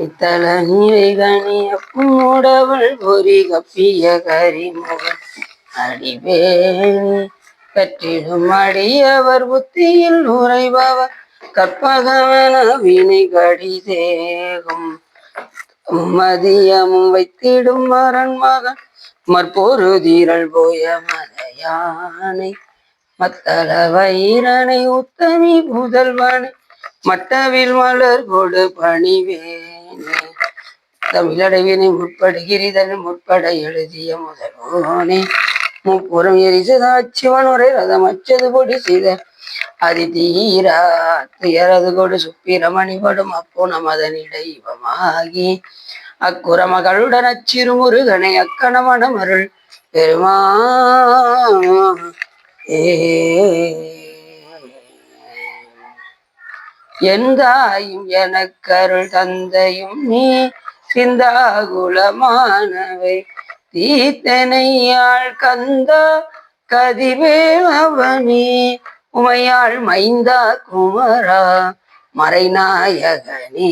இத்தல நீரைகனிய புன்னோடவள் பொறி கப்பிய கரிமுகன் அடிவேணி கற்றிடும் அடியவர் புத்தியில் உறைபவர் கற்பகவன வினை கடிதேகும் மதியமும் வைத்திடும் மரன் மகன் மற்பொருதீரல் போய மலையானை மத்தள வயிரனை உத்தமி புதல்வனை மட்டவில் மலர் கொடு பணிவேனே தமிழடைவினை முற்படுகிறதன் முற்பட எழுதிய முதல்வோனே முப்புறம் எரிசதாச்சிவன் உரை ரதம் அச்சது பொடி செய்த அதி தீரா துயரது கொடு சுப்பிரமணிபடும் அப்போ நமதனிடைவமாகி அக்குறமகளுடன் அச்சிறு முருகனை அக்கணமனம் அருள் பெருமா எந்தாயும் எனக்கருள் தந்தையும் நீ சிந்தாகுலமானவை தீத்தனையாள் கந்த கதிவேவனே உமையாள் மைந்தா குமரா மறைநாயகனே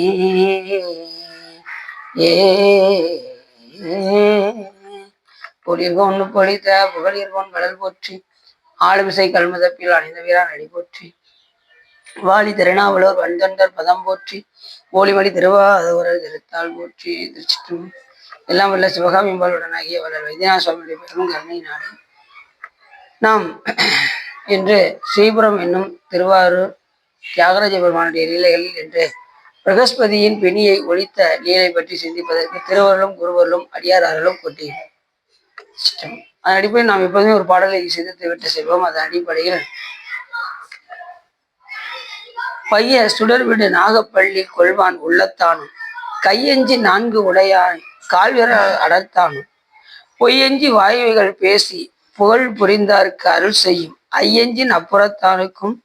பொலிர்கோன் பொழித்த புகழிர்கோன் கடல் போற்றி ஆளுமிசை கல்முதப்பில் அணிந்த வீரான் அடி போற்றி வாலி திருநாவலூர் வன்தொண்டர் பதம் போற்றி ஓலிமணி திருவாதூரர் திருத்தாள் போற்றி திருச்சிற்றும் எல்லாம் வல்ல சிவகாமியம்பாளுடனாகிய வல்லல் வைத்தியநாத சுவாமியுடைய பெரும் கருணை நாடு நாம் இன்று ஸ்ரீபுரம் என்னும் திருவாரூர் தியாகராஜ பெருமானுடைய லீலைகளில் என்று பிரகஸ்பதியின் பிணியை ஒழித்த லீலை பற்றி சிந்திப்பதற்கு திருவருளும் குருவருளும் அடியார்களும் கொட்டியும் அதன் அடிப்படையில் நாம் எப்போதுமே ஒரு பாடலை சிந்தித்து விட்டு செல்வோம். அதன் அடிப்படையில் பைய சுடர்விடு நாகப்பள்ளி கொள்வான் உள்ளத்தானும் கையெஞ்சி 4 உடையான் கால்விர அடர்த்தானும் பொய்யஞ்சி வாயுவைகள் பேசி புகழ் புரிந்தார்க்கு அருள் செய்யும் ஐயஞ்சின் அப்புறத்தானுக்கும்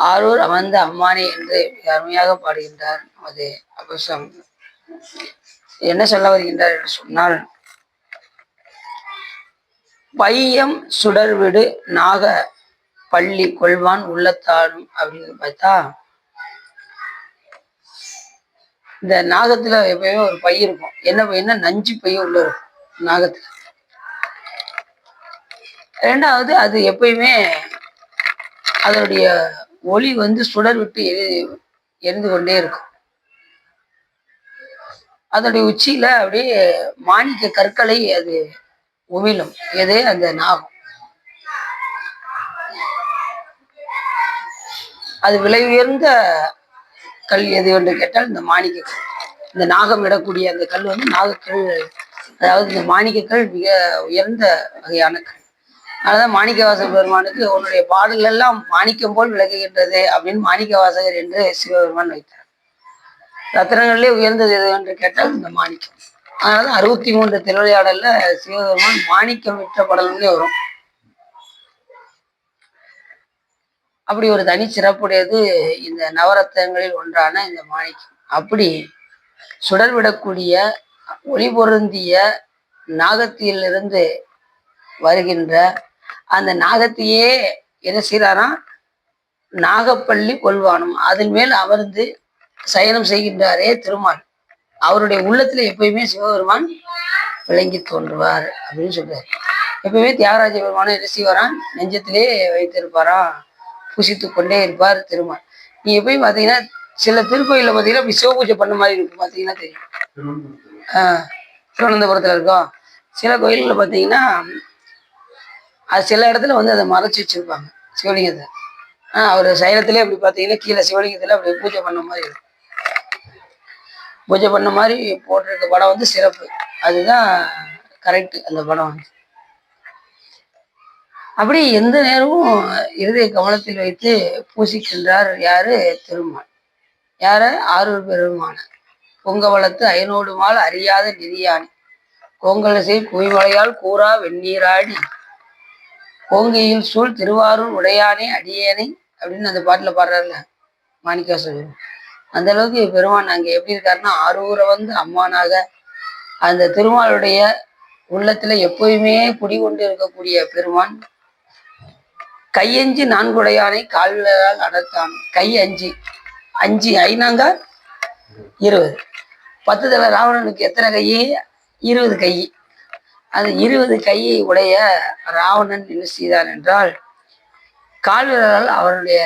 ஆரூர் அமர்ந்த அம்மானே என்று அருமையாக பாடுகின்றார். அது அபசம் என்ன சொல்ல வருகின்றார் என்று சொன்னால், பையம் சுடர்விடு நாக பள்ளி கொள்வான் உள்ளத்தானும் அப்படின்னு பார்த்தா, இந்த நாகத்துல எப்பயுமே ஒரு பை இருக்கும். என்ன பையன்னா நஞ்சு பைய உள்ள இருக்கும் நாகத்துல. ரெண்டாவது, அது எப்பயுமே அதனுடைய ஒளி சுடர் விட்டு எரிந்து கொண்டே இருக்கும். அதனுடைய உச்சியில அப்படியே மாணிக்க கற்களை அது உமிழும். எது? அந்த நாகம். அது விலை உயர்ந்த கல் எது என்று கேட்டால் இந்த மாணிக்க கல். இந்த நாகம் இடக்கூடிய அந்த கல் நாகக்கல், அதாவது இந்த மாணிக்கக்கல் மிக உயர்ந்த வகையான கல். அதனாலதான் மாணிக்கவாசகர் பெருமானுக்கு உன்னுடைய பாடல்கள் எல்லாம் மாணிக்கம் போல் விளக்குகின்றது அப்படின்னு மாணிக்கவாசகர் என்று சிவபெருமான் வைத்தார். ரத்தினங்களிலே உயர்ந்தது எது என்று கேட்டால் இந்த மாணிக்கம். அதனால 63 திருவிளையாடல்ல சிவபெருமான் மாணிக்கம் விற்ற பாடல்களே வரும். அப்படி ஒரு தனி சிறப்புடையது இந்த நவரத்தினங்களில் ஒன்றான இந்த மாணிக்கம். அப்படி சுடர்விடக்கூடிய ஒளி பொருந்திய நாகத்திலிருந்து வருகின்ற அந்த நாகத்தையே என்ன செய்யறாராம், நாகப்பள்ளி கொள்வானும் அதன் மேல் அமர்ந்து சயனம் செய்கின்றாரே திருமால். அவருடைய உள்ளத்துல எப்பயுமே சிவபெருமான் விளங்கி தோன்றுவார் அப்படின்னு சொல்றாரு. எப்பயுமே தியாகராஜ பெருமானை என்ன செய்வாரான், நெஞ்சத்திலே வைத்திருப்பாராம், பூசித்து கொண்டே இருப்பார் திருமால். நீ எப்பயும் பாத்தீங்கன்னா சில திருக்கோயில பாத்தீங்கன்னா இப்படி சிவ பூஜை பண்ண மாதிரி இருக்கும். பாத்தீங்கன்னா தெரியும். திருவனந்தபுரத்துல இருக்கோம். சில கோயில்ல பாத்தீங்கன்னா அது சில இடத்துல அதை மறைச்சு வச்சிருப்பாங்க சிவலிங்கத்தை. அவர் சைலத்திலே அப்படி பார்த்தீங்கன்னா கீழே சிவலிங்கத்தில் அப்படி பூஜை பண்ண மாதிரி இருக்கும். பூஜை பண்ண மாதிரி போட்டிருக்க படம் சிறப்பு. அதுதான் கரெக்டு. அந்த படம் அப்படி எந்த நேரமும் இருதய கவனத்தில் வைத்து பூசிக்கின்றார். யாரு? திருமால். யார? ஆரூர் பெருமான. பொங்கவளத்து அயனோடு மால் அறியாத நெறியானி கோங்கலசை குவிமலையால் கூறா வெந்நீராடி கோங்கையில் சூழ் திருவாரூர் உடையானே அடியேனை அப்படின்னு அந்த பாட்டுல பாடுறாருல மாணிக்கவாசகர். அந்த அளவுக்கு பெருமான் அங்க எப்படி இருக்காருன்னா, ஆரூரை அம்மானாக அந்த திருமாலுடைய உள்ளத்துல எப்பயுமே குடிகொண்டு இருக்கக்கூடிய பெருமான். கையஞ்சி 4 உடையானை கால்களால் அடர்த்தான். கை 5 ஐநாங்க 20. 10 தலை ராவணனுக்கு எத்தனை கை? 20 கை. அந்த 20 கையை உடைய ராவணன் என்ன செய்தான் என்றால், கால் விரலால் அவருடைய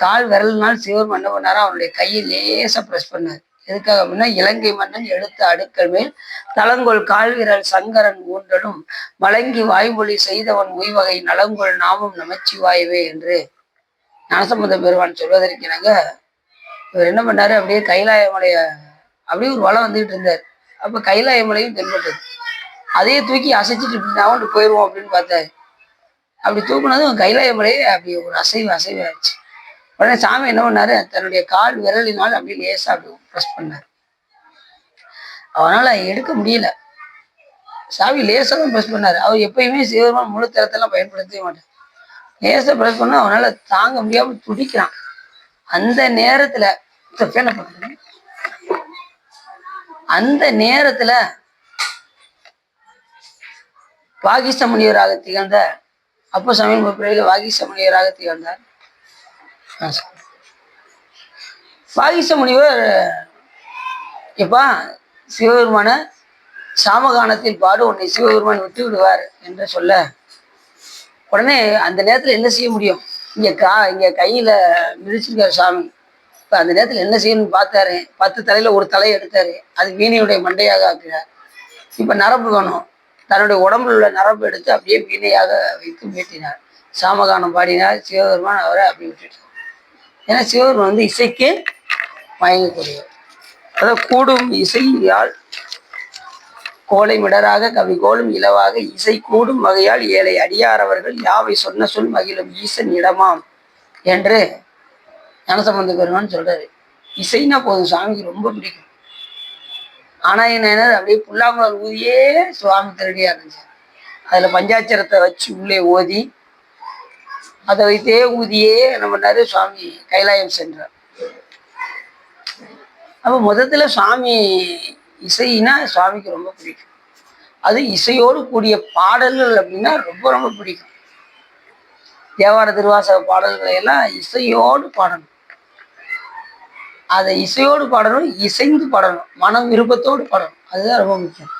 கால் விரலினால் சிவன் என்ன பண்ணாரோ அவருடைய கையை லேசா பிரஸ் பண்ணார். எதுக்காக அப்படின்னா, இலங்கை மன்னன் எடுத்த அடுக்கள் மேல் தளங்கொள் கால் விரல் சங்கரன் ஊன்றலும் வழங்கி வாய்மொழி செய்தவன் உய்வகை நலங்கொள் நாமும் நமச்சிவாயவே என்று ஞானசம்பந்த பெருமான் சொல்வதற்கிணங்க இவர் என்ன பண்ணாரு, அப்படியே கைலாய மலைய அப்படியே ஒரு வளம் வந்துகிட்டு இருந்தார். அப்ப கைலாய மலையும் தென்பட்டது. அதையே தூக்கி அசைச்சிட்டு அவன்ட்டு போயிடுவோம் அப்படின்னு பார்த்தாரு. அப்படி தூக்குனதும் கைலாய மலையே அப்படி ஒரு அசைவாச்சு. உடனே சாமி என்ன பண்ணாரு, தன்னுடைய கால் விரலினால் அப்படி லேசா அப்படி ப்ரெஸ் பண்ணார். அவனால எடுக்க முடியல. சாமி லேசா தான் ப்ரெஸ் பண்ணாரு. அவர் எப்பயுமே சிவபெருமான் முழு தரத்தெல்லாம் பயன்படுத்தவே மாட்டார். லேசா ப்ரெஸ் பண்ணா அவனால தாங்க முடியாம துடிக்கிறான். அந்த நேரத்துல வாகிஷ்ட முனிவராக திகழ்ந்த அப்போ சமயம் பிறகு வாகிஷ்ட முனிவராக திகழ்ந்தார். வாகிஷ்ட முனிவர் எப்பா சிவபெருமான சாமகானத்தில் பாடு உன்னை சிவபெருமான் விட்டு விடுவார் என்று சொல்ல, உடனே அந்த நேரத்துல என்ன செய்ய முடியும்? இங்க கையில மிதிச்சிருக்காரு சாமி. இப்ப அந்த நேரத்துல என்ன செய்யணும்னு பார்த்தாரு. 10 தலையில ஒரு தலையை எடுத்தாரு. அது வீணையுடைய மண்டையாக ஆக்குறார். இப்ப நரம்பு வேணும். தன்னுடைய உடம்புல உள்ள நரம்பு எடுத்து அப்படியே வீணையாக வைத்து மீட்டினார். சாமகானம் பாடினார். சிவபெருமான் அவரை அப்படி விட்டுட்டார். ஏன்னா சிவபெருமான் இசைக்கு மயங்கக்கூடியவர். அதாவது கூடும் இசையால் கோலை மிடராக கவி கோலும் இலவாக இசை கூடும் வகையால் ஏழை அடியாரவர்கள் யாவை சொன்ன சொல் மகிழும் ஈசன் இடமாம் என்று ஞானசம்பந்த பெருமான் சொல்றாரு. இசைனா போதும், சாமிக்கு ரொம்ப பிடிக்கும். ஆனா என்ன அப்படியே புல்லாங்குழல் ஊதியே சுவாமி திருடியா இருந்துச்சு. அதுல பஞ்சாட்சரத்தை வச்சு உள்ளே ஓதி அதை வைத்தே ஊதியே என்ன பண்ணாரு, சுவாமி கைலாயம் சென்றார். அப்ப முதத்துல சுவாமி இசைனா சுவாமிக்கு ரொம்ப பிடிக்கும். அது இசையோடு கூடிய பாடல்கள் அப்படின்னா ரொம்ப ரொம்ப பிடிக்கும். தேவார திருவாசக பாடல்களை எல்லாம் இசையோடு பாடணும். அதை இசையோடு பாடணும், இசைந்து பாடணும், மனம் விருப்பத்தோடு பாடணும். அதுதான் ரொம்ப முக்கியம்.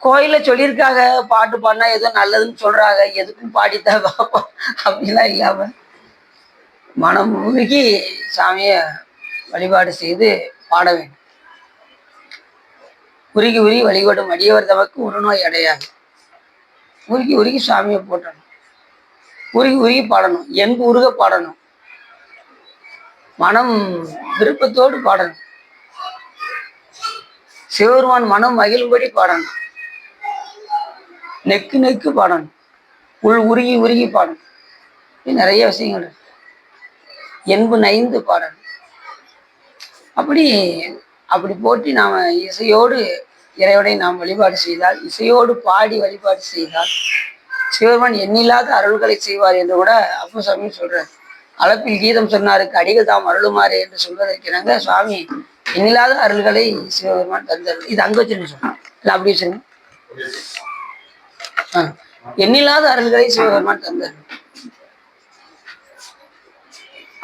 கோயில சொல்லியிருக்காங்க பாட்டு பாடினா ஏதோ நல்லதுன்னு சொல்றாங்க, எதுக்கும் பாடித்தான் பார்ப்போம் அப்படிலாம் இல்லாம மனம் உருகி சாமியை வழிபாடு செய்து பாட வேண்டும். உருகி உருகி வழிபடும் அடியவர் தமக்கு ஒரு நோய் அடையாது. உருகி உருகி சாமியை போட்டணும், உருகி உருகி பாடணும், என்பு உருக பாடணும், மனம் விருப்பத்தோடு பாடணும், சிவபெருமான் மனம் மகிழும்படி பாடணும், நெக்கு நெக்கு பாடணும், உள் உருகி உருகி பாடணும். நிறைய விஷயங்கள் இருக்கு. என்பு நைந்து பாடணும். அப்படி போற்றி நாம இசையோடு இறைவனை நாம் வழிபாடு செய்தால், இசையோடு பாடி வழிபாடு செய்தால் சிவபெருமான் எண்ணில்லாத அருள்களை செய்வார் என்று கூட அப்போ சாமி சொல்றார். அளப்பில் கீதம் சொன்னாருக்கு அடிகள் தாம் அருளுமாறு என்று சொல்வதற்கிணங்க சுவாமி எண்ணில்லாத அருள்களை சிவபெருமான் தந்தார். இது அங்க வச்சுன்னு சொன்னான் இல்ல அப்படி வச்சுருங்க. எண்ணில்லாத அருள்களை சிவபெருமான் தந்தார்.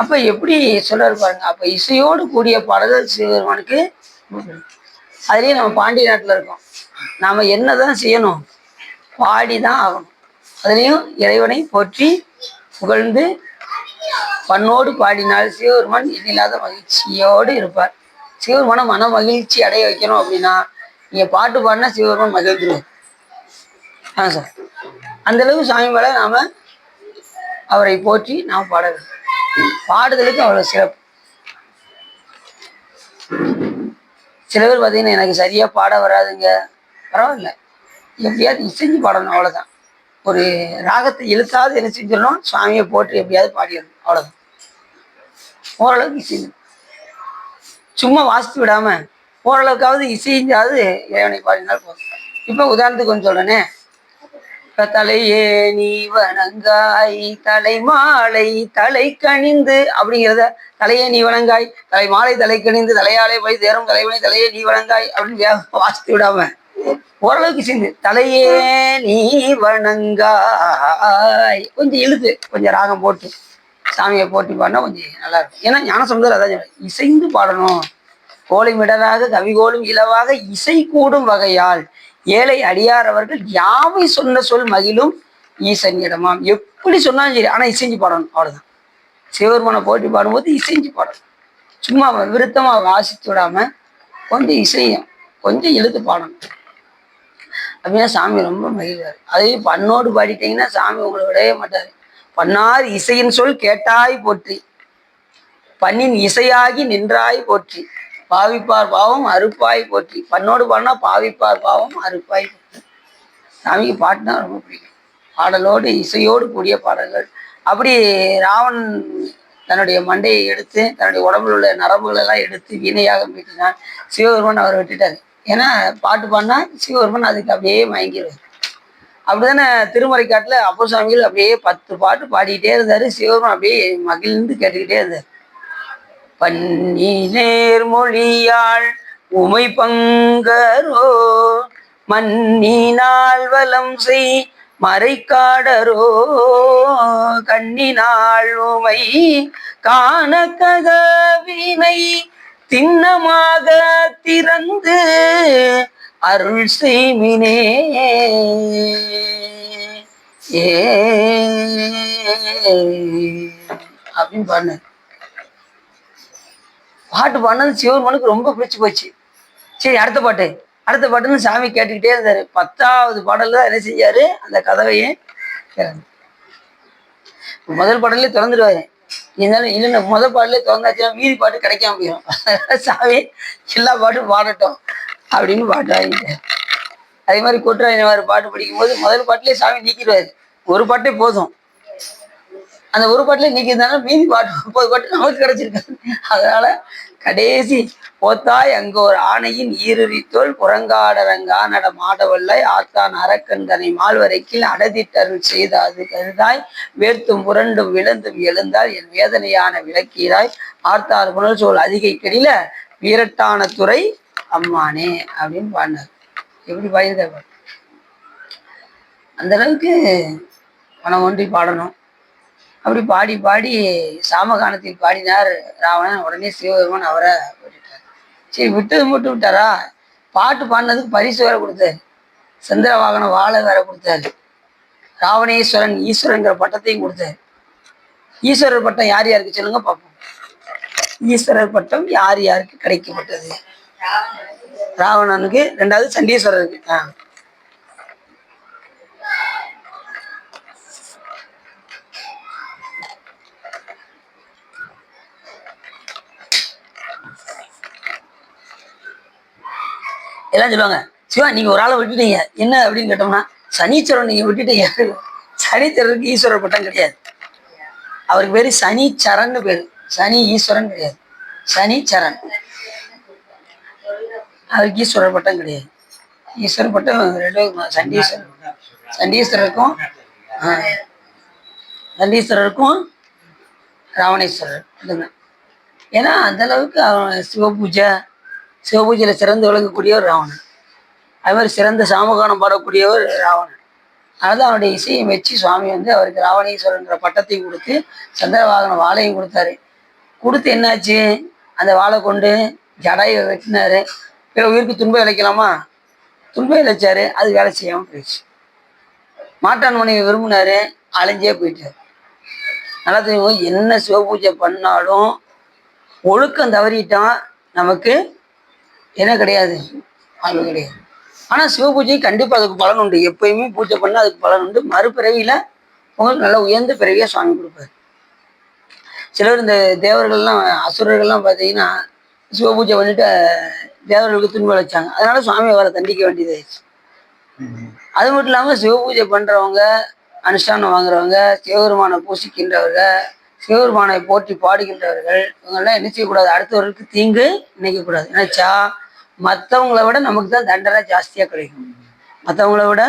அப்ப எப்படி சொல்றாரு பாருங்க. அப்ப இசையோடு கூடிய பாடல்கள் சிவபெருமானுக்கு. அதுலயும் நம்ம பாண்டிய நாட்டுல இருக்கோம். நாம என்னதான் செய்யணும்? பாடிதான் ஆகணும். அதுலயும் இறைவனை போற்றி புகழ்ந்து பண்ணோடு பாடினால் சிவபெருமான் எண்ணில்லாத மகிழ்ச்சியோடு இருப்பார். சிவபெருமான மன மகிழ்ச்சி அடைய வைக்கணும் அப்படின்னா நீங்க பாட்டு பாடினா சிவபெருமான் மகிழ்ந்துருவார். சார் அந்த அளவுக்கு சாமி மேல நாம அவரை போற்றி நாம் பாட வேண்டும். பாடுதலுக்கு அவ்வளவு சிறப்பு. சில பேர் பார்த்தீங்கன்னா எனக்கு சரியா பாட வராதுங்க, பரவாயில்ல, எப்படியாவது இசைஞ்சு பாடணும், அவ்வளவுதான். ஒரு ராகத்தை இழுத்தாவது என்ன செஞ்சிடணும், சுவாமியை போட்டு எப்படியாவது பாடிடணும், அவ்வளவுதான். ஓரளவுக்கு இசைஞ்சு சும்மா வாசித்து விடாம ஓரளவுக்காவது இசைஞ்சாவது இறைவனை பாடினால் போதும். இப்ப உதாரணத்துக்கு கொஞ்சம் சொல்றேனே, தலையே நீ வணங்காய் தலை மாலை தலை கணிந்து அப்படிங்கிறத தலையே நீ வணங்காய் தலை மாலை தலை கணிந்து தலையாலே போய் தேரும் தலைவனை தலையே நீ வணங்காய் அப்படின்னு வாசித்து விடாம ஓரளவுக்கு சேர்ந்து தலையே நீ வணங்காய் கொஞ்சம் இழுத்து கொஞ்சம் ராகம் போட்டு சாமியை போட்டி பாடினா கொஞ்சம் நல்லா இருக்கும். ஏன்னா ஞானசம்பந்தர் அதான் சொல்றாரு, இசைந்து பாடணும். கோலைமிடராக கவிகோலும் இலவாக இசை கூடும் வகையால் ஏழை அடியார் அவர்கள் யாவை சொன்ன சொல் மகிழும் ஈசன் இடமாம். எப்படி சொன்னாலும் சரி, ஆனா இசைஞ்சு பாடணும், அவ்வளவுதான். சிவபெருமானை போட்டி பாடும்போது இசைஞ்சு பாடணும். சும்மா விருத்தமா வாசித்து விடாம கொஞ்சம் இசையும் கொஞ்சம் இழுத்து பாடணும். அப்படின்னா சாமி ரொம்ப மகிழ்வார். அதையும் பண்ணோடு பாடிட்டீங்கன்னா சாமி உங்களை விடவே மாட்டாரு. பண்ணார் இசையின் சொல் கேட்டாய் போற்றி, பண்ணின் இசையாகி நின்றாய் போற்றி, பாவிப்பார் பாவம் அறுப்பாய் போற்றி. பண்ணோடு பாடினா பாவிப்பார் பாவம் அறுப்பாய் போற்றி. சாமிக்கு பாட்டுனா ரொம்ப பிடிக்கும். பாடலோடு இசையோடு கூடிய பாடல்கள். அப்படி ராவன் தன்னுடைய மண்டையை எடுத்து தன்னுடைய உடம்புல உள்ள நரம்புகள் எல்லாம் எடுத்து வீணையாக மீட்டினான். சிவபெருமன் அவரை விட்டுட்டாரு. ஏன்னா பாட்டு பாடினா சிவபெருமன் அதுக்கு அப்படியே மயங்கிடுவார். அப்படிதானே திருமறைக்காட்டுல அப்பர் சுவாமிகள் அப்படியே 10 பாட்டு பாடிக்கிட்டே இருந்தாரு. சிவபெருமன் அப்படியே மகிழ்ந்து கேட்டுக்கிட்டே இருந்தார். பன்னிலேர் மொழியாள் உமை பங்கரோ மன்னினால் வலம் செய் மறைக்காடரோ கண்ணினாள் உமை காண கதவினை திண்ணமாக திறந்து அருள் செய்மினே. அப்படின்னு பாடினார். பாட்டு பாடினது சிவபெருமானுக்கு ரொம்ப பிடிச்சு போச்சு. சரி, அடுத்த பாட்டுன்னு சாமி கேட்டுக்கிட்டே இருந்தாரு. 10வது பாடல் தான் என்ன செஞ்சாரு, அந்த கதவையே முதல் பாடலே திறந்துடுவாரு. இருந்தாலும் இல்லைன்னா முதல் பாடலே திறந்தாச்சுன்னா மீதி பாட்டு கிடைக்காம போயிடும். சாமி எல்லா பாட்டும் பாடட்டும் அப்படின்னு பாட்டு வாங்கிட்டார். அதே மாதிரி கூட்டுறாரு பாட்டு படிக்கும்போது முதல் பாட்டிலே சாமி நீக்கிடுவாரு. ஒரு பாட்டே போதும். அந்த ஒரு பாட்டிலே நீக்கிருந்தாலும் மீதி பாட்டு 30 பாட்டு நமக்கு கிடைச்சிருக்காரு. அதனால கடைசி போத்தாய் அங்க ஒரு ஆணையின் ஈருரித்தோல் புறங்காடரங்கா நட மாடவல்லை ஆத்தான் அரக்கந்தனை மால்வரைக்கில் அடதிட்டருள் செய்த அது கருதாய் வேர்த்தும் புரண்டும் விழுந்தும் எழுந்தால் என் வேதனையான விளக்கீராய் ஆர்த்தார் புனல் சோல் அதிகை கெடில வீரட்டான துறை அம்மானே அப்படின்னு பாடினார். எப்படி பாடியிருக்காரு அந்த அளவுக்கு மனம் ஒன்றி பாடணும். அப்படி பாடி பாடி சாமகானத்தில் பாடினார் ராவணன். உடனே சிவபெருமான் அவரை விட்டுட்டார். சரி, விட்டது மட்டும் விட்டாரா, பாட்டு பாடினதுக்கு பரிசு வேற கொடுத்தாரு. சந்திர வாகனம் வாழை வேற கொடுத்தாரு. ராவணேஸ்வரன் ஈஸ்வரங்கிற பட்டத்தையும் கொடுத்தாரு. ஈஸ்வரர் பட்டம் யார் யாருக்கு சொல்லுங்க பார்ப்போம். ஈஸ்வரர் பட்டம் யார் யாருக்கு கிடைக்கப்பட்டது? ராவணனுக்கு, 2வது சண்டீஸ்வரருக்கு. எல்லாம் சொல்லுவாங்க, சிவா நீங்க ஒரு ஆளை விட்டுட்டீங்க என்ன அப்படின்னு கேட்டோம்னா, சனீஸ்வரன் நீங்க விட்டுட்டீங்க. சனீஸ்வரருக்கு ஈஸ்வரர் பட்டம் கிடையாது. அவருக்கு பேரு சனீச்சரன் பேரு. சனி ஈஸ்வரன் கிடையாது, சனீச்சரன். அவருக்கு ஈஸ்வரர் பட்டம் கிடையாது. ஈஸ்வரர் பட்டம் 2 சண்டீஸ்வரருக்கும் ராவணேஸ்வரர் இல்லைங்க. ஏன்னா அந்த அளவுக்கு அவன் சிவபூஜையில சிறந்து விளங்கக்கூடியவர் ராவணன். அது மாதிரி சிறந்த சாமகானம் பாடக்கூடியவர் ராவணன். அதாவது அவனுடைய இசையை மெச்சி சுவாமி அவருக்கு ராவணேஸ்வரங்கிற பட்டத்தையும் கொடுத்து சந்திரவாகன வாழையும் கொடுத்தாரு. கொடுத்து என்னாச்சு, அந்த வாழை கொண்டு ஜடாயை வெட்டினாரு. பிற உயிருக்கு துன்பம் இழைக்கலாமா, துன்பம் இழைச்சாரு. அது வேலை செய்யாமல் போயிடுச்சு. மாட்டான் மனைவி விரும்பினாரு, அலைஞ்சே போயிட்டாரு. நல்லா தெரியும், என்ன சிவபூஜை பண்ணாலும் ஒழுக்கம் தவறிட்டான் நமக்கு என்ன கிடையாது, அது கிடையாது. ஆனால் சிவபூஜை கண்டிப்பாக அதுக்கு பலன் உண்டு. எப்பயுமே பூஜை பண்ணால் அதுக்கு பலன் உண்டு. மறுபிறவியில் உங்களுக்கு நல்ல உயர்ந்த பிறவியாக சுவாமி கொடுப்பாரு. சிலர் இந்த தேவர்கள்லாம் அசுரர்கள்லாம் பார்த்தீங்கன்னா சிவபூஜை பண்ணிட்டு தேவர்களுக்கு துன்பம் அளிச்சாங்க. அதனால சுவாமி அவரை தண்டிக்க வேண்டியதாயிடுச்சு. அது மட்டும் இல்லாமல் சிவபூஜை பண்ணுறவங்க, அனுஷ்டானம் வாங்குறவங்க, சிவபெருமானை பூசிக்கின்றவங்க, சிவபெருமானை போற்றி பாடுகின்றவர்கள், இவங்கெல்லாம் என்ன செய்யக்கூடாது, அடுத்தவர்களுக்கு தீங்கு நினைக்கக்கூடாது. நினைச்சா மற்றவங்களை விட நமக்கு தான் தண்டனை ஜாஸ்தியாக கிடைக்கும். மற்றவங்கள விட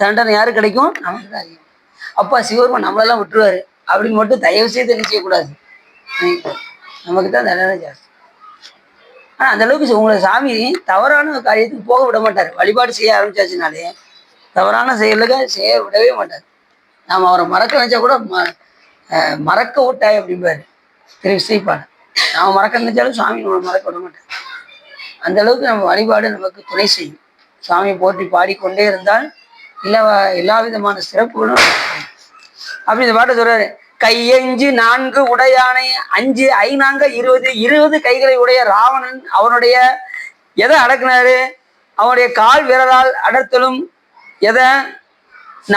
தண்டனை யாரு கிடைக்கும், நமக்கு தான் அதிகம். அப்பா சிவபெருமான் நம்மளெல்லாம் விட்டுருவாரு அப்படின்னு மட்டும் தயவு செய்து என்ன செய்யக்கூடாது, நமக்கு தான் தண்டனை ஜாஸ்தி. ஆனால் அந்த அளவுக்கு உங்களை சாமி தவறான காரியத்துக்கு போக விட மாட்டார். வழிபாடு செய்ய ஆரம்பிச்சாச்சுனாலே தவறான செயலுக்கு செய்ய விடவே மாட்டார். நாம் அவரை மறக்க நினைச்சா கூட மறக்க விட்டாய் அப்படிம்பாரு திரு இசைப்பாடு. நாம் மறக்க நினைச்சாலும் சாமி நம்ம மறக்க விட மாட்டேன். அந்த அளவுக்கு நம்ம வழிபாடு நமக்கு துணை செய்யும். சாமியை போற்றி பாடிக்கொண்டே இருந்தால் எல்லா விதமான சிறப்புகளும். அப்படி இந்த பாட்டை சொல்றாரு. கையஞ்சு 4 உடையானை 5 ஐநாங்க 20 கைகளை உடைய ராவணன் அவனுடைய எதை அடக்குனாரு? அவனுடைய கால் விரலால் அடர்த்தலும். எதை?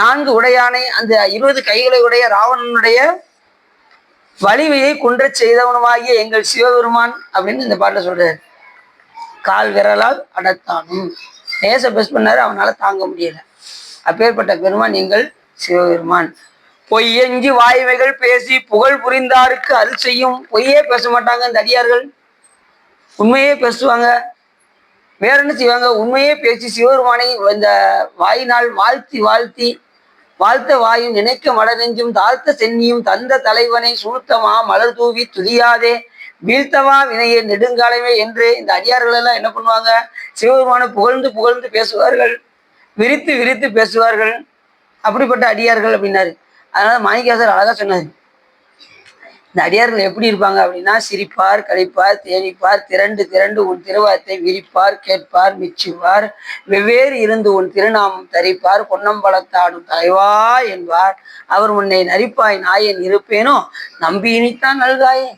4 உடையானை அந்த 20 கைகளை உடைய ராவணனுடைய வலிமையை குன்றச் செய்தவனுமாகிய எங்கள் சிவபெருமான் அப்படின்னு இந்த பாட்டில் சொல்றாரு. கால் விரலால் அடர்த்தானும். நேச பெஸ் பண்ணாரு, அவனால தாங்க முடியல. அப்பேற்பட்ட பெருமான் எங்கள் சிவபெருமான். பொய்யஞ்சு வாய்மைகள் பேசி புகழ் புரிந்தாருக்கு அருள் செய்யும். பொய்யே பேச மாட்டாங்க இந்த அடியார்கள், உண்மையே பேசுவாங்க. வேற என்ன செய்வாங்க? உண்மையே பேசி சிவபெருமானை இந்த வாயினால் வாழ்த்த வாயும் நினைக்க மடநெஞ்சும் தாழ்த்த சென்னியும் தந்த தலைவனை சூழ்த்தமா மலர் தூவி துதியாதே வீழ்த்தவா வினையே நெடுங்காலமே என்று இந்த அடியார்கள் எல்லாம் என்ன பண்ணுவாங்க? சிவபெருமானை புகழ்ந்து புகழ்ந்து பேசுவார்கள், விரித்து விரித்து பேசுவார்கள். அப்படிப்பட்ட அடியார்கள் அப்படின்னாரு. அதனால மாணிக்கவாசகர் அழகா சொன்னாரு, இந்த அடியார்கள் எப்படி இருப்பாங்க அப்படின்னா, சிரிப்பார், கழிப்பார், தேனிப்பார், திரண்டு திரண்டு உன் திருவாத்தை விரிப்பார், கேட்பார், மிச்சுவார், வெவ்வேறு இருந்து உன் திருநாமம் தரிப்பார், பொன்னம்பலத்தாடும் தலைவா என்பார். அவர் உன்னை நரிப்பாய் நாயன் இருப்பேனோ நம்பி இனித்தான் நல்காயே.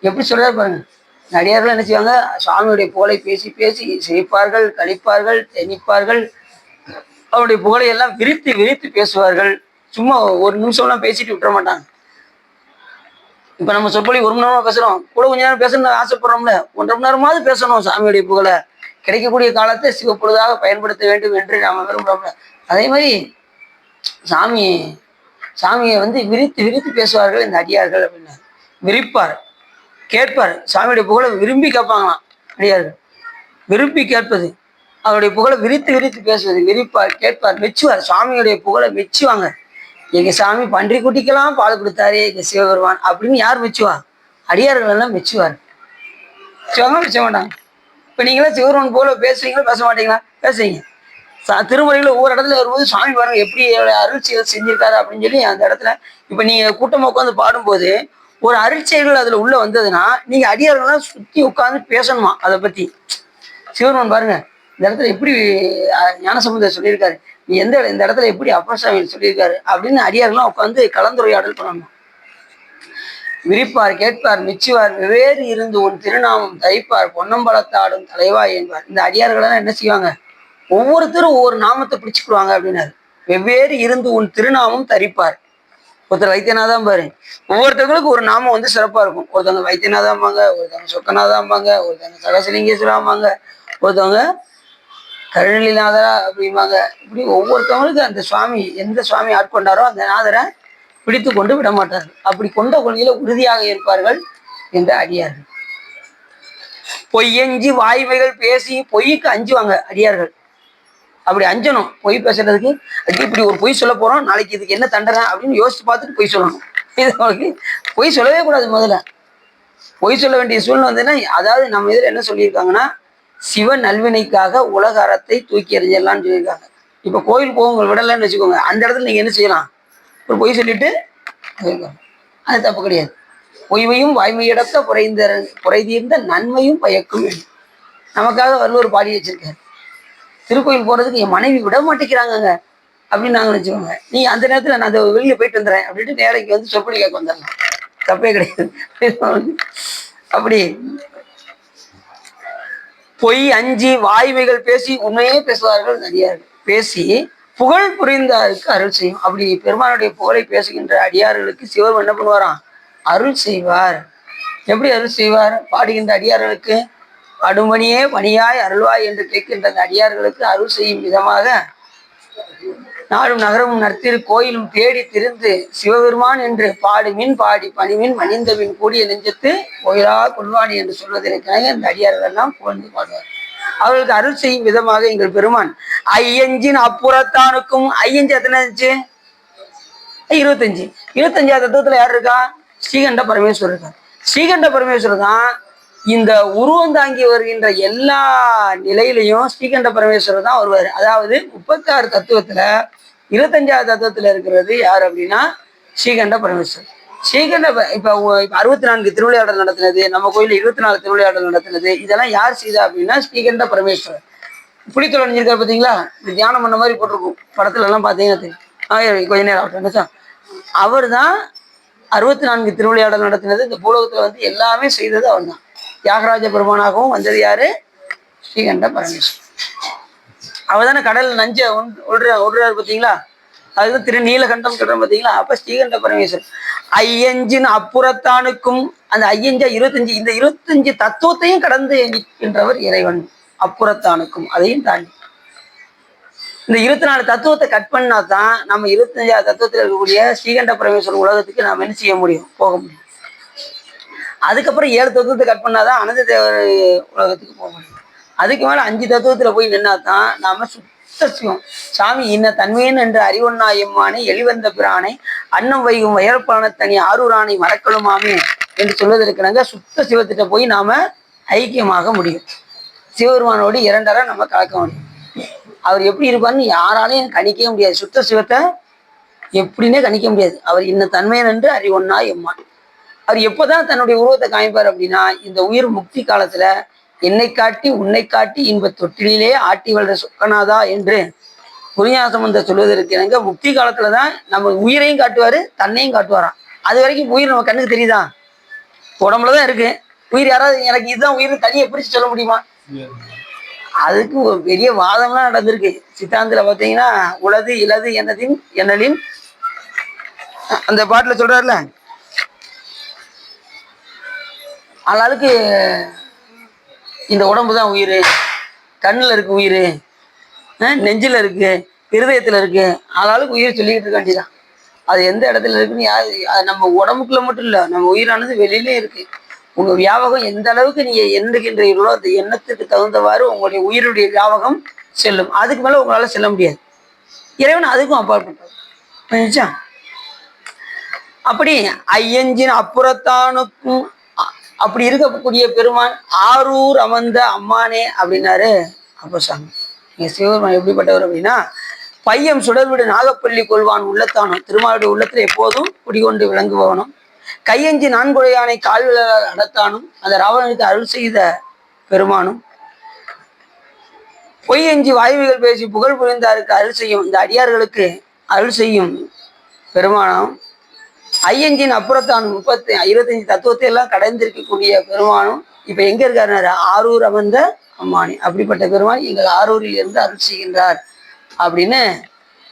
எப்படி சொல்றாரு பாருங்க. இந்த அடியார்கள் என்ன செய்வாங்க? சுவாமியுடைய புகழை பேசி பேசி சிரிப்பார்கள், கழிப்பார்கள், தேனிப்பார்கள், அவருடைய புகழை எல்லாம் விரித்து விரித்து பேசுவார்கள். சும்மா ஒரு நிமிஷம்லாம் பேசிட்டு விட்டுற மாட்டாங்க. இப்ப நம்ம சொற்பொழி 1 மணி நேரமா பேசுறோம், கூட கொஞ்ச நேரம் பேசணும்னு ஆசைப்படுறோம்ல, 1.5 மணி நேரமாவது பேசணும் சாமியுடைய புகழை. கிடைக்கக்கூடிய காலத்தை சிவப்பொழுதாக பயன்படுத்த வேண்டும் என்று நாம விரும்புறோம்ல. அதே மாதிரி சாமியை விரித்து விரித்து பேசுவார்கள் இந்த அடியார்கள் அப்படின்னா. விரிப்பார், கேட்பார். சாமியுடைய புகழை விரும்பி கேட்பாங்களாம் அடியார்கள். விரும்பி கேட்பது, அவருடைய புகழை விரித்து விரித்து பேசுவது. விரிப்பார், கேட்பார், மெச்சுவார். சாமியுடைய புகழை மெச்சுவாங்க. எங்க சாமி பன்றி குட்டிக்கெல்லாம் பால் கொடுத்தாரு எங்க சிவபெருமான் அப்படின்னு யார் மெச்சுவா? அடியார்கள் எல்லாம் மெச்சுவார். மெச்ச மாட்டாங்க. இப்ப நீங்களா சிவபெருமான் போல பேசுவீங்களா பேச மாட்டீங்களா? பேசுவீங்க. திருமுறையில ஒவ்வொரு இடத்துல வரும்போது சாமி பாருங்க எப்படி அருள் செயல் செஞ்சிருக்காரு அப்படின்னு சொல்லி அந்த இடத்துல இப்ப நீங்க கூட்டமா உட்காந்து பாடும்போது ஒரு அருள் செயல்கள் அதுல உள்ள வந்ததுன்னா நீங்க அடியார்கள்லாம் சுத்தி உட்காந்து பேசணுமா அதை பத்தி. சிவபெருமான் பாருங்க இந்த இடத்துல எப்படி ஞானசம்பந்தர் சொல்லியிருக்காரு, நீ இந்த இடத்துல எப்படி அப்பர் சாமி சொல்லியிருக்காரு அப்படின்னு அடியார்கள்லாம் உட்காந்து கலந்துரையாடல் பண்ணணும். விரிப்பார், கேட்பார், மிச்சுவார், வெவ்வேறு இருந்து உன் திருநாமம் தரிப்பார், பொன்னம்பலத்தாடும் தலைவா என்பார். இந்த அடியார்களெல்லாம் என்ன செய்வாங்க? ஒவ்வொருத்தரும் ஒவ்வொரு நாமத்தை பிடிச்சுக்குவாங்க அப்படின்னாரு. வெவ்வேறு இருந்து உன் திருநாமம் தரிப்பார். ஒருத்தர் வைத்தியநாதான் பாரு, ஒவ்வொருத்தவங்களுக்கு ஒரு நாமம் சிறப்பா இருக்கும். ஒருத்தவங்க வைத்தியநாதாம்பாங்க, ஒருத்தவங்க சொக்கநாதாம்பாங்க, ஒருத்தவங்க சகசலிங்கேஸ்வராம்பாங்க, ஒருத்தவங்க கருணலிநாதரா அப்படிம்பாங்க. இப்படி ஒவ்வொருத்தவங்களுக்கு அந்த சுவாமி எந்த சுவாமி ஆட்கொண்டாரோ அந்த நாதரை பிடித்து கொண்டு விட மாட்டார்கள். அப்படி கொண்ட கொள்கையில உறுதியாக இருப்பார்கள் என்ற அடியார்கள். பொய்யஞ்சி வாய்மைகள் பேசி பொய்க்கு அஞ்சுவாங்க அடியார்கள். அப்படி அஞ்சணும். பொய் பேசுறதுக்கு இப்படி ஒரு பொய் சொல்ல போறோம், நாளைக்கு இதுக்கு என்ன தண்டனை அப்படின்னு யோசிச்சு பார்த்துட்டு பொய் சொல்லணும். இது பொய் சொல்லவே கூடாது. முதல்ல பொய் சொல்ல வேண்டிய சூழ்நிலை வந்ததுன்னா, அதாவது நம்ம இதில் என்ன சொல்லியிருக்காங்கன்னா, சிவ நல்வினைக்காக உலக அறத்தை தூக்கி எறிஞ்சிடலாம்னு சொல்லியிருக்காங்க. இப்ப கோயில் போக விடலன்னு வச்சுக்கோங்க, அந்த இடத்துல நீங்க என்ன செய்யலாம்? ஒரு பொய் சொல்லிட்டு அது தப்பு கிடையாது. பொய்மையும் வாய்மையிடத்த புரைதீர்ந்த நன்மையும் பயக்கும் வேண்டும். நமக்காக வள்ளுவர் பாடி வச்சிருக்காரு. திருக்கோயில் போறதுக்கு என் மனைவி விட மாட்டேங்கிறாங்க அப்படின்னு நாங்க நினைச்சுக்கோங்க. நீ அந்த நேரத்துல நான் அந்த வெளியில போயிட்டு வந்துடுறேன் அப்படின்ட்டு நேரைக்கு சொற்பொழி கேட்க வந்துடலாம், தப்பே கிடையாது. அப்படி பொய் அஞ்சி வாய்மைகள் பேசி உண்மையே பேசுவார்கள் அடியார்கள். பேசி புகழ் புரிந்தாருக்கு அருள் செய்யும். அப்படி பெருமானுடைய புகழை பேசுகின்ற அடியார்களுக்கு சிவன் என்ன பண்ணுவாராம்? அருள் செய்வார். எப்படி அருள் செய்வார்? பாடுகின்ற அடியார்களுக்கு அடுமணியே பணியாய் அருள்வாய் என்று கேட்கின்ற அந்த அடியார்களுக்கு அருள் செய்யும் விதமாக நாடும் நகரமும் நற்திரு கோயிலும் தேடி திரிந்து சிவபெருமான் என்று பாடுமின் பாடி பணிமின் மணிந்தபின் கூடிய நெஞ்சத்து கோயிலா கொள்வானி என்று சொல்வதற்காக இந்த அடியார்கள் எல்லாம் புகழ்ந்து பாடுவார். அவர்களுக்கு அருள் செய்யும் விதமாக எங்கள் பெருமான் ஐயஞ்சின் அப்புறத்தானுக்கும் ஐயஞ்சு எத்தனை இருந்துச்சு? 25 தத்துவத்துல யார் இருக்கா? ஸ்ரீகண்ட பரமேஸ்வரர் இருக்கா. ஸ்ரீகண்ட பரமேஸ்வரர் தான் இந்த உருவம் தாங்கி வருகின்ற எல்லா நிலையிலையும் ஸ்ரீகண்ட பரமேஸ்வரர் தான் வருவார். அதாவது 36 தத்துவத்துல 25வது தத்துவத்துல இருக்கிறது யார் அப்படின்னா ஸ்ரீகண்ட பரமேஸ்வரர். ஸ்ரீகண்ட இப்ப 64 திருவிளையாடல் நடத்தினது, நம்ம கோயில 24 திருவிளையாடல் நடத்தினது, இதெல்லாம் யார் செய்தா அப்படின்னா ஸ்ரீகண்ட பரமேஸ்வரர். புலித்தோல் அணிஞ்சிருக்காரு பார்த்தீங்களா? இந்த தியானம் பண்ண மாதிரி போட்டிருக்கும் படத்துல எல்லாம் பார்த்தீங்கன்னா தெரியும். கொஞ்ச நேரம் ஆகட்டும். அவர் தான் 64 திருவிளையாடல் நடத்தினது. இந்த பூலோகத்துல வந்து எல்லாமே செய்தது அவர் தான். தியாகராஜ பெருமானாகவும் வந்தது யாரு? ஸ்ரீகண்ட பரமேஸ்வரர். அவர் தானே கடல் நஞ்ச விடுறாரு பார்த்தீங்களா? அதுதான் திரு நீலகண்டம் சொல்றோம் பார்த்தீங்களா? அப்ப ஸ்ரீகண்ட பரமேஸ்வரர் ஐயஞ்சின் அப்புறத்தானுக்கும் அந்த ஐயஞ்சா 25 இந்த 25 தத்துவத்தையும் கடந்து நிற்கின்றவர் இறைவன். அப்புறத்தானுக்கும் அதையும் தாண்டி இந்த 24 தத்துவத்தை கட் பண்ணா தான் நம்ம 25 தத்துவத்தில் இருக்கக்கூடிய ஸ்ரீகண்ட பரமேஸ்வரர் உலகத்துக்கு நாம் என்ன செய்ய முடியும்? போக முடியும். அதுக்கப்புறம் 7 தத்துவத்தை கட் பண்ணாதான் அனந்த தேவர் உலகத்துக்கு போக முடியும். அதுக்கு மேல 5 தத்துவத்துல போய் நின்னாதான் நாம சுத்த சிவம். சாமி இன்ன தன்மையன் என்று அறிவொன்னா எம்மானை எளிவந்த பிரானை அன்னம் வைகும் வயற்பான தனி ஆரூரானை மறக்கலுமாமே என்று சொல்வதற்கிறாங்க. சுத்த சிவத்திட்ட போய் நாம ஐக்கியமாக முடியும். சிவபெருமானோடு 2 அறை நம்ம கலக்க முடியும். அவர் எப்படி இருப்பாருன்னு யாராலையும் கணிக்கவே முடியாது. சுத்த சிவத்தை எப்படின்னே கணிக்க முடியாது. அவர் இன்ன தன்மையன் என்று அறிவொன்னா எம்மான். அவர் எப்போதான் தன்னுடைய உருவத்தை காமிப்பார் அப்படின்னா, இந்த உயிர் முக்தி காலத்துல என்னை காட்டி உன்னை காட்டி இன்ப தொட்டிலே ஆட்டி வளர சொக்கநாதா என்று குருஞான சம்பந்தர் சொல்வதற்கு எனக்கு முக்தி காலத்துலதான் நம்ம உயிரையும் காட்டுவாரு, தன்னையும் காட்டுவாராம். அது வரைக்கும் உயிர் நம்ம கண்ணுக்கு தெரியுதா? உடம்புலதான் இருக்கு உயிர். யாராவது எனக்கு இதுதான் உயிர் தனியை பிரிச்சு சொல்ல முடியுமா? அதுக்கு ஒரு பெரிய வாதம்லாம் நடந்திருக்கு. சித்தாந்தில பார்த்தீங்கன்னா உளது இலது என்னதின் என்னலின் அந்த பாட்டுல சொல்றாருல, ஆளாளுக்கு இந்த உடம்பு தான் உயிர், கண்ணில் இருக்கு உயிர், நெஞ்சில் இருக்கு, இருதயத்தில் இருக்கு, ஆளாளுக்கு உயிர் சொல்லிக்கிட்டு இருக்க வேண்டியதான். அது எந்த இடத்துல இருக்குன்னு அது நம்ம உடம்புக்குள்ள மட்டும் இல்லை, நம்ம உயிரானது வெளியிலே இருக்கு. உங்க வியாபகம் எந்த அளவுக்கு நீங்க எண்ணுகின்றீர்களோ அந்த எண்ணத்துக்கு தகுந்தவாறு உங்களுடைய உயிருடைய வியாபகம் செல்லும். அதுக்கு மேல உங்களால செல்ல முடியாது. இறைவன் அதுக்கும் அப்பாற்பட்டது. அப்படி ஐயஞ்சின் அப்புறத்தானுக்கும் அப்படி இருக்கக்கூடிய பெருமான் ஆரூர் அமர்ந்த அம்மானே அப்படின்னாரு. அப்போ சாமி நீங்க சிவபெருமான் எப்படிப்பட்டவர் அப்படின்னா, பையம் சுடர்விடு நாகப்பள்ளி கொள்வான் உள்ளத்தானும் திருமாலுடைய உள்ளத்துல எப்போதும் குடிகொண்டு விளங்குபவனும் கையஞ்சி நான்குடையானை கால்விழால் அடத்தானும் அந்த ராவணனுக்கு அருள் செய்த பெருமானும் பொய்யஞ்சி வாய்வுகள் பேசி புகழ் புரிந்தாருக்கு அருள் செய்யும் இந்த அடியார்களுக்கு அருள் செய்யும் பெருமானும் ஐயஞ்சின் அப்புறத்தானும் 25 தத்துவத்தை எல்லாம் கடந்திருக்கக்கூடிய பெருமானும் இப்ப எங்க இருக்காருனாரு? ஆரூர் அமர்ந்த அம்மானி. அப்படிப்பட்ட பெருமான் எங்கள் ஆரூரில் இருந்து அருள் செய்கின்றார் அப்படின்னு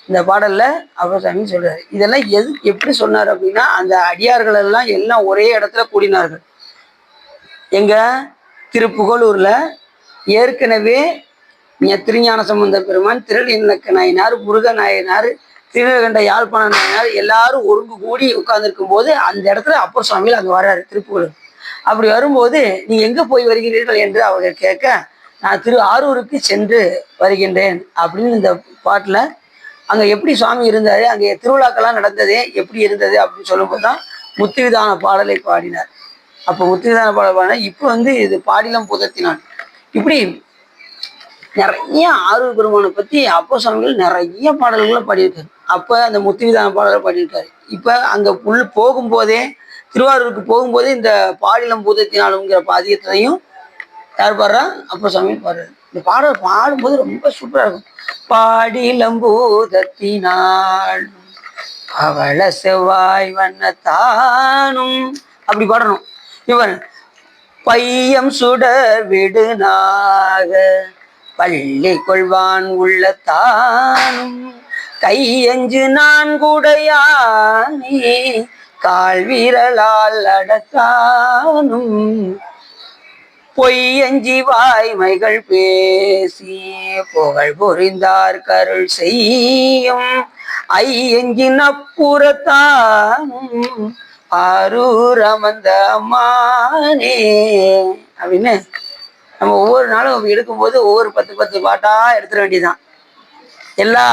இந்த பாடல்ல அப்பசாமி சொல்றாரு. இதெல்லாம் எப்படி சொன்னார் அப்படின்னா, அந்த அடியார்கள் எல்லாம் ஒரே இடத்துல கூடினார்கள். எங்க திருப்புகலூர்ல ஏற்கனவே திருஞான சம்பந்த பெருமான், திருநீலக்க நாயனார், முருக நாயனார், திருநீலகண்ட யாழ்ப்பாண நாயனார் எல்லாரும் ஒருங்கு கூடி உட்கார்ந்துருக்கும் போது அந்த இடத்துல அப்பர் சுவாமிகள் அங்க வர்றாரு திருப்புகலூர். அப்படி வரும்போது நீ எங்க போய் வருகிறீர்கள் என்று அவர்கள் கேட்க, நான் திரு ஆரூருக்கு சென்று வருகின்றேன் அப்படின்னு இந்த பாட்டுல அங்க எப்படி சுவாமி இருந்தாரு, அங்கே திருவிழாக்கெல்லாம் நடந்ததே எப்படி இருந்தது அப்படின்னு சொல்லும்போது தான் முத்துவிதான பாடலை பாடினார். அப்போ முத்துவிதான பாடல் பாடினா இப்போ இது பாடிலம் புதத்தினான். இப்படி நிறைய ஆரூர் பெருமானை பத்தி அப்போ சுவாமிகள் நிறைய பாடல்களை பாடியிருக்காரு. அப்ப அந்த முத்துவிதான பாடலை பாடியிருக்காரு. இப்ப அங்க போகும்போதே திருவாரூருக்கு போகும்போதே இந்த பாடிலம் பூதத்தினாலுங்கிற பாதியத்திலையும் யார் பாடுறா? அப்போ சுவாமி பாடுறாரு. இந்த பாடல் பாடும்போது ரொம்ப சூப்பரா இருக்கும். பாடிலம்பூதத்தினாள் அவள செவ்வாய் வண்ணத்தானும் அப்படி பாடணும். இவன் பையம் சுடர் விடுநாக பள்ளி கொள்வான் உள்ளத்தானும் கையஞ்சு நான்குடையானே கால் வீரலால் அடத்தானும் பொய்யஞ்சி வாய்மைகள் பேசி புகழ் புரிந்தார் கருள் செய்யும் ஐயஞ்சி நப்புறத்தானும் ஆரூர் அமர்ந்த அம்மானே அப்படின்னு நம்ம ஒவ்வொரு நாளும் எடுக்கும்போது ஒவ்வொரு 10 பாட்டா எடுத்துட வேண்டியதுதான். எல்லா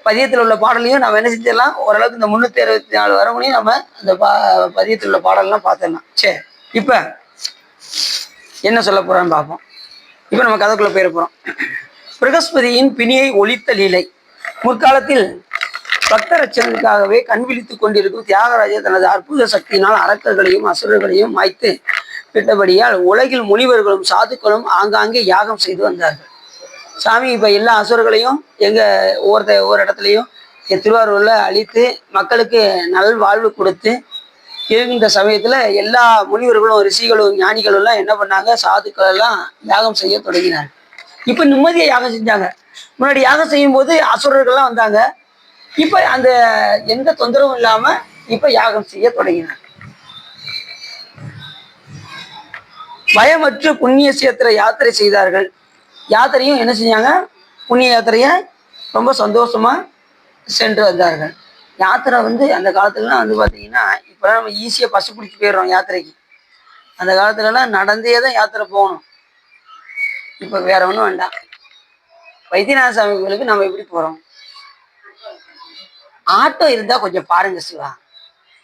பதியத்தில் உள்ள பாடலையும் நம்ம என்ன செஞ்சிடலாம், ஓரளவுக்கு இந்த 364 வர முடியும் நம்ம அந்த பதியத்தில் உள்ள பாடலாம் பார்த்துடலாம். சரி, இப்ப என்ன சொல்ல போறான்னு பார்ப்போம். இப்ப நம்ம கதைக்குள்ள போயிட போறோம். பிரகஸ்பதியின் பிணியை ஒழித்த லீலை. முற்காலத்தில் பக்த ரட்சணத்துக்காகவே கண் விழித்துக் கொண்டிருக்கும் தியாகராஜர் தனது அற்புத சக்தியினால் அரக்கர்களையும் அசுரர்களையும் மாய்த்து விட்டபடியால் உலகில் முனிவர்களும் சாதுக்களும் ஆங்காங்கே யாகம் செய்து வந்தார்கள். சாமி இப்ப எல்லா அசுரர்களையும் எங்க ஒவ்வொரு இடத்துலையும் திருவாரூர்ல அழித்து மக்களுக்கு நல் வாழ்வு கொடுத்து இருந்த சமயத்துல எல்லா முனிவர்களும் ரிஷிகளும் ஞானிகளும் எல்லாம் என்ன பண்ணாங்க, சாதுக்கள் எல்லாம் யாகம் செய்ய தொடங்கினாங்க. இப்ப நிம்மதியை யாகம் செஞ்சாங்க. முன்னாடி யாகம் செய்யும் போது அசுரர்கள்லாம் வந்தாங்க. இப்ப அந்த எந்த தொந்தரவும் இல்லாம இப்ப யாகம் செய்ய தொடங்கினார். பயமற்று புண்ணிய சேத்திர யாத்திரை செய்தார்கள். யாத்திரையும் என்ன செஞ்சாங்க, புண்ணிய யாத்திரைய ரொம்ப சந்தோஷமா சென்று வந்தார்கள். யாத்திரை அந்த காலத்துலலாம் பாத்தீங்கன்னா, இப்ப நம்ம ஈஸியா பஸ் பிடிச்சி போயிடுறோம் யாத்திரைக்கு. அந்த காலத்துலலாம் நடந்தே தான் யாத்திரை போகணும். இப்ப வேற ஒன்றும் வேண்டாம். வைத்தியநாத சாமி கோயிலுக்கு நம்ம எப்படி போறோம்? ஆட்டோ இருந்தா கொஞ்சம் பாருங்க சிவா,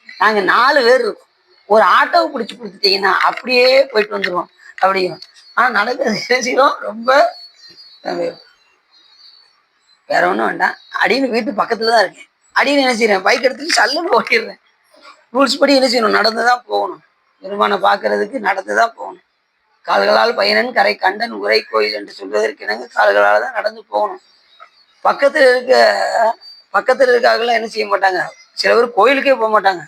நாங்க 4 பேர் இருக்கோம், ஒரு ஆட்டோவை பிடிச்சி கொடுத்துட்டீங்கன்னா அப்படியே போயிட்டு வந்துடுவோம் அப்படியும். ஆனா நடக்கிறது ரொம்ப வேற ஒன்றும் வேண்டாம். அடின்னு வீட்டு பக்கத்துல தான் இருக்கேன். அடின்னு என்ன செய்யறேன், பைக் எடுத்துட்டு சல்லுன்னு ஓட்டிடுறேன். ரூல்ஸ் படி என்ன செய்யணும், நடந்துதான் போகணும். பெருமானை பார்க்கறதுக்கு நடந்துதான் போகணும். கால்களால் பயனன் கரை கண்டன் உரை கோயில் என்று சொல்வதற்கு என்னங்க, கால்களால் தான் நடந்து போகணும். பக்கத்துல இருக்காங்கலாம் என்ன செய்ய மாட்டாங்க, சில பேர் கோயிலுக்கே போக மாட்டாங்க.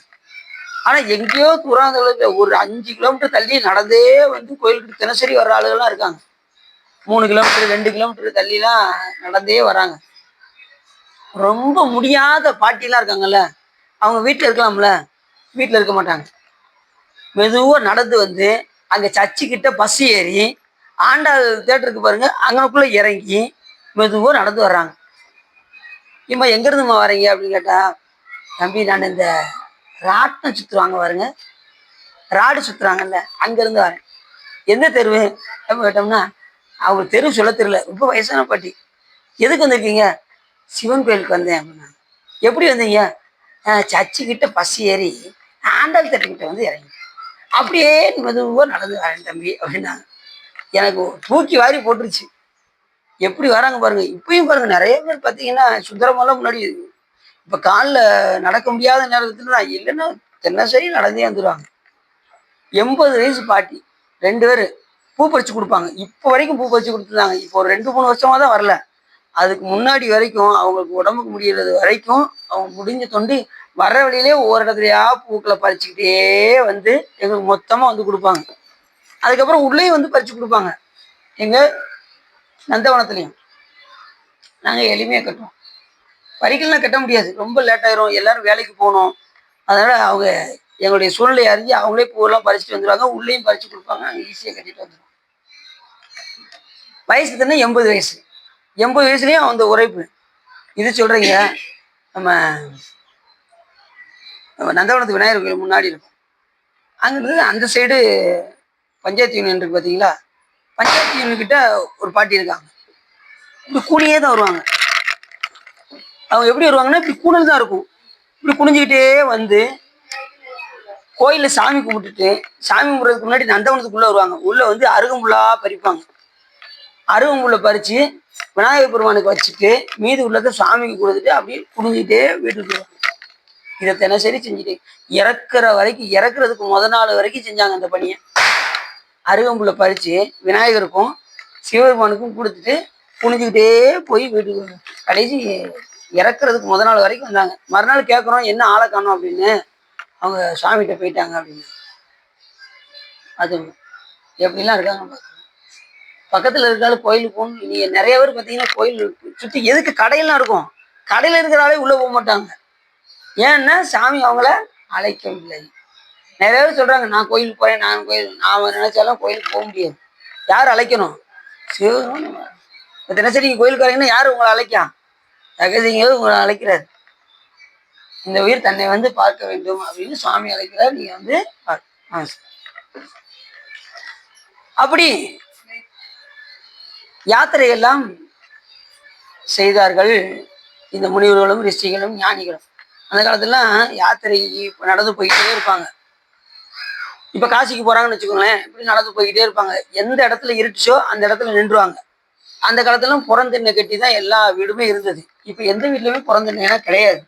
ஆனா எங்கேயோ தூராந்தளவுக்கு ஒரு 5 கிலோமீட்டர் தள்ளி நடந்தே கோயிலுக்கு தினசரி வர்ற ஆளுகள்லாம் இருக்காங்க. 3 கிலோமீட்டர் 2 கிலோமீட்டர் தள்ளிலாம் நடந்தே வராங்க. ரொம்ப முடியாத பாட்டிலாம் இருக்காங்கல்ல, அவங்க வீட்டுல இருக்கலாம்ல, வீட்டுல இருக்க மாட்டாங்க. மெதுவா நடந்து அங்க சர்ச்சு கிட்ட பஸ் ஏறி ஆண்டாள் தேட்டருக்கு பாருங்க, அங்கனக்குள்ள இறங்கி மெதுவா நடந்து வர்றாங்க. இம்மா எங்க இருந்துமா வரீங்க அப்படின்னு கேட்டா, தம்பி நான் இந்த ராட்டம் சுத்துவாங்க பாருங்க, ராடு சுத்துறாங்கல்ல, அங்க இருந்து வரேன். எந்த தெருவு அப்படின்னு கேட்டோம்னா, அவங்க தெரு சொல்ல தெரியல, ரொம்ப வயசான பாட்டி. எதுக்கு வந்திருக்கீங்க? சிவன் கோயிலுக்கு வந்தேன் அப்படின்னா. எப்படி வந்தீங்க? சர்ச்சு கிட்ட பஸ் ஏறி ஆண்டாள் தேட்டர்கிட்ட இறங்கி அப்படியே மெதுவா நடந்து வரேன் தம்பி அப்படின்னாங்க. எனக்கு தூக்கி வாரி போட்டுருச்சு. எப்படி வராங்க பாருங்க. இப்பயும் பாருங்க, நிறைய பேர் பார்த்தீங்கன்னா சுந்தரமெல்லாம் முன்னாடி இப்ப காலில் நடக்க முடியாத நேரத்துல நான் இல்லைன்னா தினசரி நடந்தே வந்துடுவாங்க. 80 வயசு பாட்டி 2 பேர் பூ பறிச்சு கொடுப்பாங்க. இப்போ வரைக்கும் பூ பறிச்சு கொடுத்துருந்தாங்க. இப்போ ஒரு 2-3 வருஷமா தான் வரல. அதுக்கு முன்னாடி வரைக்கும் அவங்களுக்கு உடம்புக்கு முடியறது வரைக்கும் அவங்க முடிஞ்ச தொண்டி வர்ற வழியிலே ஒவ்வொரு இடத்துலையா பூக்களை பறிச்சுக்கிட்டே எங்களுக்கு மொத்தமா கொடுப்பாங்க. அதுக்கப்புறம் உள்ளேயும் பறிச்சு கொடுப்பாங்க. எங்க நந்தவனத்துலையும் நாங்க எளிமையா கட்டுவோம். பறிக்கலாம் கட்ட முடியாது, ரொம்ப லேட் ஆயிரும், எல்லாரும் வேலைக்கு போகணும். அதனால அவங்க எங்களுடைய சூழ்நிலையை அறிஞ்சு அவங்களே பூவெல்லாம் பறிச்சுட்டு வந்துடுவாங்க. உள்ளேயும் பறிச்சு கொடுப்பாங்க, நாங்கள் ஈஸியாக கட்டிட்டு வந்துடுவோம். வயசு தானே 80 வயசு. 80 வயசுலயும் அந்த உரைப்பு. இது சொல்றீங்க, நம்ம நந்தவனத்து விநாயகர் கோயில் முன்னாடி இருக்கும். அங்கிருந்து அந்த சைடு பஞ்சாயத்து யூனியன் இருக்கு பார்த்தீங்களா, பஞ்சாயத்து யூனியன் கிட்ட ஒரு பாட்டி இருக்காங்க. இப்படி கூலியே தான் வருவாங்க. அவங்க எப்படி வருவாங்கன்னா, இப்படி கூடல் தான் இருக்கும். இப்படி குனிஞ்சுக்கிட்டே கோயிலில் சாமி கும்பிட்டுட்டு, சாமி கும்பிட்றதுக்கு முன்னாடி நந்தவனத்துக்குள்ளே வருவாங்க. உள்ளே அருகம்புல்லா பறிப்பாங்க. அருகம்புல்லை பறித்து விநாயகர் பெருமானுக்கு வச்சுட்டு மீதி உள்ளதை சாமிக்கு கொடுத்துட்டு அப்படியே குனிஞ்சிட்டே வீட்டுக்கு வருவாங்க. இதை தினசரி செஞ்சுட்டு இறக்குறதுக்கு நாள் வரைக்கும் செஞ்சாங்க அந்த பணியை. அருகம்புல்லை பறித்து விநாயகருக்கும் சிவபெருமானுக்கும் கொடுத்துட்டு குனிஞ்சுக்கிட்டே போய் வீட்டுக்கு கடைசி இறக்குறதுக்கு நாள் வரைக்கும் வந்தாங்க. மறுநாள் கேட்குறோம், என்ன ஆளை காணோம் அப்படின்னு. அவங்க சாமிகிட்ட போயிட்டாங்க அப்படின்னு. அது எப்படிலாம் இருக்காங்க. பக்கத்துல இருக்காலும் கோயிலுக்கு போகணும். நீங்க நிறைய பேர் பார்த்தீங்கன்னா கோயில் சுற்றி எதுக்கு கடையெல்லாம் இருக்கும், கடையில் இருக்கிறாலே உள்ள போக மாட்டாங்க. ஏன்னா சாமி அவங்கள அழைக்கவில்லை. நிறைய பேர் சொல்றாங்க, நான் கோயிலுக்கு போறேன், நான் நினைச்சாலும் கோயிலுக்கு போக முடியாது. யார் அழைக்கணும்? தினசரி நீங்க கோயிலுக்கு வரீங்கன்னா யாரு உங்களை அழைக்கலாம்? தகதிங்க உங்களை அழைக்கிறார். இந்த உயிர் தன்னை பார்க்க வேண்டும் அப்படின்னு சுவாமி அழைக்கிறார். நீங்க அப்படி யாத்திரையெல்லாம் செய்தார்கள் இந்த முனிவர்களும் ரிஷிகளும் ஞானிகளும். அந்த காலத்துலாம் யாத்திரை நடந்து போய்கிட்டே இருப்பாங்க. இப்ப காசிக்கு போறாங்கன்னு வச்சுக்கோங்களேன், இப்படி நடந்து போய்கிட்டே இருப்பாங்க. எந்த இடத்துல இருட்டுச்சோ அந்த இடத்துல நின்றுவாங்க. அந்த காலத்துல புறந்தெண்ணை கட்டி தான் எல்லா வீடுமே இருந்தது. இப்ப எந்த வீட்லயுமே புறந்தெண்ணெய்னா கிடையாது.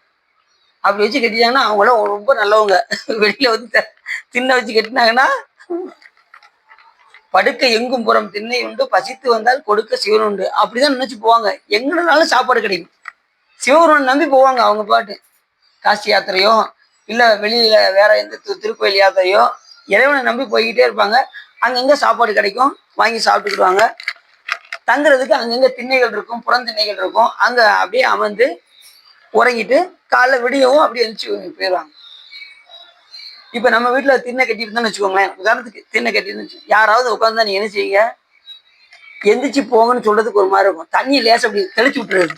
அப்படி வச்சு கட்டிட்டாங்கன்னா அவங்களாம் ரொம்ப நல்லவங்க. வெளியில வந்து திண்ணை வச்சு கட்டினாங்கன்னா, படுக்க எங்கும் புறம் திண்ணை உண்டு, பசித்து வந்தால் கொடுக்க சிவன் உண்டு, அப்படிதான் நினைச்சு போவாங்க. எங்கனாலும் சாப்பாடு கிடைக்கும். சிவபெருமான் நம்பி போவாங்க அவங்க பாட்டு. காசி யாத்திரையோ இல்ல வெளியில வேற எந்த திருக்கோயில் யாத்திரையோ இறைவனை நம்பி போய்கிட்டே இருப்பாங்க. அங்கங்க சாப்பாடு கிடைக்கும், வாங்கி சாப்பிட்டுக்கிடுவாங்க. தங்குறதுக்கு அங்கங்க திண்ணைகள் இருக்கும், புறந்திண்ணைகள் இருக்கும். அங்க அப்படியே அமர்ந்து உறங்கிட்டு காலைல விடியவும் அப்படியே எழுந்துச்சு போயிடுவாங்க. இப்ப நம்ம வீட்டுல திண்ணை கட்டியிருந்தோம்னு வச்சுக்கோங்களேன், உதாரணத்துக்கு திண்ணை கட்டிருந்து யாராவது உட்காந்து நீ என்ன செய்யுங்க, எந்திரிச்சு போங்கன்னு சொல்றதுக்கு ஒரு மாதிரி இருக்கும். தண்ணியை லேச அப்படி தெளிச்சு விட்டுறது,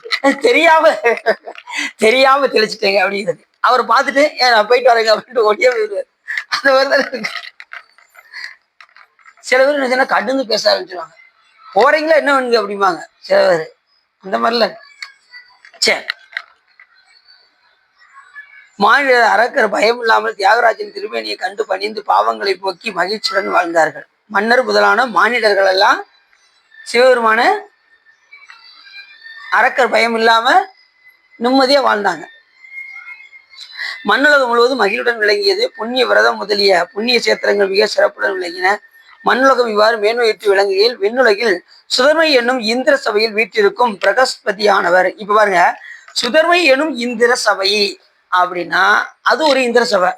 தெரியாம தெரியாம தெளிச்சுட்டேங்க அப்படிங்கிறது. அவர் பார்த்துட்டு ஏன் நான் போயிட்டு வரேங்க அப்படின்ட்டு ஓடியே போயிடுவார். அந்த மாதிரிதான் இருக்கு. சில பேர் என்ன சொன்னா கடுந்து பேச ஆரம்பிச்சிருவாங்க. போறீங்களா என்ன பண்ணுங்க அப்படிம்பாங்க சில பேர். அந்த மாதிரிலாம் சரி. மாநில அரக்கர் பயம் இல்லாமல் தியாகராஜன் திருமேனியை கண்டு பணிந்து பாவங்களை போக்கி மகிழ்ச்சியுடன் வாழ்ந்தார்கள். மன்னர் முதலான மானிடர்கள் எல்லாம் சிவபெருமான அரக்கர் பயம் இல்லாம நிம்மதியா வாழ்ந்தாங்க. மண்ணுலகம் முழுவதும் மகிழ்வுடன் விளங்கியது. புண்ணிய விரதம் முதலிய புண்ணிய சேத்திரங்கள் மிக சிறப்புடன் விளங்கின. மண்ணுலகம் இவ்வாறு மேன்மையிட்டு விளங்குகையில் விண்ணுலகில் சுதர்மை என்னும் இந்திர சபையில் வீற்றிருக்கும் பிரகஸ்பதியானவர். இப்ப பாருங்க, சுதர்மை எனும் இந்திர சபை அப்படின்னா அது ஒரு இந்திர சபை.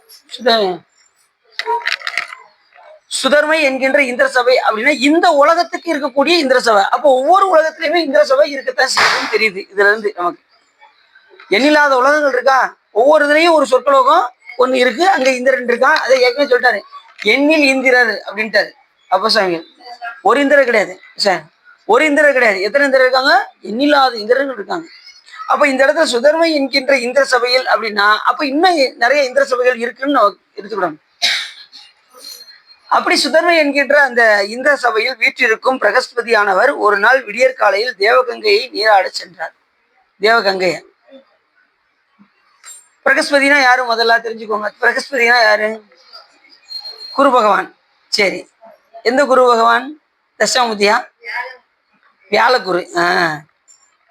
சுதர்மை என்கின்ற இந்திர சபை அப்படின்னா இந்த உலகத்துக்கு இருக்கக்கூடிய இந்திர சபை. அப்போ ஒவ்வொரு உலகத்திலுமே இந்திர சபை இருக்கத்தான் செய்யுதுன்னு தெரியுது. இதுல இருந்து நமக்கு எண்ணில்லாத உலகங்கள் இருக்கா, ஒவ்வொரு இதுலயும் ஒரு சொற்கலோகம் ஒண்ணு இருக்கு. அங்க இந்திரன் இருக்கான். அதை ஏற்கனவே சொல்லிட்டாரு, எண்ணில் இந்திரர் அப்படின்ட்டாரு அப்ப சாமிகள். ஒரு இந்திரர் கிடையாது சார், ஒரு இந்திரர் கிடையாது. எத்தனை இந்திரர் இருக்காங்க? எண்ணில்லாத இந்திரர்கள் இருக்காங்க. அப்ப இந்த இடத்துல சுதர்மை என்கின்ற இந்திர சபையில் அப்படின்னா அப்ப இன்னும் நிறைய இந்திர சபைகள் இருக்குன்னு எடுத்துக்கிடணும். அப்படி சுதர்மை என்கின்ற அந்த இந்திர சபையில் வீற்றிருக்கும் பிரகஸ்பதியானவர் ஒரு நாள் விடியற்காலையில் தேவகங்கையை நீராட சென்றார். தேவகங்கைய பிரகஸ்பதினா யாரு முதல்ல தெரிஞ்சுக்கோங்க. பிரகஸ்பதினா யாரு? குரு பகவான். சரி, எந்த குரு பகவான்? தட்சாமுத்தியா? வியாழகுரு.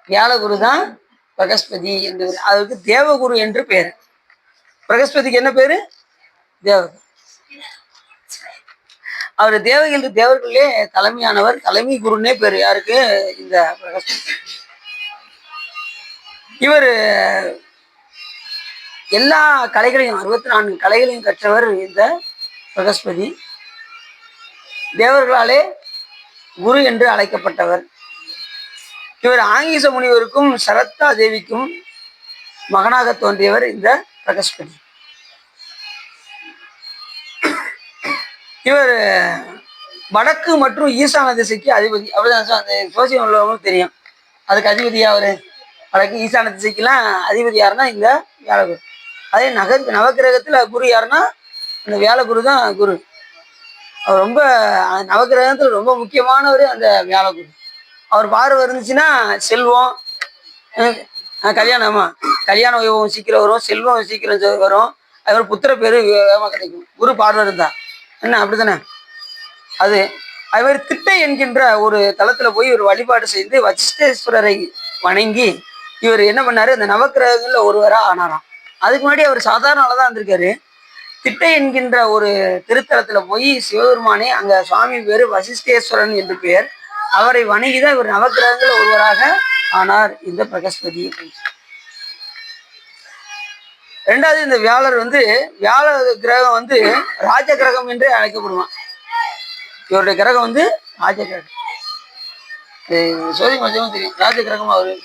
வியாழகுரு தான் பிரகஸ்பதி என்று. அதுக்கு தேவகுரு என்று பேரு. பிரகஸ்பதிக்கு என்ன பேரு? தேவகுரு. அவர் தேவர்கள் தேவர்களே தலைமையானவர், தலைமை குருன்னே பேரு. யாருக்கு? இந்த பிரகஸ்பதி. இவர் எல்லா கலைகளையும் 64 கலைகளையும் கற்றவர் இந்த பிரகஸ்பதி. தேவர்களாலே குரு என்று அழைக்கப்பட்டவர். இவர் ஆங்கீச முனிவருக்கும் சரத்தா தேவிக்கும் மகனாக தோன்றியவர் இந்த பிரகஸ்பதி. இவர் வடக்கு மற்றும் ஈசான திசைக்கு அதிபதி. அப்படிதான் அந்த சோசியம் உள்ளவங்களுக்கு தெரியும். அதுக்கு அதிபதியா அவரு வடக்கு ஈசான திசைக்கெல்லாம் அதிபதி யாருன்னா இந்த வியாழகுரு. அதே நவகிரகத்துல குரு யாருன்னா அந்த வியாழகுரு தான் குரு. அவர் ரொம்ப நவகிரகத்துல ரொம்ப முக்கியமானவர் அந்த வியாழகுரு. அவர் பார்வை இருந்துச்சுன்னா செல்வம், கல்யாணமா கல்யாண வைபவம் சீக்கிரம் வரும், செல்வம் சீக்கிரம் வரும், அதுமாதிரி புத்திர பேரு வேகமாக கிடைக்கும். குரு பார்வை இருந்தா என்ன அப்படித்தானே? அது மாதிரி திட்டை என்கின்ற ஒரு தளத்துல போய் ஒரு வழிபாடு செய்து வசிஷ்டேஸ்வரரை வணங்கி இவர் என்ன பண்ணாரு, அந்த நவக்கிரகங்கள்ல ஒருவரா ஆனாராம். அதுக்கு முன்னாடி அவர் சாதாரண ஆளதான் இருந்திருக்காரு. திட்டை என்கின்ற ஒரு திருத்தலத்துல போய் சிவபெருமானே, அங்க சுவாமி பேரு வசிஷ்டேஸ்வரன் என்று பெயர், அவரை வணங்கிதான் இவர் நவக்கிரகங்கள் ஒருவராக ஆனார் இந்த பிரகஸ்பதி. ரெண்டாவது, இந்த வியாழர் வியாழ கிரகம் ராஜ கிரகம் என்றே அழைக்கப்படுவான். இவருடைய கிரகம் ராஜ கிரகம். சோதி மஞ்சமும் தெரியும், ராஜ கிரகம் அவரு.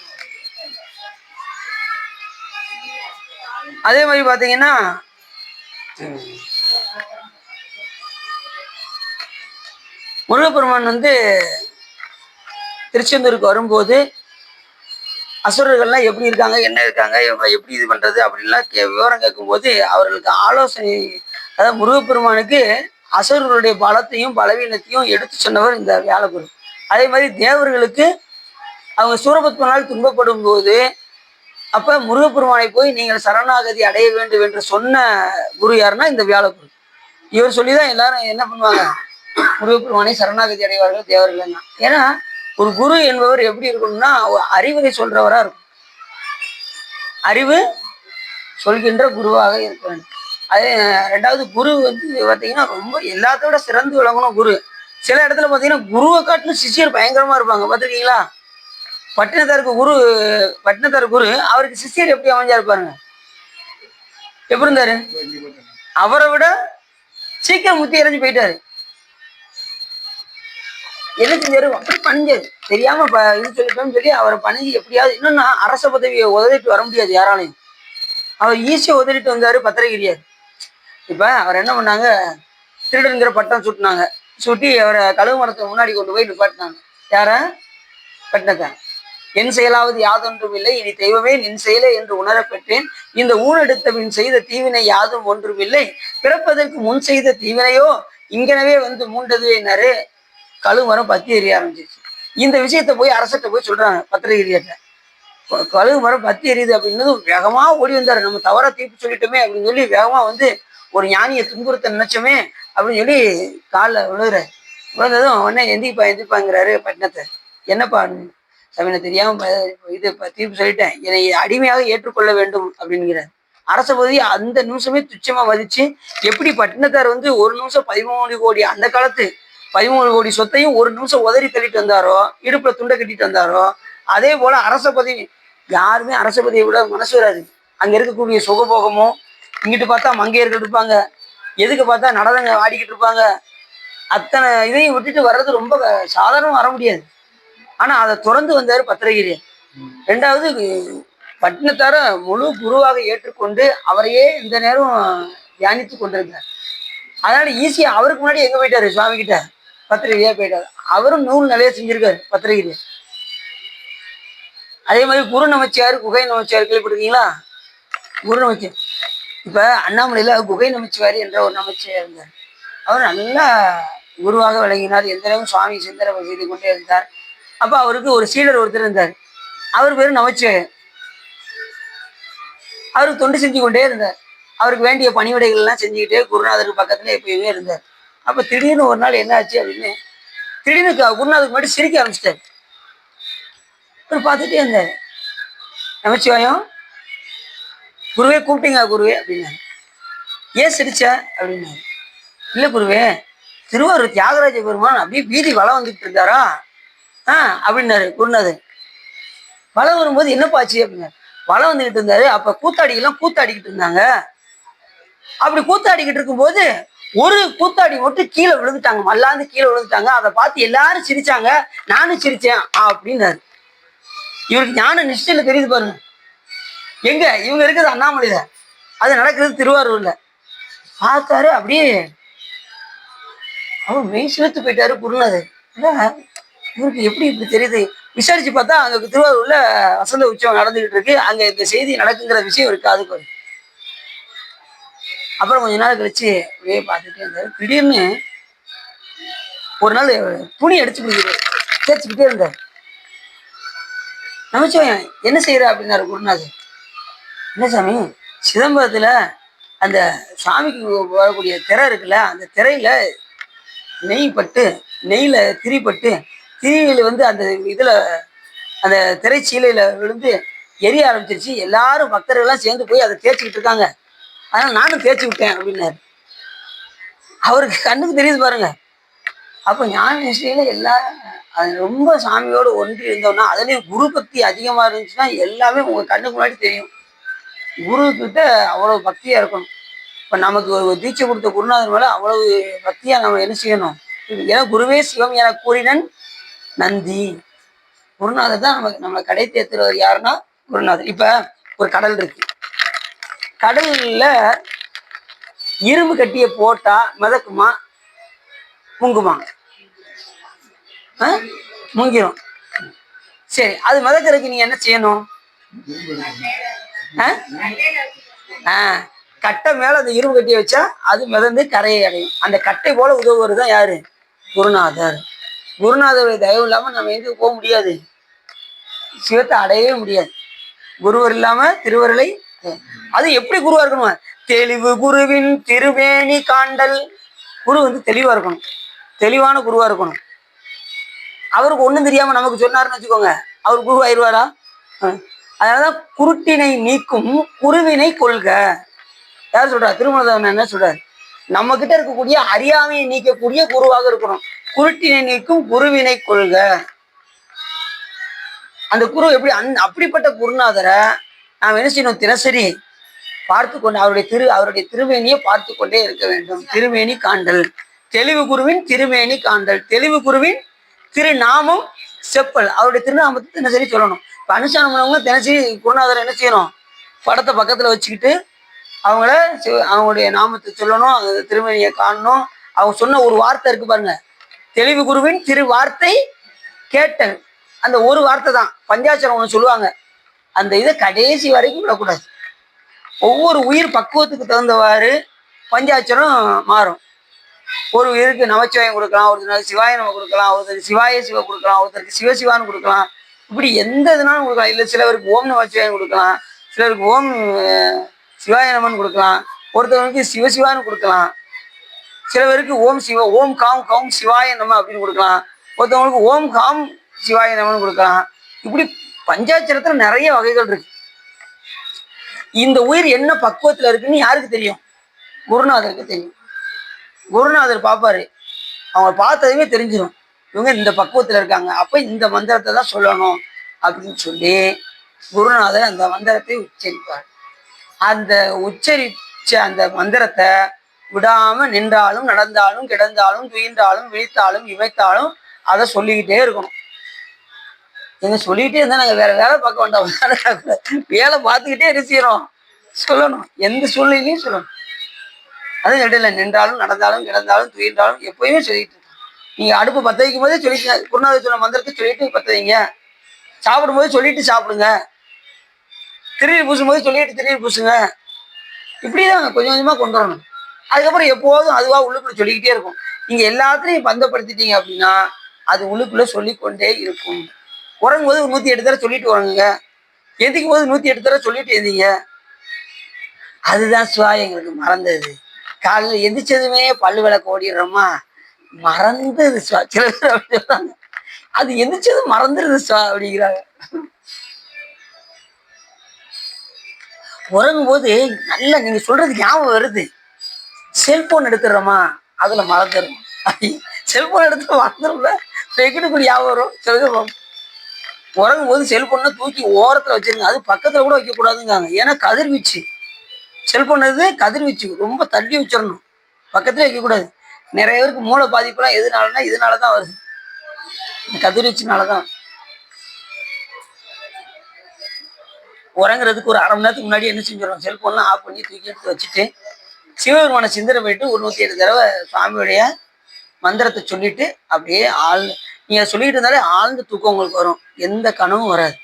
அதே மாதிரி பாத்தீங்கன்னா முருகப்பெருமான் திருச்செந்தூருக்கு வரும்போது அசுரர்கள்லாம் எப்படி இருக்காங்க, என்ன இருக்காங்க, இவங்க எப்படி இது பண்றது அப்படின்லாம் விவரம் கேட்கும்போது அவர்களுக்கு ஆலோசனை, அதாவது முருகப்பெருமானுக்கு அசுரர்களுடைய பலத்தையும் பலவீனத்தையும் எடுத்து சொன்னவர் இந்த வியாழகுரு. அதே மாதிரி தேவர்களுக்கு அவங்க சூரபத்மனால் துன்பப்படும் போது அப்ப முருகப்பெருமானை போய் நீங்கள் சரணாகதி அடைய வேண்டும் என்று சொன்ன குரு யாருன்னா இந்த வியாழகுரு. இவர் சொல்லிதான் எல்லாரும் என்ன பண்ணுவாங்க, முருகப்பெருமானை சரணாகதி அடைவார்கள் தேவர்கள். ஏன்னா ஒரு குரு என்பவர் எப்படி இருக்கணும்னா அறிவுரை சொல்றவரா இருக்கும். அறிவு சொல்கின்ற குருவாக இருக்க வேண்டும். அதே ரெண்டாவது குரு வந்து பார்த்தீங்கன்னா ரொம்ப எல்லாத்தோட சிறந்து விளங்கணும் குரு. சில இடத்துல பார்த்தீங்கன்னா குருவை காட்டிலும் சிஷியர் பயங்கரமா இருப்பாங்க, பார்த்துருக்கீங்களா? பட்டினத்தாருக்கு குரு, பட்டினத்தார் குரு, அவருக்கு சிஷியர் எப்படி அமைஞ்சா இருப்பாருங்க? எப்படி இருந்தாரு? அவரை விட சீக்கிரம் முத்தி இறங்கி போயிட்டாரு. என்ன செஞ்சாரு? அப்படி பணிஞ்சாரு. தெரியாம இது சொல்லிட்டோம்னு சொல்லி அவரை பணிஞ்சு எப்படியாவது, இன்னொன்னா அரச பதவியை உதவிட்டு வர முடியாது யாராலையும். அவர் ஈஸியா உதவிட்டு வந்தாரு பத்திரகிரியார். இப்ப அவர் என்ன பண்ணாங்க, திருடனுங்கிற பட்டம் சுட்டினாங்க. சுட்டி அவரை கழுவு மரத்துக்கு முன்னாடி கொண்டு போய் நிப்பாட்டினாங்க. யார? பட்டினத்தான். என் செயலாவது யாதொன்றும் இல்லை, இனி தெய்வமே நின் செயலே என்று உணரப்பெற்றேன். இந்த ஊனெடுத்த பின் செய்த தீவினை யாதும் ஒன்றும் இல்லை, பிறப்பதற்கு முன் செய்த தீவினையோ இங்கனவே வந்து மூண்டதுவேனாரு. கழுமரம் பத்தி எரிய ஆரம்பிச்சிருச்சு. இந்த விஷயத்த போய் அரசர்கிட்ட போய் சொல்றாங்க பத்திரகிரியாட்ட. கழுகு மரம் பத்தி எரியுது அப்படின்னு வேகமா ஓடி வந்தாரு. நம்ம தவறா தீர்ப்பு சொல்லிட்டோமே அப்படின்னு சொல்லி வேகமா வந்து ஒரு ஞானியை துன்புறுத்த நினைச்சோமே அப்படின்னு சொல்லி காலில் விழுந்ததும் உடனே எந்திப்பாங்கிறாரு பட்டினத்தை. என்னப்பா சமீன தெரியாம இது தீர்ப்பு சொல்லிட்டேன், என்னை அடிமையாக ஏற்றுக்கொள்ள வேண்டும் அப்படிங்கிறார். அரச பகுதி அந்த நிமிஷமே துச்சமா மதிச்சு, எப்படி பட்டினத்தார் வந்து ஒரு நிமிஷம் 13 கோடி, அந்த காலத்து 13 கோடி சொத்தையும் ஒரு நிமிஷம் உதறி தள்ளிட்டு வந்தாரோ, இடுப்புல துண்டை கட்டிட்டு வந்தாரோ, அதே போல அரச பதவி யாருமே அரச பதவியை விட மனசு வராது. அங்க இருக்கக்கூடிய சுகபோகமும், இங்கிட்டு பார்த்தா மங்கையர்கள் இருப்பாங்க, எதுக்கு பார்த்தா நடனங்க ஆடிக்கிட்டு இருப்பாங்க. அத்தனை இதையும் விட்டுட்டு வர்றது ரொம்ப சாதாரணம், வர முடியாது. ஆனா அதை துறந்து வந்தாரு பத்திரகிரி. ரெண்டாவது பட்டினத்தார முழு குருவாக ஏற்றுக்கொண்டு அவரையே இந்த நேரம் தியானித்து கொண்டிருந்தார். அதனால ஈஸியா அவருக்கு முன்னாடி எங்க போயிட்டாரு? சுவாமி கிட்ட பத்திரகிரியா போயிட்டாரு. அவரும் நூல் நிலைய செஞ்சிருக்காரு பத்திரகிரி. அதே மாதிரி குரு நமச்சியார், குகை நமச்சியார் கேள்விப்பட்டிருக்கீங்களா? குரு நமச்சியார் இப்ப அண்ணாமலையில குகை நமச்சிவாரி என்ற ஒரு நமச்சியார் இருந்தார். அவர் நல்லா குருவாக விளங்கினார். எந்த நேரம் சுவாமி சிந்தனை செய்து கொண்டே இருந்தார். அப்ப அவருக்கு ஒரு சீடர் ஒருத்தர் இருந்தார். அவர் பேரு நமச்சிவாயர். அவருக்கு தொண்டு செஞ்சு கொண்டே இருந்தார். அவருக்கு வேண்டிய பணிவிடைகள் எல்லாம் செஞ்சுக்கிட்டே குருநாதருக்கு பக்கத்துல எப்பயுமே இருந்தார். அப்ப திடீர்னு ஒரு நாள் என்ன ஆச்சு அப்படின்னு, திடீர்னு குருநாதருக்கு மட்டும் சிரிக்க ஆரம்பிச்சிட்டாரு. அவர் பார்த்துட்டே இருந்தார். நமச்சிவாயம், குருவே கூப்பிட்டீங்க குருவே அப்படின்னாரு. ஏன் சிரிச்ச அப்படின்னாரு. இல்ல குருவே, திருவாரூர் தியாகராஜ பெருமான் அப்படியே வீதி வளம் வந்துட்டு இருந்தாரா அப்படின்னாரு குருநாதர். வளம் வரும்போது என்னப்பாச்சு அப்படின்னாரு. வளம் வந்துகிட்டு இருந்தாரு. அப்ப கூத்தாடிகள்லாம் கூத்தாடிக்கிட்டு இருந்தாங்க. அப்படி கூத்தாடிக்கிட்டு இருக்கும்போது ஒரு கூத்தாடி மட்டும் கீழே விழுந்துட்டாங்க, மல்லாந்து கீழே விழுந்துட்டாங்க. அதை பார்த்து எல்லாரும் சிரிச்சாங்க, நானும் சிரிச்சேன் அப்படின்னாரு. இவருக்கு ஞான நிஷ்டையில தெரியுது பாருங்க. எங்க இவங்க இருக்குது அண்ணாமலையில, அது நடக்கிறது திருவாரூர்ல. பார்த்தாரு, அப்படியே அவர் மெய் சிலுத்து போயிட்டாரு குருநாதர். இவருக்கு எப்படி இப்படி தெரியுது? விசாரிச்சு பார்த்தா அங்க திருவாரூர்ல வசந்த உற்சவம் நடந்துகிட்டு இருக்கு. அங்க இந்த செய்தி நடக்குங்கிற விஷயம் இருக்கு. அதுக்கு அப்புறம் கொஞ்ச நாள் கழிச்சு அப்படியே பார்த்துட்டே இருந்தாரு. திடீர்னு ஒரு நாள் துணி அடிச்சு பிடிக்கிறாரு, தேய்ச்சிக்கிட்டே இருந்தார். நமச்சிவாயம், என்ன செய்யற அப்படின்னாரு குருநாதர். என்ன சாமி? சிதம்பரத்துல அந்த சாமிக்கு வரக்கூடிய திரை இருக்குல்ல, அந்த திரையில நெய் பட்டு, நெய்ல திரிப்பட்டு, திரியில வந்து அந்த இதுல அந்த திரைச்சீலையில விழுந்து எரிய ஆரம்பிச்சிருச்சு. எல்லாரும் பக்தர்கள்லாம் சேர்ந்து போய் அதை தேய்ச்சிக்கிட்டு இருக்காங்க. அதனால நானும் தேய்ச்சி விட்டேன் அப்படின்னாரு. அவருக்கு கண்ணுக்கு தெரியுது பாருங்க. அப்போ ஞான நிஷ்டையில எல்லாரும் அது ரொம்ப சாமியோடு ஒன்றி இருந்தோம்னா, அதுலேயும் குரு பக்தி அதிகமா இருந்துச்சுன்னா எல்லாமே உங்க கண்ணுக்கு முன்னாடி தெரியும். குரு கிட்ட அவ்வளவு பக்தியா இருக்கணும். இப்ப நமக்கு ஒரு தீட்சை கொடுத்த குருநாதர் மேல அவ்வளவு பக்தியா நம்ம என்ன செய்யணும்? ஏன்னா குருவே சிவம் என கூறினன் நந்தி. குருநாதர் தான் நமக்கு நம்மளை கடை தேர்த்துறவர். யாருன்னா குருநாதர். இப்ப ஒரு கடல் இருக்கு. கடல்ல இரும்பு கட்டிய போட்டா மிதக்குமா முங்குமா? முங்கிரும். சரி, அது மிதக்கிறதுக்கு நீங்க என்ன செய்யணும்? கட்டை மேல அந்த இரும்பு கட்டிய வச்சா அது மிதந்து கரையை அடையும். அந்த கட்டை போல உதவுவது தான் யாரு? குருநாதர். குருநாதருடைய தயவு இல்லாம நம்ம எங்க போக முடியாது, சிவத்தை அடையவே முடியாது. குருவர் இல்லாம திருவருளை. அது எப்படி குருவா இருக்கணும்? தெளிவு குருவின் திருவேணி காண்டல். குரு வந்து தெளிவா இருக்கணும், தெளிவான குருவா இருக்கணும். அவருக்கு ஒண்ணும் தெரியாம நமக்கு சொன்னாருன்னு வச்சுக்கோங்க, அவர் குரு ஆயிடுவாரா? அதனாலதான் குருட்டினை நீக்கும் குருவினை கொள்க. யார் சொல்றா? திருமணம் என்ன சொல்றாரு? நம்ம கிட்ட இருக்கக்கூடிய அறியாமையை நீக்கக்கூடிய குருவாக இருக்கணும். குருட்டினை நீக்கும் குருவினை கொள்க. அந்த குரு எப்படி அப்படிப்பட்ட குருநாதரை நாம் என்ன செய்யணும்? தினசரி பார்த்து கொண்டு அவருடைய திருமேனியை பார்த்து கொண்டே இருக்க வேண்டும். திருமேனி காண்டல், தெளிவு குருவின் திருமேனி காண்டல், தெளிவு குருவின் திருநாமம் செப்பல். அவருடைய திருநாமத்தை தினசரி சொல்லணும். இப்போ அனுஷ்டானம் பண்ணவங்க தினசரி குருநாதரை என்ன செய்யணும்? படத்தை பக்கத்துல வச்சுக்கிட்டு அவங்களுடைய நாமத்தை சொல்லணும், அந்த திருமேனியை காணணும். அவங்க சொன்ன ஒரு வார்த்தை இருக்கு பாருங்க, தெளிவு குருவின் திரு வார்த்தை கேட்டல். அந்த ஒரு வார்த்தை தான். பஞ்சாட்சரம் ஒன்று சொல்லுவாங்க, அந்த இதை கடைசி வரைக்கும் விடக்கூடாது. ஒவ்வொரு உயிர் பக்குவத்துக்கு தகுந்தவாறு பஞ்சாட்சரம் மாறும். ஒரு உயிருக்கு நமச்சிவாயம் கொடுக்கலாம், ஒருத்தருக்கு சிவாய நம்ம கொடுக்கலாம், ஒருத்தருக்கு சிவாய சிவ கொடுக்கலாம், ஒருத்தருக்கு சிவசிவான்னு கொடுக்கலாம். இப்படி எந்த இதுனாலும் கொடுக்கலாம். இல்லை சிலவருக்கு ஓம் நமச்சிவாயம் கொடுக்கலாம், சிலருக்கு ஓம் சிவாய நமன் கொடுக்கலாம், ஒருத்தவருக்கு சிவசிவான்னு கொடுக்கலாம், சில பேருக்கு ஓம் சிவ ஓம் காம் கம் சிவாய நம அப்படின்னு கொடுக்கலாம், ஒருத்தவங்களுக்கு ஓம் காம் சிவாய நமன்னு கொடுக்கலாம். இப்படி பஞ்சாட்சரத்துல நிறைய வகைகள் இருக்கு. இந்த உயிர் என்ன பக்குவத்துல இருக்குன்னு யாருக்கு தெரியும்? குருநாதருக்கு தெரியும். குருநாதர் பார்ப்பாரு, அவங்க பார்த்ததுமே தெரிஞ்சிடும் இவங்க இந்த பக்குவத்துல இருக்காங்க, அப்ப இந்த மந்திரத்தை தான் சொல்லணும் அப்படின்னு சொல்லி குருநாதர் அந்த மந்திரத்தை உச்சரிப்பார். அந்த உச்சரிச்ச அந்த மந்திரத்தை விடாம நின்றாலும் நடந்தாலும் கிடந்தாலும் துயின்றாலும் விழித்தாலும் இமைத்தாலும் அதை சொல்லிக்கிட்டே இருக்கணும். எங்க சொல்லிக்கிட்டே இருந்தா நாங்க வேற வேலை பார்க்க வேண்டாம், வேலை பார்த்துக்கிட்டே இருக்கிறோம், சொல்லணும். எந்த சூழ்நிலையும் சொல்லணும். அதுவும் இடையில நின்றாலும் நடந்தாலும் கிடந்தாலும் துயின்றாலும் எப்பயுமே சொல்லிட்டு இருக்கோம். நீங்க அடுப்பு பற்ற வைக்கும் போதே சொல்லிட்டு குருநாதர் சொன்ன மந்திரத்தை சொல்லிட்டு பற்ற வைங்க. சாப்பிடும் போது சொல்லிட்டு சாப்பிடுங்க. திருநீர் பூசும் போது சொல்லிட்டு திருநீர் பூசுங்க. இப்படிதான் கொஞ்சம் கொஞ்சமா கொண்டு வரணும். அதுக்கப்புறம் எப்போதும் அதுவா உள்ளுக்குள்ள சொல்லிக்கிட்டே இருக்கும். நீங்க எல்லாத்தையும் பந்தப்படுத்திட்டீங்க அப்படின்னா அது உள்ளுக்குள்ள சொல்லிக்கொண்டே இருக்கும். உறங்கும் போது 108 தடவை சொல்லிட்டு உறங்குங்க, எந்திக்கும் போது 108 தடவை சொல்லிட்டு எந்திங்க. அதுதான் சுவா எங்களுக்கு மறந்தது. காலையில் எந்திரிச்சதுமே பல்லு விளக்க ஓடிடுறோமா, மறந்தது சுவா. சில பேர் அப்படி சொல்றாங்க, அது எந்திரிச்சது மறந்துடுது சுவா அப்படிங்கிறாங்க. உறங்கும் போது நல்லா நீங்க சொல்றது ஞாபகம் வருது, செல்போன் எடுத்துடுறோமா அதுல மறந்துடும். செல்போன் எடுத்து மறந்துடும்ல, வெக்கிட்டு ஞாபகம் வரும். சொல்லுங்க, உறங்கும் போது செல்போனை தூக்கி ஓரத்துல வச்சிருங்க. அது பக்கத்துல கூட வைக்க கூடாதுங்காங்க, ஏன்னா கதிர்வீச்சு. செல்போன் இது கதிர்வீச்சு, ரொம்ப தள்ளி வச்சிடணும், பக்கத்துல வைக்கக்கூடாது. நிறைய பேருக்கு மூளை பாதிப்புலாம் எதுனாலன்னா இதனாலதான் வருது, இந்த கதிர்வீச்சுனாலதான். உறங்குறதுக்கு ஒரு 1/2 மணி நேரத்துக்கு முன்னாடி என்ன செஞ்சிடணும், செல்போன்லாம் ஆஃப் பண்ணி தூக்கி எடுத்து வச்சுட்டு சிவபெருமான சிந்தனை போயிட்டு 108 தடவை சுவாமியுடைய மந்திரத்தை சொல்லிட்டு அப்படியே நீங்க சொல்லிட்டு இருந்தாலே ஆழ்ந்த தூக்கம் உங்களுக்கு வரும், எந்த கனவும் வராது.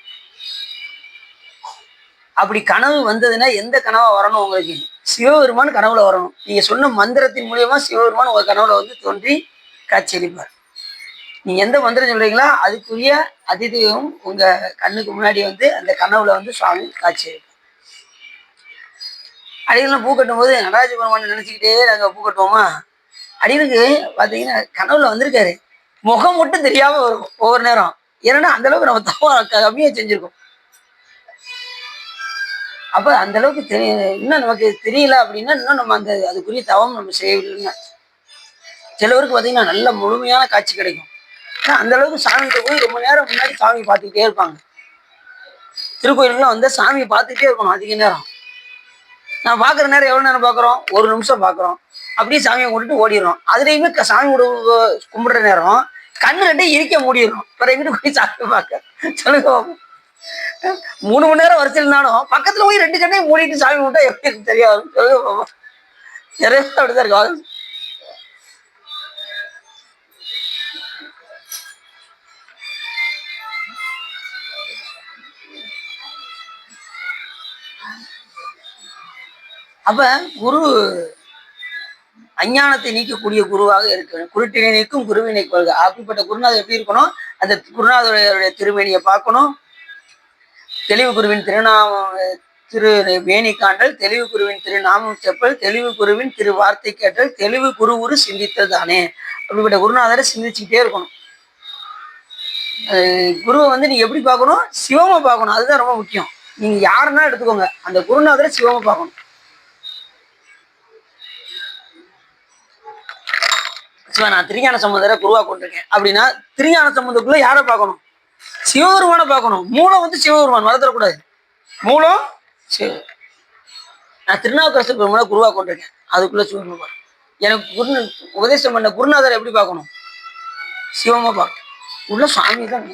அப்படி கனவு வந்ததுன்னா எந்த கனவா வரணும்? உங்களுக்கு சிவபெருமான் கனவுல வரணும். நீங்க சொன்ன மந்திரத்தின் மூலியமா சிவபெருமான் உங்க கனவுல வந்து தோன்றி காட்சியளிப்பார். நீங்க எந்த மந்திரம் சொல்றீங்களோ அதுக்குரிய அதிதெய்வம் உங்க கண்ணுக்கு முன்னாடி வந்து அந்த கனவுல வந்து சுவாமி காட்சியளிப்பார். அடிகளும் பூ கட்டும் போது நடராஜ பெருமான் நினைச்சுக்கிட்டே நாங்க பூ கட்டுவோமா, அடிகளுக்கு பாத்தீங்கன்னா கனவுல வந்திருக்காரு, முகம் மட்டும் தெரியாம வரும் ஒவ்வொரு நேரம். ஏன்னா அந்த அளவுக்கு நம்ம தவா கம்மியா செஞ்சிருக்கோம். அப்ப அந்த அளவுக்கு இன்னும் நமக்கு தெரியல அப்படின்னா இன்னும் நம்ம அதுக்குரிய தவம் நம்ம செய்யவில்லைங்க. சிலவருக்கு பாத்தீங்கன்னா நல்ல முழுமையான காட்சி கிடைக்கும். ஏன்னா அந்த அளவுக்கு சாமிகிட்ட போய் ரொம்ப நேரம் முன்னாடி சாமி பார்த்துக்கிட்டே இருப்பாங்க. திருக்கோயிலுக்குலாம் வந்து சாமியை பார்த்துக்கிட்டே இருக்கணும் அதிக நேரம். நான் பாக்குற நேரம் எவ்வளவு நேரம் பாக்குறோம்? 1 நிமிஷம் பாக்குறோம், அப்படியே சாமியை கும்பிட்டு ஓடிடுறோம். அதுலயுமே சாமி கும்பிடுற நேரம் கண்ணு 2 இருக்க மூடிடுறோம். பிறகு எங்கிட்டு போய் சாமி பார்க்க சொல்லுங்க. 3 மணி நேரம் வரிசையில்னாலும் பக்கத்துல போய் 2 கண்ணையும் மூடிட்டு சாமி கும்பிட்டா எப்படி தெரியாது? சொல்லுங்க, நிறைய பேர் அப்படிதான் இருக்காங்க. அப்ப குரு அஞ்ஞானத்தை நீக்கக்கூடிய குருவாக இருக்கணும். குருட்டினை நீக்கும் குருவினை கொள்க. அப்படிப்பட்ட குருநாதர் எப்படி இருக்கணும்? அந்த குருநாதருடைய திருமேனியை பார்க்கணும். தெளிவு குருவின் திருநாமம் திரு வேணி காண்டல், தெளிவு குருவின் திருநாமம் செப்பல், தெளிவு குருவின் திரு வார்த்தை கேட்டல், தெளிவு குரு சிந்தித்தது தானே. அப்படிப்பட்ட குருநாதரை சிந்திச்சுக்கிட்டே இருக்கணும். குருவை வந்து நீங்க எப்படி பார்க்கணும்? சிவமா பார்க்கணும், அதுதான் ரொம்ப முக்கியம். நீங்க யாருன்னா எடுத்துக்கோங்க, அந்த குருநாதரை சிவமா பார்க்கணும். சிவா நான் திருஞான சம்பந்தரை குருவா கொண்டிருக்கேன் அப்படின்னா திருஞான சம்பந்தத்துக்குள்ள யாரை பார்க்கணும்? சிவபெருமான பார்க்கணும். மூலம் வந்து சிவபெருமான், மறந்துடக்கூடாது. மூலம் நான் திருநாவுக்கரசு பெருமானை குருவா கொண்டிருக்கேன், அதுக்குள்ள சிவபெருமான். எனக்கு உபதேசம் பண்ண குருநாதரை எப்படி பார்க்கணும்? சிவமா பார்க்கணும். உள்ள சாமி தான்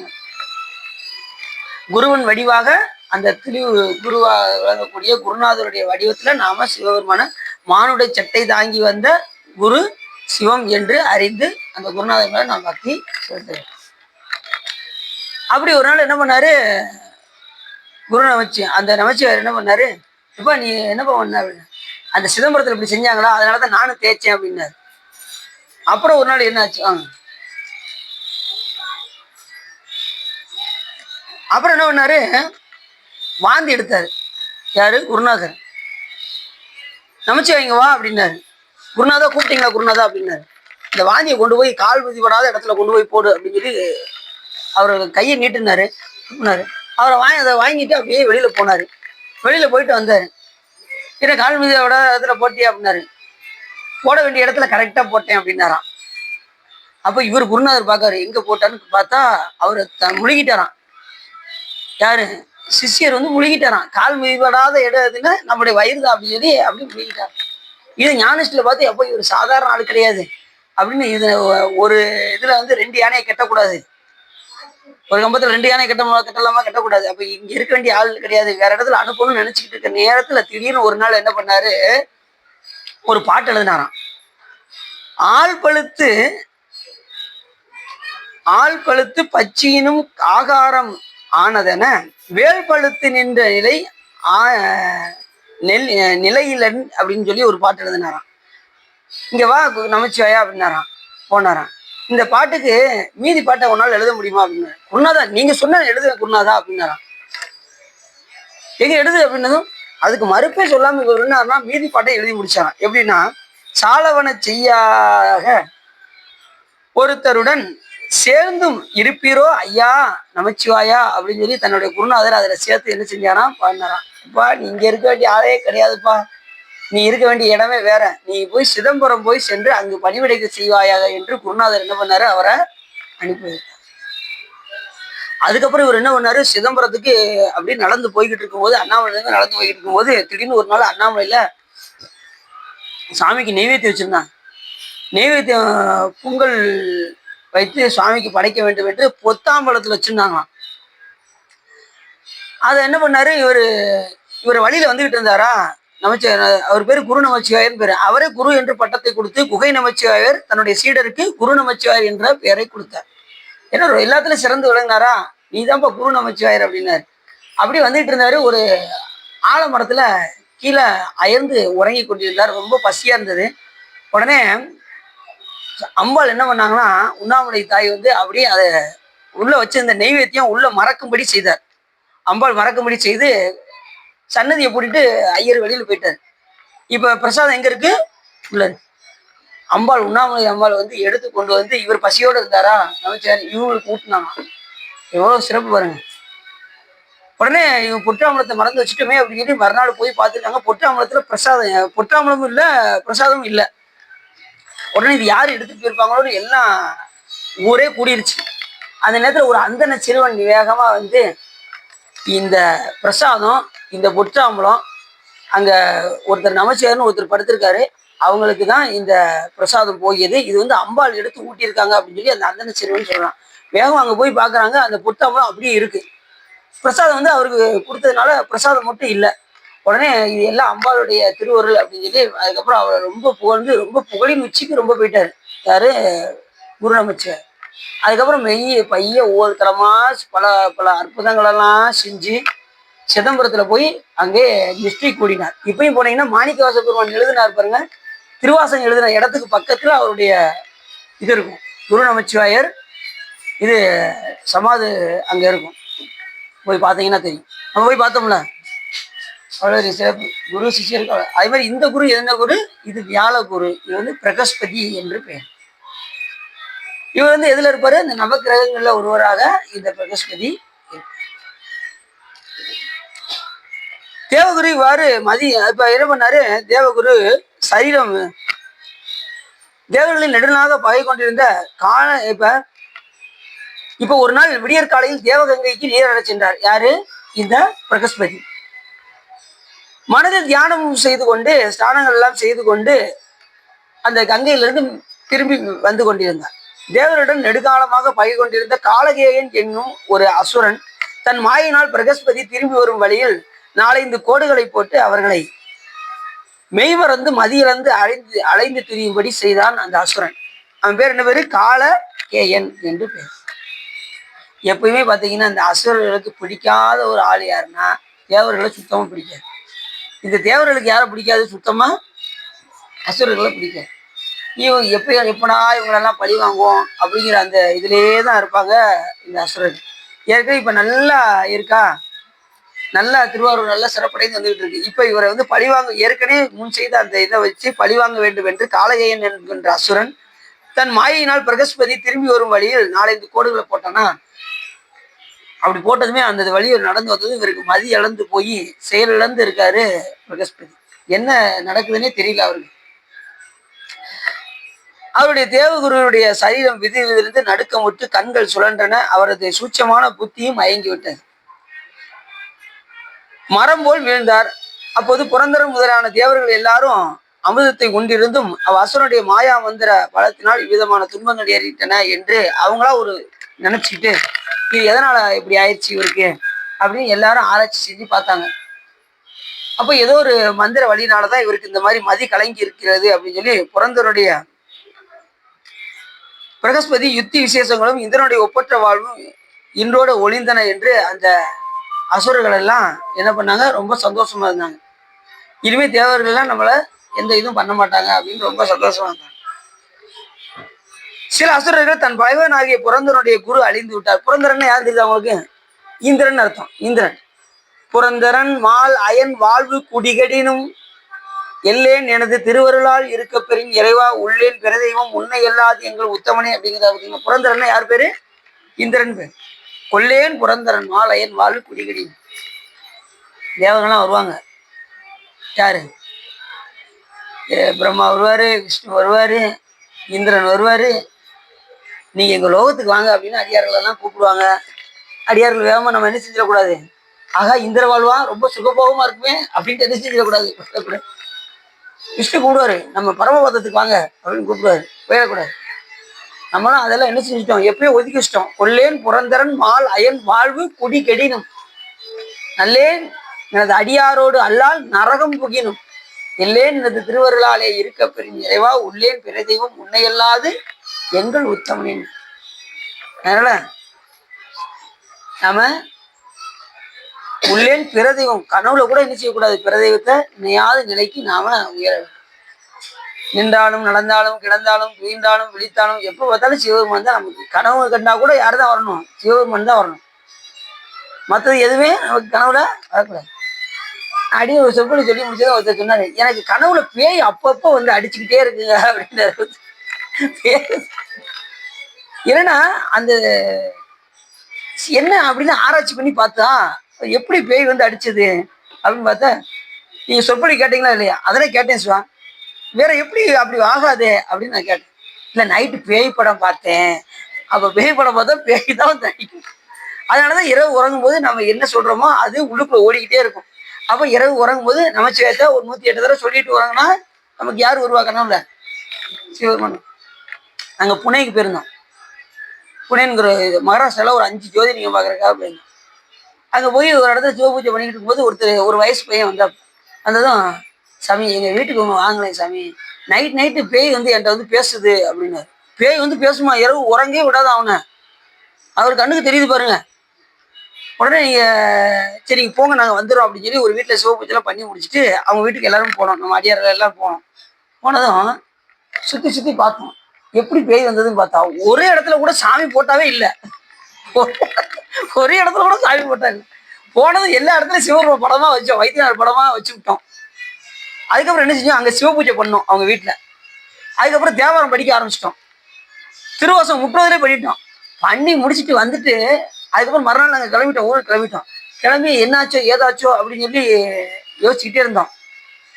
குருவின் வடிவாக, அந்த தெளிவு குருவா வழங்கக்கூடிய குருநாதருடைய வடிவத்துல நாம சிவபெருமான மானுடைய சட்டை தாங்கி வந்த குரு சிவம் என்று அறிந்து அந்த குருநாதர் மேல நான் பக்தி செலுத்துறேன். அப்படி ஒரு நாள் என்ன பண்ணாரு குரு அந்த நமச்சிவாயர் என்ன பண்ணாரு, இப்ப நீ என்னப்பா பண்ண அப்படின்னு, அந்த சிதம்பரத்துல இப்படி செஞ்சாங்களா, அதனாலதான் நானும் தேய்ச்சேன் அப்படின்னாரு. அப்புறம் ஒரு நாள் என்ன ஆச்சு, அப்புறம் என்ன பண்ணாரு, வாந்தி எடுத்தாரு. யாரு? குருநாதர். நமச்சிவாய்ங்க வா அப்படின்னாரு. குருநாதா கூப்பிட்டீங்களா குருநாதா அப்படின்னாரு. இந்த வாந்தியை கொண்டு போய் கால் மிதிப்படாத இடத்துல கொண்டு போய் போடு அப்படின்னு சொல்லி அவர் கையை நீட்டுனாரு. அவரை அதை வாங்கிட்டு அப்படியே வெளியில போனாரு. வெளியில போயிட்டு வந்தாரு. என்ன கால் மிதியோட இடத்துல போட்டியா அப்படின்னாரு. போட வேண்டிய இடத்துல கரெக்டா போட்டேன் அப்படின்னாராம். அப்ப இவர் குருநாதர் பார்க்காரு, எங்க போட்டாருன்னு பார்த்தா அவரு முழுகிட்டாராம். யாரு? சிஷியர் வந்து முழுகிட்டாராம். கால் மிதிப்படாத இடம் எதுன்னா நம்முடைய வயிறு தான் அப்படின்னு சொல்லி அப்படி முழுகிட்டார். இது ஞானிஸ்ட்ல பார்த்து எப்போ இவர் சாதாரண ஆள் கிடையாது அப்படின்னு, இது ஒரு இதுல வந்து 2 யானையை கட்டக்கூடாது, ஒரு கம்பத்துல 2 யானை கட்டலாமா, கட்டக்கூடாது. அப்ப இங்க இருக்க வேண்டிய ஆள் கிடையாது, வேற இடத்துல அனுப்பணும்னு நினைச்சுக்கிட்டு இருக்க நேரத்துல திடீர்னு ஒரு நாள் என்ன பண்ணாரு, ஒரு பாட்டு எழுதினாராம். ஆள் பழுத்து பச்சியினும் ஆகாரம் ஆனதென வேல் பழுத்து நின்ற நிலையிலன் அப்படின்னு சொல்லி ஒரு பாட்டு எழுதினாராம். இங்க வா நமச்சிவாயா அப்படின்னாராம். போனாராம். இந்த பாட்டுக்கு மீதி பாட்டை ஒரு நாள் எழுத முடியுமா அப்படின்னு. குருநாதா நீங்க சொன்ன எழுத குருநாதா அப்படின்னாராம். எங்க எழுது அப்படின்னதும் அதுக்கு மறுப்பே சொல்லாம இவர் என்னன்னா மீதி பாட்டை எழுதி முடிச்சாராம். எப்படின்னா, சாலவன செய்யாக ஒருத்தருடன் சேர்ந்தும் இருப்பீரோ ஐயா நமச்சிவாயா அப்படின்னு சொல்லி தன்னுடைய குருநாதர் அதுல சேர்த்து என்ன செஞ்சானா பாடினாராம். அப்பா நீ இங்க இருக்க வேண்டிய ஆளே கிடையாதுப்பா, நீ இருக்க வேண்டிய இடமே வேற, நீ போய் சிதம்பரம் போய் சென்று அங்கு பணிவிடைக்கு செய்வாயாக என்று குருநாதர் என்ன பண்ணாரு, அவரை அனுப்பி வைத்தார். அதுக்கப்புறம் இவர் என்ன பண்ணாரு, சிதம்பரத்துக்கு அப்படியே நடந்து போய்கிட்டு இருக்கும்போது, அண்ணாமலையில நடந்து போய்கிட்டு இருக்கும்போது திடீர்னு ஒரு நாள் அண்ணாமலையில சாமிக்கு நெய்வேத்தியம் வச்சிருந்தாங்க. நெய்வேத்தியம் பொங்கல் வைத்து சுவாமிக்கு படைக்க வேண்டும் என்று பொத்தாம்பலத்துல வச்சிருந்தாங்களாம். அதை என்ன பண்ணாரு, இவர் வழியில வந்துகிட்டு இருந்தாரா, அவர் பேரு குரு நமச்சிவாயர் பேரு. அவரே குரு என்று பட்டத்தை கொடுத்து குகை நமச்சிவாயர் தன்னுடைய சீடருக்கு குரு நமச்சிவாயர் என்ற பெயரை கொடுத்தார். ஏன்னா எல்லாத்துலயும் சிறந்து விளங்கினாரா, நீதான்ப்பா குரு நமச்சிவாயர் அப்படின்னாரு. அப்படி வந்துட்டு இருந்தாரு. ஒரு ஆலமரத்துல கீழே அயர்ந்து உறங்கி கொண்டிருந்தார். ரொம்ப பசியா இருந்தது. உடனே அம்பாள் என்ன பண்ணாங்கன்னா, உண்ணாமலை தாய் வந்து அப்படியே அதை உள்ள வச்சிருந்த நெய்வேத்தியம் உள்ள மறக்கும்படி செய்தார். அம்பாள் மறக்கும்படி செய்து சன்னதியை பூட்டிட்டு ஐயர் வெளியில போயிட்டார். இப்ப பிரசாதம் எங்க இருக்கு? உள்ள. அம்பாள் உண்ணாமலை அம்பாள் வந்து எடுத்து கொண்டு வந்து, இவர் பசியோடு இருந்தாரா நமச்சிவாயர், இவங்களுக்கு ஊட்டினாங்க. எவ்வளவு சிறப்பு பாருங்க. உடனே இவங்க பொற்றாமலத்தை மறந்து வச்சுட்டோமே அப்படின்னு சொல்லி மறுநாள் போய் பார்த்துட்டாங்க. பொற்றாமலத்துல பொற்றாமலமும் இல்லை, பிரசாதமும் இல்லை. உடனே இது யாரு எடுத்துட்டு போயிருப்பாங்களோன்னு எல்லாம் ஊரே கூடிருச்சு. அந்த நேரத்துல ஒரு அந்தன சிறுவன் வேகமா வந்து, இந்த பிரசாதம், இந்த பொற்றாம்பலம், அங்க ஒருத்தர் நமச்சிவாயர்னு ஒருத்தர் படுத்திருக்காரு, அவங்களுக்கு தான் இந்த பிரசாதம் போகியது, இது வந்து அம்பாள் எடுத்து ஊட்டியிருக்காங்க அப்படின்னு சொல்லி அந்த அந்தன சிறுவன் சொல்றான். வேகம் அங்க போய் பாக்குறாங்க, அந்த பொற்றாம்பலம் அப்படியே இருக்கு. பிரசாதம் வந்து அவருக்கு கொடுத்ததுனால பிரசாதம் மட்டும் இல்லை. உடனே இது எல்லாம் அம்பாளுடைய திருவருள் அப்படின்னு சொல்லி அதுக்கப்புறம் அவரை ரொம்ப புகழ்ந்து, ரொம்ப புகழின் உச்சிக்கு ரொம்ப போயிட்டாரு. யாரு? குரு நமச்சிவாயர். அதுக்கப்புறம் பைய ஒவ்வொரு தலமா பல பல அற்புதங்களெல்லாம் செஞ்சு சிதம்பரத்துல போய் அங்கே மிஸ்ட்ரி கூடினார். இப்பயும் போனீங்கன்னா மாணிக்கவாச பெருமான் எழுதினார் பாருங்க, திருவாசகம் எழுதின இடத்துக்கு பக்கத்துல அவருடைய இது இருக்கும், குரு நமச்சிவாயர் இது சமாதி அங்க இருக்கும். போய் பார்த்தீங்கன்னா தெரியும். நம்ம போய் பார்த்தோம்ல, அவ்வளவு சிறப்பு. குரு சிஷியருக்கு அதே மாதிரி இந்த குரு என்ன குரு? இது வியாழ குரு. இது வந்து பிரகஸ்பதி என்று பெயர். இவர் வந்து எதுல இருப்பாரு? இந்த நவக்கிரகங்கள்ல ஒருவராக இந்த பிரகஸ்பதி. தேவகுரு இவ்வாறு இப்ப என்ன பண்ணாரு, தேவகுரு சரீரம் தேவர்களின் நெடுநாளாக பகை கொண்டிருந்த கால இப்ப ஒரு நாள் விடியற் காலையில் தேவகங்கைக்கு நீராடச் சென்றார். யாரு? இந்த பிரகஸ்பதி. மனதில் தியானம் செய்து கொண்டு ஸ்நானங்கள் எல்லாம் செய்து கொண்டு அந்த கங்கையிலிருந்து திரும்பி வந்து கொண்டிருந்தார். தேவருடன் நெடுகாலமாக பகை கொண்டிருந்த காலகேயன் என்னும் ஒரு அசுரன் தன் மாயினால் பிரகஸ்பதி திரும்பி வரும் வழியில் 4-5 கோடுகளை போட்டு அவர்களை மெய்மறந்து மதியிழந்து அலைந்து திரியும்படி செய்தான் அந்த அசுரன். அவன் பேர் என்ன பேரு? காலகேயன் என்று பேர். எப்பயுமே பாத்தீங்கன்னா இந்த அசுரர்களுக்கு பிடிக்காத ஒரு ஆள் யாருன்னா தேவர்களை சுத்தமா பிடிக்காது. இந்த தேவர்களுக்கு யாரை பிடிக்காது? சுத்தமா அசுரர்களை பிடிக்காது. இவங்க எப்படா இவங்களெல்லாம் பழி வாங்குவோம் அப்படிங்கிற அந்த இதுலயே தான் இருப்பாங்க இந்த அசுரர்கள். ஏற்கனவே இப்ப நல்லா இருக்கா, நல்லா திருவாரூர் நல்லா சிறப்படைந்து வந்துகிட்டு இருக்கு. இப்ப இவரை வந்து பழிவாங்க, ஏற்கனவே முன் செய்த அந்த இதை வச்சு பழிவாங்க வேண்டும் என்று காலகேயன் என்கின்ற அசுரன் தன் மாயினால் பிரகஸ்பதி திரும்பி வரும் வழியில் 4-5 கோடுகளை போட்டானா, அப்படி போட்டதுமே அந்த வழியில் நடந்து வந்தது இவருக்கு மதி இழந்து போய் செயலிழந்து இருக்காரு பிரகஸ்பதி. என்ன நடக்குதுன்னே தெரியல அவருக்கு. அவருடைய தேவகுருவுடைய சரீரம் விதிலிருந்து நடுக்கமுற்று கண்கள் சுழன்றன. அவரது சூட்சமான புத்தியும் மயங்கிவிட்டது. மரம் போல் வீழ்ந்தார். அப்போது புரந்தரன் முதலான தேவர்கள் எல்லாரும் அமிர்தத்தை கொண்டிருந்தும் அசுரனுடைய மாயா மந்திர பலத்தினால் இவ்விதமான துன்பங்கள் ஏறிட்டன என்று அவங்களா ஒரு நினைச்சுக்கிட்டு இது எதனால இப்படி ஆயிடுச்சு இவருக்கு அப்படின்னு எல்லாரும் ஆராய்ச்சி செஞ்சு பார்த்தாங்க. அப்போ ஏதோ ஒரு மந்திர வழியினாலதான் இவருக்கு இந்த மாதிரி மதி கலங்கி இருக்கிறது அப்படின்னு சொல்லி புரந்தருடைய பிரகஸ்பதி யுத்தி விசேஷங்களும் இந்திரனுடைய ஒப்பற்ற வாழ்வும் இன்றோட ஒளிந்தன என்று அந்த அசுரர்கள் எல்லாம் என்ன பண்ணாங்க, ரொம்ப சந்தோஷமா இருந்தாங்க. இனிமே தேவர்கள்லாம் நம்மள எந்த இதுவும் பண்ண மாட்டாங்க அப்படின்னு ரொம்ப சந்தோஷமா இருந்தாங்க. சில அசுரர்கள் தன் பகைவன் ஆகிய புரந்தரனுடைய குரு அழிந்து விட்டார். புரந்தரன் யார் தெரியுது அவங்களுக்கு? இந்திரன் அர்த்தம். இந்திரன். புரந்தரன் மால் அயன் வாழ்வு குடிகடினும் எல்லேன் எனது திருவருளால் இருக்க பெறும் இறைவா உள்ளேன் பிறதெய்வம் உன்னை எல்லாது எங்கள் உத்தமனே அப்படிங்கிறத. புரந்தரன் யார் பேரு? இந்திரன் பேர். கொல்லேன் புரந்தரன் மால் அயன் வாழ்வு குடிகடி. தேவங்கள்லாம் வருவாங்க. யாரு? பிரம்மா வருவாரு, விஷ்ணு வருவாரு, இந்திரன் வருவாரு. நீங்க எங்க லோகத்துக்கு வாங்க அப்படின்னு அடியார்கள் எல்லாம் கூப்பிடுவாங்க. அடியார்கள் வேகமா நம்ம என்ன செஞ்சிடக்கூடாது, ஆகா இந்திர வாழ்வா ரொம்ப சுகபோகமா இருக்குமே அப்படின்ட்டு என்ன செஞ்சிடக்கூடாது. விஷ்ணு கூப்பிடுவாரு, நம்ம பரமபதத்துக்கு வாங்க அப்படின்னு கூப்பிடுவாரு, போயிடக்கூடாது. நம்மளும் அதெல்லாம் என்ன செஞ்சிட்டோம், எப்பயும் ஒதுக்கி வச்சிட்டோம். கொல்லேன் புரந்தரன் மால் அயன் வாழ்வு குடி கெடினும் நல்லேன் எனது அடியாரோடு அல்லால் நரகம் புகினும் எல்லேன் எனது திருவருளாலே இருக்க பெறும் இறைவா உள்ளேன் பிற தெய்வம் உன்னையல்லாது எங்கள் உத்தமனின். அதனால நாம உள்ளேன் பிற தெய்வம் கனவுல கூட என்ன செய்யக்கூடாது, பிற தெய்வத்தை நினையாத நிலைக்கு நாம உயர வேண்டும். நின்றாலும் நடந்தாலும் கிடந்தாலும் துயின்றாலும் விழித்தாலும் எப்போ பார்த்தாலும் சிவபெருமான் தான் நமக்கு. கனவு கண்டா கூட யார் தான் வரணும்? சிவபெருமான் தான் வரணும். மற்றது எதுவுமே நமக்கு கனவுல வரக்கூடாது. அடி ஒரு சொற்பொழி சொல்லி முடிச்சதை ஒருத்தர் சொன்னாரு, எனக்கு கனவுல பேய் அப்பப்போ வந்து அடிச்சுக்கிட்டே இருக்குங்க அப்படின்றாரு. ஏன்னா அந்த என்ன அப்படின்னு ஆராய்ச்சி பண்ணி பார்த்தா எப்படி பேய் வந்து அடிச்சது அப்படின்னு பார்த்தா, நீங்க சொற்பொழி கேட்டீங்களா இல்லையா? அதெல்லாம் கேட்டேன் சிவா. வேற எப்படி அப்படி ஆகாது அப்படின்னு நான் கேட்டேன். இல்லை நைட்டு பேய் படம் பார்த்தேன். அப்ப பேய் படம் பார்த்தா பேய் தான் தடிக்கும். அதனாலதான் இரவு உறங்கும் போது நம்ம என்ன சொல்றோமோ அது உள்ளுக்குள்ள ஓடிக்கிட்டே இருக்கும். அப்ப இரவு உறங்கும் போது நமச்சிவாயத்தை ஒரு 108 தடவை சொல்லிட்டு உறங்கினா நமக்கு யார் உருவா கனவுல? சிவபெருமான். நாங்க புனேக்கு போயிருந்தோம். புனேங்கிற மகாராஷ்டிரால ஒரு 5 ஜோதி நீங்க பாக்குறதுக்காக போயிருந்தோம். அங்க போய் ஒரு இடத்துல சிவ பூஜை பண்ணிக்கிட்டு இருக்கும்போது ஒருத்தர் ஒரு வயசு பையன் வந்ததும், சாமி எங்க வீட்டுக்கு வாங்கலேன் சாமி, நைட்டு பேய் வந்து என்கிட்ட வந்து பேசுது அப்படின்னாரு. பேய் வந்து பேசுமா? இரவு உறங்கே விடாத அவனை, அவர் கண்ணுக்கு தெரியுது பாருங்க. உடனே நீங்க சரி போங்க நாங்க வந்துடும் அப்படின்னு சொல்லி ஒரு வீட்டுல சிவபூஜைலாம் பண்ணி முடிச்சுட்டு அவங்க வீட்டுக்கு எல்லாரும் போனோம். நம்ம அடியார்கள் எல்லாம் போனோம். போனதும் சுத்தி பார்த்தோம். எப்படி பேய் வந்ததுன்னு பார்த்தா ஒரே இடத்துல கூட சாமி போட்டாவே இல்லை. ஒரே இடத்துல கூட சாமி போட்டா இல்லை. போனதும் எல்லா இடத்துலயும் சிவபெருமான் படமா வச்சோம், வைத்தியநாதர் படமா வச்சு விட்டோம். அதுக்கப்புறம் என்ன செஞ்சோம், அங்க சிவபூஜை பண்ணோம் அவங்க வீட்டுல. அதுக்கப்புறம் தேவாரம் படிக்க ஆரம்பிச்சிட்டோம். திருவாசம் முற்றுவதிலே பண்ணிட்டோம். பண்ணி முடிச்சுட்டு வந்துட்டு அதுக்கப்புறம் மறுநாள் நாங்கள் கிளம்பிட்டோம், ஊருக்கு கிளம்பிட்டோம். கிளம்பி என்னாச்சோ ஏதாச்சோ அப்படின்னு சொல்லி யோசிச்சுக்கிட்டே இருந்தோம்.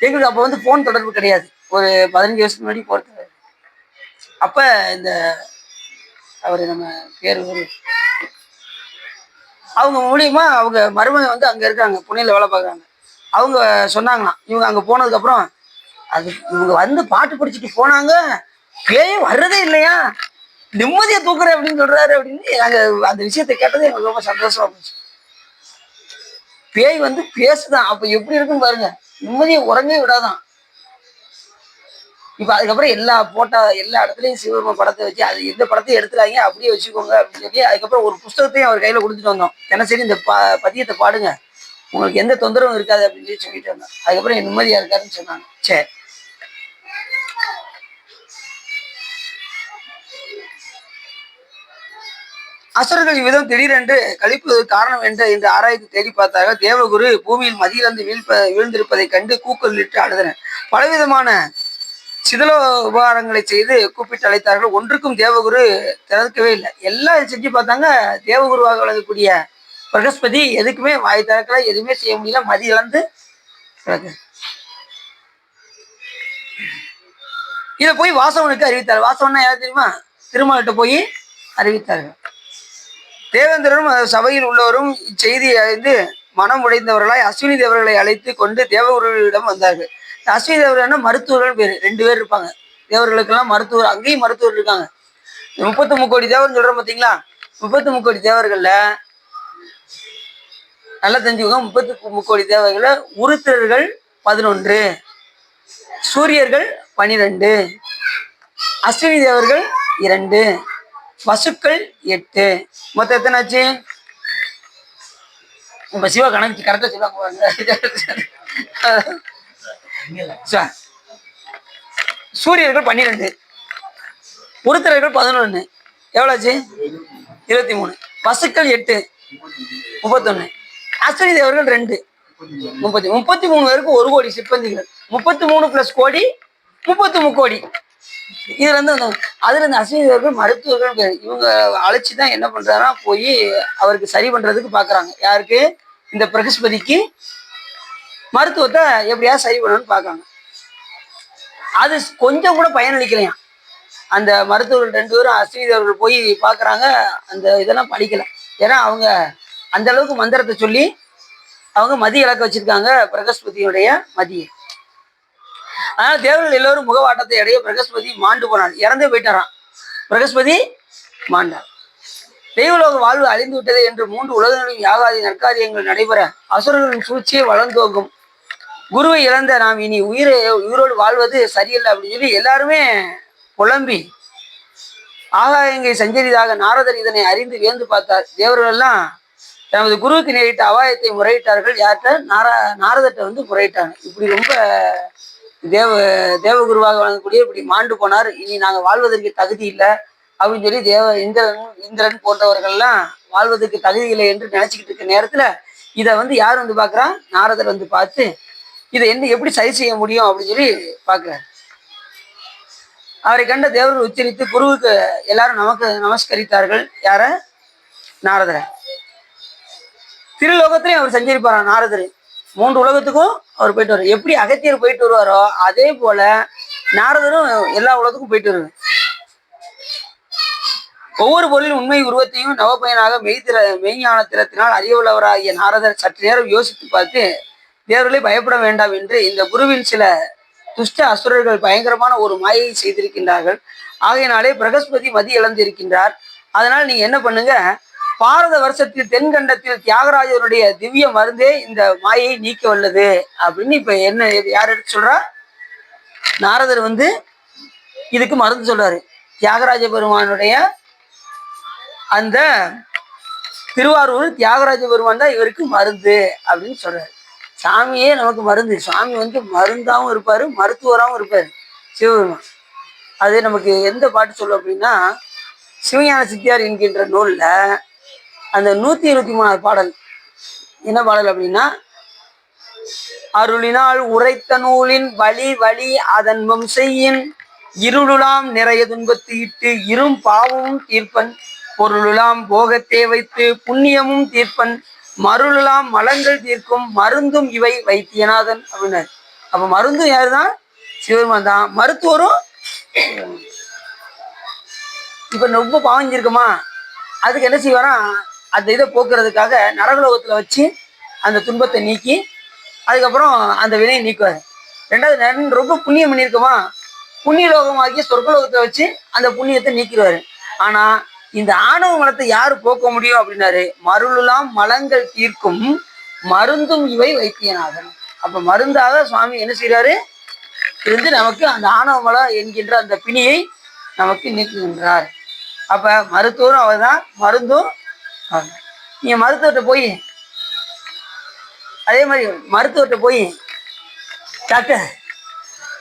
எங்களுக்கு அப்போ வந்து போன் தொடர்பு கிடையாது. ஒரு 15 வருஷத்துக்கு முன்னாடி போறது. அப்ப இந்த அவரு நம்ம பேரு அவங்க மூலியமா அவங்க மருமகன் வந்து அங்க இருக்காங்க, புனேல வேலை பார்க்குறாங்க. அவங்க சொன்னாங்களாம், இவங்க அங்க போனதுக்கு அப்புறம் அது இவங்க வந்து பாட்டு படிச்சுட்டு போனாங்க, பேயே வர்றதே இல்லையா, நிம்மதியா தூக்குறேன் அப்படின்னு சொல்றாரு அப்படின்னு. நாங்க அந்த விஷயத்தை கேட்டது எனக்கு ரொம்ப சந்தோஷமா போச்சு. பேய் வந்து பேசுதான், அப்ப எப்படி இருக்குன்னு பாருங்க, நிம்மதியை உறங்கவே விடாதான். இப்ப அதுக்கப்புறம் எல்லா இடத்துலயும் சிவபெருமா படத்தை வச்சு அது எந்த படத்தையும் எடுத்துறாங்க அப்படியே வச்சுக்கோங்க அப்படின்னு சொல்லி அதுக்கப்புறம் ஒரு புஸ்தகத்தையும் அவர் கையில கொடுத்துட்டு வந்தோம். தினசரி இந்த பதியத்தை பாடுங்க, உங்களுக்கு எந்த தொந்தரவும் இருக்காது அப்படின்னு சொல்லி சொல்லிட்டு வந்தோம். அதுக்கப்புறம் என் நிம்மதியா இருக்காருன்னு சொன்னாங்க. சரி, அசுரர்கள் இவ்விதம் திடீரென்று கழிப்பதற்கு காரணம் என்று ஆராய்ந்து தேடி பார்த்தார்கள். தேவகுரு பூமியில் மதியிலிருந்து வீழ்ந்திருப்பதை கண்டு கூக்குரலிட்டு அழுதனர். பலவிதமான சிதல உபகாரங்களை செய்து கூப்பிட்டு அழைத்தார்கள். ஒன்றுக்கும் தேவகுரு திறக்கவே இல்லை. எல்லாம் செஞ்சு பார்த்தாங்க. தேவகுருவாக வழங்கக்கூடிய பிரகஸ்பதி எதுக்குமே வாய் திறக்கல, எதுவுமே செய்ய முடியல, மதி இழந்து கிடக்கு. இதை போய் வாசவனுக்கு அறிவித்தார். வாசவன்னா யார் தெரியுமா? திருமகிட்ட போய் அறிவித்தார்கள். தேவேந்திரனும் சபையில் உள்ளவரும் இச்செய்தியை அறிந்து மனம் உடைந்தவர்களாய் அஸ்வினி தேவர்களை அழைத்து கொண்டு தேவகுருவிடம் வந்தார்கள். அஸ்வினி தேவர்கள் மருத்துவர்கள் பேர் 2 பேர் இருப்பாங்க. தேவர்களுக்கெல்லாம் மருத்துவர், அங்கேயும் மருத்துவர் இருக்காங்க. 33 கோடி தேவர் சொல்றோம் பார்த்தீங்களா? 33 கோடி தேவர்கள்ல நல்லா தெரிஞ்சுக்கோங்க. 33 கோடி தேவர்கள உருத்திரர்கள் 11, சூரியர்கள் 12, அஸ்வினி தேவர்கள் 2, வசுக்கள் 8, மொத்தம் எத்தனை ஆச்சு? இப்ப சிவா கணக்கு கரெக்டா சொல்லுவாங்க. சூரியர்கள் 12, உருத்திரர்கள் 11, எவ்வளோச்சு? 23, வசுக்கள் 8, 31, அஸ்வினி தேவர்கள் 2, 33 பேருக்கு 1 கோடி சிப்பந்திகள். 33 பிளஸ் கோடி 33 கோடி. இதுல இருந்து அதுல இருந்து அஸ்வினி தேவர்கள் மருத்துவர்கள் இவங்க அழைச்சிதான் என்ன பண்றாங்கன்னா போய் அவருக்கு சரி பண்றதுக்கு பாக்குறாங்க. யாருக்கு? இந்த பிரகஸ்பதிக்கு மருத்துவத்தை எப்படியாவது சரி பண்ணணும்னு பாக்குறாங்க. அது கொஞ்சம் கூட பயனளிக்கலையாம். அந்த மருத்துவர்கள் 2 பேரும் அஸ்வினி தேவர்கள் போய் பாக்குறாங்க. அந்த இதெல்லாம் படிக்கல. ஏன்னா அவங்க அந்த அளவுக்கு மந்திரத்தை சொல்லி அவங்க மதி இலக்க வச்சிருக்காங்க, பிரகஸ்பதியுடைய மதியை. அதனால தேவர்கள் எல்லோரும் முகவாட்டத்தை அடைய பிரகஸ்பதி மாண்டு போனார். இறந்தே போயிட்டாராம். பிரகஸ்பதி மாண்டார். தெய்வலோக வாழ்வு அழிந்து விட்டது என்று 3 உலகங்களிலும் யாகாதி நற்காரியங்கள் நடைபெற அசுரர்களின் சூழ்ச்சியை வளர்ந்தோங்கும். குருவை இழந்த நாம் இனி உயிரோடு வாழ்வது சரியில்லை அப்படின்னு சொல்லி எல்லாருமே புலம்பி ஆகாயங்கை சஞ்சரிதாக நாரதர் இதனை அறிந்து வியந்து பார்த்தார். தேவர்கள் எல்லாம் தமது குருவுக்கு நேரிட்ட அபாயத்தை முறையிட்டார்கள். யார்கிட்ட? நாரதர்கிட்ட வந்து முறையிட்டாங்க. இப்படி ரொம்ப தேவகுருவாக வழங்கக்கூடிய இப்படி மாண்டு போனார், இனி நாங்க வாழ்வதற்கு தகுதி இல்லை அப்படின்னு சொல்லி இந்திரன் போன்றவர்கள்லாம் வாழ்வதற்கு தகுதி இல்லை என்று நினைச்சுக்கிட்டு இருக்க நேரத்துல இதை வந்து யார் வந்து பாக்குறா? நாரதர் வந்து பார்த்து இதை எப்படி சரி செய்ய முடியும் அப்படின்னு சொல்லி பாக்குறாரு. அவரை கண்ட தேவர்கள் உச்சரித்து குருவுக்கு எல்லாரும் நமஸ்கரித்தார்கள். யார? நாரதரை. திருலோகத்திலையும் அவர் சஞ்சரிப்பாராம் நாரதர். 3 உலகத்துக்கும் அவர் போயிட்டு வருவார். எப்படி அகத்தியர் போயிட்டு வருவாரோ அதே போல நாரதரும் எல்லா உலகத்துக்கும் போயிட்டு வருவார். ஒவ்வொரு பொருளின் உண்மை உருவத்தையும் நவப்பயனாக மெய்ஞான திறத்தினால் அறிவுள்ளவராகிய நாரதர் சற்று நேரம் யோசித்து பார்த்து தேவர்களை பயப்பட வேண்டாம் என்று இந்த குருவின் சில துஷ்ட அசுரர்கள் பயங்கரமான ஒரு மாயை செய்திருக்கின்றார்கள். ஆகையினாலே பிரகஸ்பதி மதி இழந்து இருக்கின்றார். அதனால் நீங்க என்ன பண்ணுங்க, பாரத வருஷத்தில் தென்கண்டத்தில் தியாகராஜருடைய திவ்ய மருந்தே இந்த மாயை நீக்க வல்லது அப்படின்னு இப்ப என்ன யார் எடுத்து சொல்றா? நாரதர் வந்து இதுக்கு மருந்து சொல்றாரு. தியாகராஜ பெருமானுடைய அந்த திருவாரூர் தியாகராஜ பெருமான் தான் இவருக்கு மருந்து அப்படின்னு சொல்றாரு. சாமியே நமக்கு மருந்து. சாமி வந்து மருந்தாவும் இருப்பாரு, மருத்துவராகவும் இருப்பாரு சிவபெருமான். அது நமக்கு எந்த பாட்டு சொல்லும் அப்படின்னா, சிவஞான சித்தியார் என்கின்ற நூல்ல அந்த 123வது பாடல் என்ன பாடல் அப்படின்னா, அருளினால் உரைத்த நூலின் வழி வழி அதன்மம் செய்யின் இருளுலாம் நிறைய துன்பத்து இட்டு இரும் பாவமும் தீர்ப்பன் பொருளுலாம் போகத்தே வைத்து புண்ணியமும் தீர்ப்பன் மருளெல்லாம் மலங்கள் தீர்க்கும் மருந்தும் இவை வைத்தியநாதன் அப்படின்னாரு. அப்ப மருந்தும் யாருதான்? சிவபெருமான் தான். மருத்துவரும் இப்ப ரொம்ப பாவஞ்சிருக்குமா, அதுக்கு என்ன செய்வாராம், அந்த இதை போக்குறதுக்காக நரகலோகத்துல வச்சு அந்த துன்பத்தை நீக்கி அதுக்கப்புறம் அந்த வினையை நீக்குவார். ரெண்டாவது ரொம்ப புண்ணியம் பண்ணியிருக்கோமா, புண்ணிய லோகமாகிய சொர்க்கலோகத்தை வச்சு அந்த புண்ணியத்தை நீக்கிடுவாரு. ஆனா இந்த ஆணவ மலத்தை யாரு போக்க முடியும் அப்படின்னாரு, மருளெல்லாம் மலங்கள் தீர்க்கும் மருந்தும் இவை வைத்தியநாதன். அப்ப மருந்தாக சுவாமி என்ன செய்யறாரு, இருந்து நமக்கு அந்த ஆணவ மலம் என்கின்ற அந்த பிணியை நமக்கு நீக்குகின்றார். அப்ப மருத்துவரும் அவர் தான், மருந்தும் அவர். நீங்க மருத்துவர்கிட்ட போய், அதே மாதிரி மருத்துவர்கிட்ட போய், டாக்டர்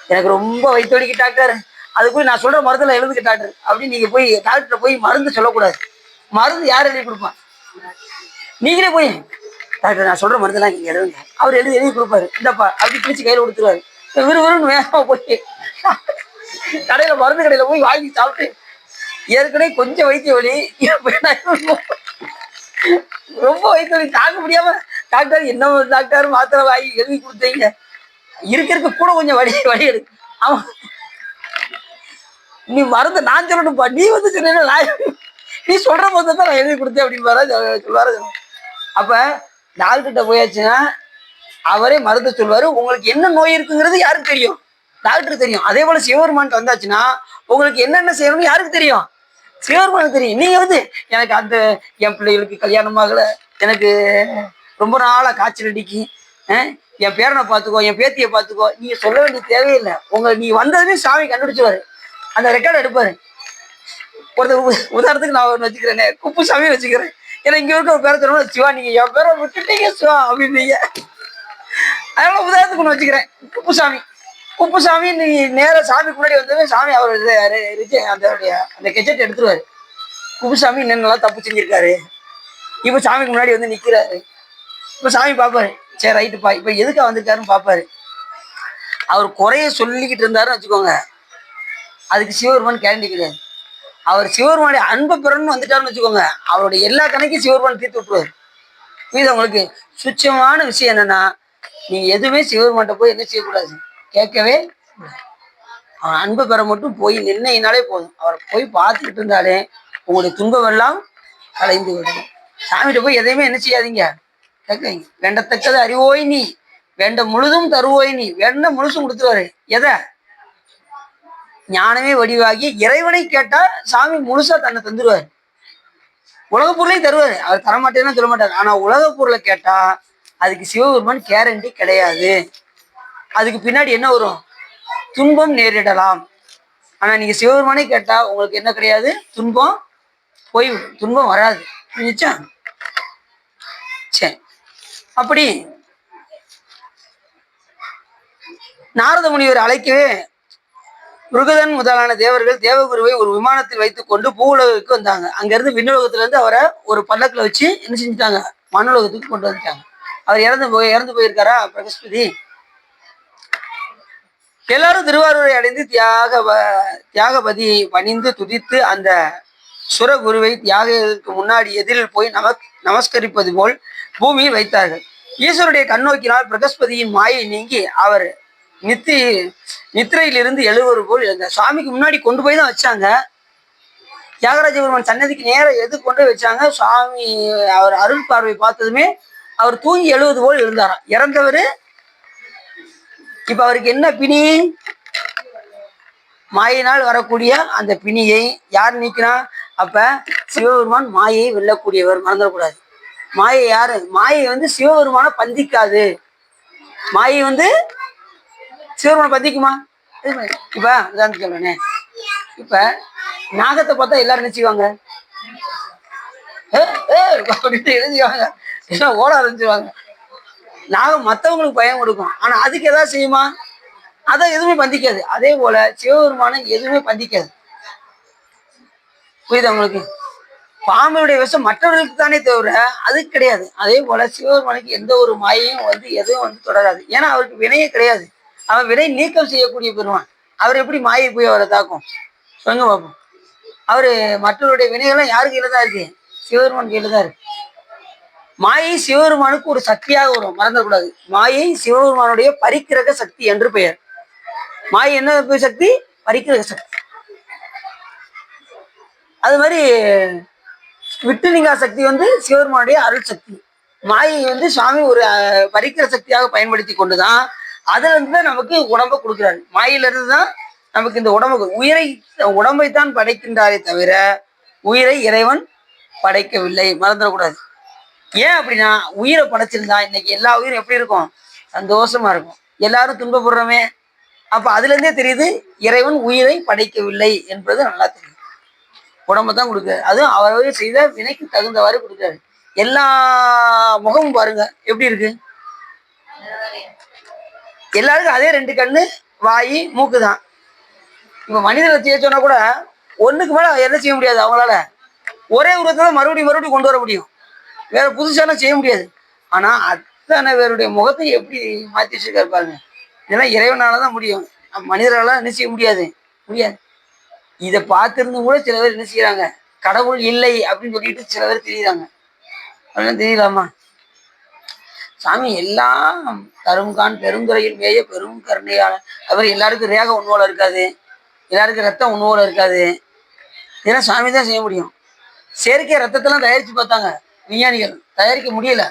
எனக்கு ரொம்ப வயிற்று வலிக்கு டாக்டர், அதுக்குள்ள நான் சொல்ற மருந்துல எழுதுக்கு டாக்டர் அப்படின்னு நீங்க போய் டாக்டர் போய் மருந்து சொல்லக்கூடாது. மருந்து யார் எழுதி கொடுப்பான்? நீங்களே போய் டாக்டர் நான் சொல்ற மருந்தெல்லாம் நீங்க எழுதுங்க, அவர் எழுதி கொடுப்பாரு, இந்தப்பா அப்படி பிடிச்சி கையில கொடுத்துருவாரு. விறுவிறுன்னு வேகமா போய் கடையில மருந்து கடையில போய் வாங்கி சாப்பிட்டு ஏற்கனவே கொஞ்சம் வைத்திய வலி, ரொம்ப வயிற்று வலி தாங்க முடியாம டாக்டர் என்ன டாக்டர் மாத்திரை வாங்கி எழுதி கொடுத்தீங்க, இருக்க கூட கொஞ்சம் வலி எடுக்கு. அவன் நீ மருந்து நான் சொல்லணும்ப்பா, நீ வந்து சொன்ன நீ சொல்ற மருந்து தான் நான் எழுதி கொடுத்தேன் அப்படின்னு சொல்லுவாரு. அப்ப டாக்டர்கிட்ட போயாச்சுன்னா அவரே மருந்து சொல்லுவாரு. உங்களுக்கு என்ன நோய் இருக்குங்கிறது யாருக்கு தெரியும்? டாக்டருக்கு தெரியும். அதே போல சிவபெருமான் வந்தாச்சுன்னா உங்களுக்கு என்னென்ன செய்யணும்னு யாருக்கு தெரியும்? சிவபெருமானுக்கு தெரியும். நீங்க வந்து எனக்கு அந்த என் பிள்ளைகளுக்கு கல்யாணம் ஆகல, எனக்கு ரொம்ப நாளா காய்ச்சல் அடிக்கி, என் பேரனை பார்த்துக்கோ, என் பேத்தியை பார்த்துக்கோ, நீங்க சொல்ல வேண்டிய தேவையில்லை. நீ வந்ததுமே சாமி கண்டுபிடிச்சுவாரு, அந்த ரெக்கார்டு எடுப்பாரு. ஒருத்தர் உதாரணத்துக்கு நான் ஒன்று வச்சுக்கிறேன், குப்புசாமி வச்சுக்கிறேன். ஏன்னா இங்க இருக்க ஒரு பேரை சொல்லணும், சிவா நீங்க என் பேரை விட்டுட்டீங்க சிவா அப்படின்னீங்க. அதனால உதாரணத்துக்கு ஒன்று வச்சுக்கிறேன், குப்புசாமி நீ நேர சாமிக்கு முன்னாடி வந்தவே சாமி அவர் அந்த கெச்சட் எடுத்துருவாரு. குப்புசாமி என்னென்னலாம் தப்பு செஞ்சிருக்காரு, இப்ப சாமிக்கு முன்னாடி வந்து நிக்கிறாரு. இப்ப சாமி பாப்பாரு, சரி ரைட்டுப்பா இப்ப எதுக்கா வந்திருக்காருன்னு பாப்பாரு. அவர் குறைய சொல்லிக்கிட்டு இருந்தாருன்னு வச்சுக்கோங்க, அதுக்கு சிவபெருமான் கேரண்டி கிடையாது. அவர் சிவபெருமானுடைய அன்பை பெறணும்னு வந்துட்டாருன்னு வச்சுக்கோங்க, அவருடைய எல்லா கணக்கையும் சிவபெருமான் தீர்த்து விட்டுருவாரு. இது உங்களுக்கு சுட்சமான விஷயம் என்னன்னா, நீங்க எதுவுமே சிவபெருமான்கிட்ட போய் என்ன செய்யக்கூடாது, கேட்கவே. அவன் அன்பை பெற மட்டும் போய் நின்னையினாலே போதும். அவரை போய் பார்த்துக்கிட்டு இருந்தாலே உங்களுடைய துன்பம் எல்லாம் கலைந்து விடும். சாமிகிட்ட போய் எதையுமே என்ன செய்யாதீங்க, கேட்க. வேண்டத்தக்கது அறிவோய் நீ, வேண்ட முழுதும் தருவோய் நீ. வேண்ட முழுசும் கொடுத்துருவாரு. எதை? ஞானமே வடிவாகி இறைவனை கேட்டா சாமி முழுசா தன்னை தந்துருவாரு. உலக பொருளையும் தருவாரு, அவர் தரமாட்டேன்னு சொல்ல மாட்டாரு. ஆனா உலக பொருளை கேட்டா அதுக்கு சிவபெருமான் கேரண்டி கிடையாது. அதுக்கு பின்னாடி என்ன வரும்? துன்பம் நேரிடலாம். ஆனா நீங்க சிவபெருமானே கேட்டா உங்களுக்கு என்ன கிடையாது, துன்பம் போய்விடும், துன்பம் வராது. நிச்சயம். சரி, அப்படி நாரத முனிவர் அழைக்கவே முருகதன் முதலான தேவர்கள் தேவகுருவை ஒரு விமானத்தில் வைத்துக் கொண்டு பூவுலகுக்கு வந்தாங்க. அங்கிருந்து விண்ணுலகத்துல இருந்து அவரை ஒரு பல்லக்குல வச்சு என்ன செஞ்சுட்டாங்க, மண்ணுலகத்துக்கு கொண்டு வந்துட்டாங்க. அவர் இறந்து போயிருக்காரா பிரகஸ்பதி. எல்லாரும் திருவாரூரை அடைந்து தியாகபதியை பணிந்து துதித்து அந்த சுரகுருவை தியாகத்துக்கு முன்னாடி எதிரில் போய் நமஸ்கரிப்பது போல் பூமியில் வைத்தார்கள். ஈஸ்வருடைய கண்ணோக்கினால் பிரகஸ்பதியின் மாயை நீங்கி அவர் நித்திரையிலிருந்து எழுவது போல் எழுந்தார். சுவாமிக்கு முன்னாடி கொண்டு போய் தான் வச்சாங்க. தியாகராஜ பெருமான் சன்னதிக்கு நேரம் எது கொண்டு போய் வச்சாங்க. சுவாமி அவர் அருள் பார்வை பார்த்ததுமே அவர் தூங்கி எழுவது போல் எழுந்தாராம். இறந்தவர் இப்ப அவருக்கு என்ன பிணி, மாயினால் வரக்கூடிய அந்த பிணியை யார் நீக்கினா? அப்ப சிவபெருமான் மாயை வெல்லக்கூடியவர், மறந்துடக்கூடாது. மாயை யாரு? மாயை வந்து சிவபெருமான பந்திக்காது. மாயை வந்து சிவபெருமான பந்திக்குமா? இப்ப உதாரணம் சொல்றேனே, இப்ப நாகத்தை பார்த்தா எல்லாரும் நினைச்சுவாங்க, அப்படின்னு எழுதிவாங்க, ஓட ஆரம்பிச்சுவாங்க. நாகம் மற்றவங்களுக்கு பயம் கொடுக்கும், ஆனா அதுக்கு எதாவது செய்யுமா? அதை எதுவுமே பந்திக்காது. அதே போல சிவபெருமான எதுவுமே பந்திக்காது. புரியுது உங்களுக்கு? பாம்புடைய விஷம் மற்றவர்களுக்கு தானே தவிர அது கிடையாது. அதே போல சிவபெருமானுக்கு எந்த ஒரு மாயையும் வந்து எதுவும் வந்து தொடராது. ஏன்னா அவருக்கு வினையே கிடையாது. அவன் வினை நீக்கம் செய்யக்கூடிய பெருமான். அவர் எப்படி மாயை போய் அவரை தாக்கும் சொல்லுங்க பார்ப்போம். அவரு மற்றவருடைய வினைகள்லாம் யாருக்கு கீழே தான் இருக்கு? சிவபெருமான் கீழே தான் இருக்கு. மாயை சிவபெருமானுக்கு ஒரு சக்தியாக வரும், மறந்துடக்கூடாது. மாயை சிவபெருமானுடைய பரிக்கிரக சக்தி என்று பெயர். மாயை என்ன சக்தி? பரிக்கிரக சக்தி. அது மாதிரி விட்டுலிங்கா சக்தி சிவபெருமானுடைய அருள் சக்தி. மாயை சுவாமி ஒரு பரிக்கிற சக்தியாக பயன்படுத்தி கொண்டுதான் அதுல இருந்துதான் நமக்கு உடம்பை கொடுக்குறாரு. மாயில இருந்துதான் நமக்கு இந்த உடம்பை தான் படைக்கின்றாரே தவிர உயிரை இறைவன் படைக்கவில்லை, மறந்துடக்கூடாது. ஏன் அப்படின்னா, உயிரை படைச்சிருந்தா இன்னைக்கு எல்லா உயிரும் எப்படி இருக்கும்? சந்தோஷமா இருக்கும். எல்லாரும் துன்பப்படுறோமே. அப்ப அதுல இருந்தே தெரியுது இறைவன் உயிரை படைக்கவில்லை என்பது நல்லா தெரியும். உடம்பை தான் கொடுக்குறாரு, அதுவும் அவரவர் செய்த வினைக்கு தகுந்தவாறு கொடுக்குறாரு. எல்லா முகமும் பாருங்க எப்படி இருக்கு. எல்லாருக்கும் அதே 2 கண்ணு, வாய், மூக்கு தான். இப்ப மனிதனை செய்ய சொன்னா கூட ஒண்ணுக்கு மேல என்ன செய்ய முடியாது. அவங்களால ஒரே உருவத்துல மறுபடியும் கொண்டு வர முடியும், வேற புதுசாலாம் செய்ய முடியாது. ஆனா அத்தனை பேருடைய முகத்தை எப்படி மாத்தி வச்சிருக்காரு பாருங்க. இதெல்லாம் இறைவனாலதான் முடியும், மனிதர்களால என்ன செய்ய முடியாது. இதை பார்த்திருந்து கூட சில பேர் என்ன செய்யறாங்க, கடவுள் இல்லை அப்படின்னு சொல்லிட்டு சில பேர் தெரியுறாங்க. அதெல்லாம் தெரியலாமா? சாமி எல்லாம் தரும்கான் பெருந்துறையில் மேய பெரும் கருணையால. அவர் எல்லாருக்கும் ரேக உணவோல இருக்காது, எல்லாருக்கும் ரத்தம் உணவோல இருக்காது. இதெல்லாம் சாமி தான் செய்ய முடியும். செயற்கை ரத்தத்தெல்லாம் தயாரிச்சு பார்த்தாங்க விஞ்ஞானிகள், தயாரிக்க முடியல.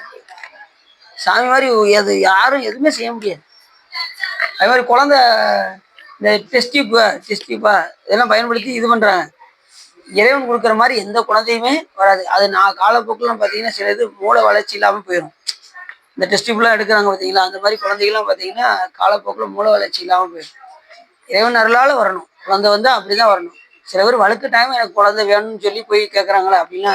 சாமி மாதிரி அது யாரும் எதுவுமே செய்ய முடியாது. அது மாதிரி குழந்தை இந்த டெஸ்டிப்பா இதெல்லாம் பயன்படுத்தி இது பண்றாங்க. இறைவன் கொடுக்குற மாதிரி எந்த குழந்தையுமே வராது. அது நான் காலப்போக்கில் பார்த்தீங்கன்னா சில இது மூளை வளர்ச்சி இல்லாமல் போயிடும். இந்த டெஸ்டிப்லாம் எடுக்கிறாங்க பார்த்தீங்களா, அந்த மாதிரி குழந்தைகள்லாம் பார்த்தீங்கன்னா காலப்போக்கில் மூளை வளர்ச்சி இல்லாமல் போயிடும். இறைவன் அருளால் வரணும் குழந்தை, அப்படிதான் வரணும். சில பேர் வழுக்க டைம் எனக்கு குழந்தை வேணும்னு சொல்லி போய் கேட்குறாங்களா அப்படின்னா,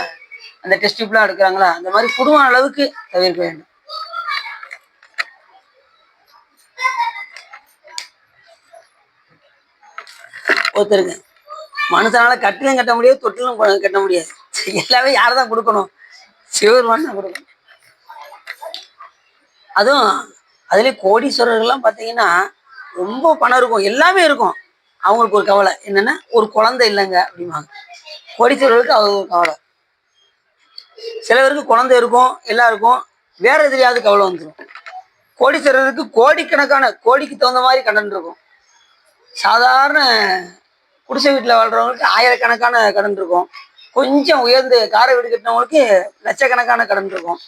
அந்த டெஸ்டிப்லாம் எடுக்கிறாங்களா, அந்த மாதிரி குடும்ப அளவுக்கு தவிர்க்க வேண்டும். ஒருத்தருக்கு மனுஷனால கட்டிலும் கட்ட முடியாது, தொட்டிலும் கட்ட முடியாது. எல்லாமே யார்தான் கொடுக்கணும்? சிவபெருமான் தான் கொடுக்கணும். அதுவும் அதுலேயே கோடீஸ்வரர்கள்லாம் பார்த்தீங்கன்னா ரொம்ப பணம் இருக்கும், எல்லாமே இருக்கும். அவங்களுக்கு ஒரு கவலை என்னன்னா, ஒரு குழந்தை இல்லைங்க அப்படிம்பாங்க. கோடீஸ்வரர்களுக்கு அது ஒரு கவலை. சில பேருக்கு குழந்தை இருக்கும், எல்லாம் இருக்கும், வேற எதிரியாவது கவலை வந்துடும். கோடீஸ்வரருக்கு கோடிக்கணக்கான, கோடிக்கு தகுந்த மாதிரி கடன் இருக்கும். சாதாரண குடிசை வீட்டில் வாழ்றவங்களுக்கு ஆயிரக்கணக்கான கடன் இருக்கும். கொஞ்சம் உயர்ந்து காரை வீடு கட்டினவங்களுக்கு லட்சக்கணக்கான கடன் இருக்கும்.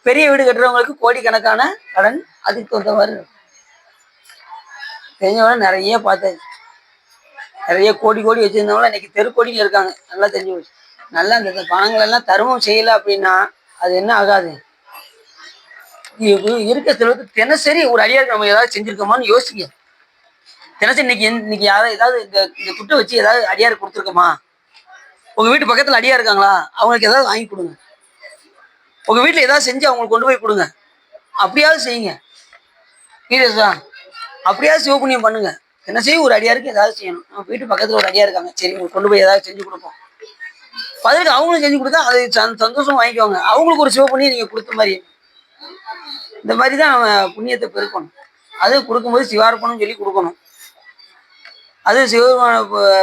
பெரிய வீடு கட்டுறவங்களுக்கு கோடிக்கணக்கான கடன் அதுக்கு தகுந்த மாதிரி இருக்கும். தெரிஞ்சவங்க நிறைய பார்த்தேன். நிறைய கோடி வச்சிருந்தவங்களும் இன்னைக்கு தெருக்கோடியில் இருக்காங்க. நல்லா தெரிஞ்சு போச்சு. நல்லா அந்த பணங்கள் எல்லாம் தர்மம் செய்யலை அப்படின்னா அது என்ன ஆகாது. இருக்க செலவுக்கு தினசரி ஒரு அடியாருக்கு நம்ம ஏதாவது செஞ்சிருக்கோமான்னு யோசிக்க. தினசரி இன்னைக்கு யாராவது ஏதாவது இந்த துட்டை வச்சு ஏதாவது அடியார் கொடுத்துருக்கோமா? உங்க வீட்டு பக்கத்துல அடியார் இருக்காங்களா, அவங்களுக்கு ஏதாவது வாங்கி கொடுங்க. உங்க வீட்டுல ஏதாவது செஞ்சு அவங்களுக்கு கொண்டு போய் கொடுங்க. அப்படியாவது செய்யுங்க. அப்படியாவது சிவபுண்ணியம் பண்ணுங்க. தினசரி ஒரு அடியாருக்கு ஏதாவது செய்யணும். நம்ம வீட்டு பக்கத்துல ஒரு அடியார் இருக்காங்க, சரி உங்களுக்கு கொண்டு போய் ஏதாவது செஞ்சு கொடுப்போம். பதிலுக்கு அவங்களும் செஞ்சு கொடுத்தா அது சந்தோஷம் வாங்கிக்குவாங்க. அவங்களுக்கு ஒரு சிவபுண்ணியம் நீங்க கொடுத்த மாதிரி. இந்த மாதிரி தான் நம்ம புண்ணியத்தை பெருக்கணும். அது கொடுக்கும்போது சிவார்ப்பணம் சொல்லி கொடுக்கணும். அது சிவபெருமான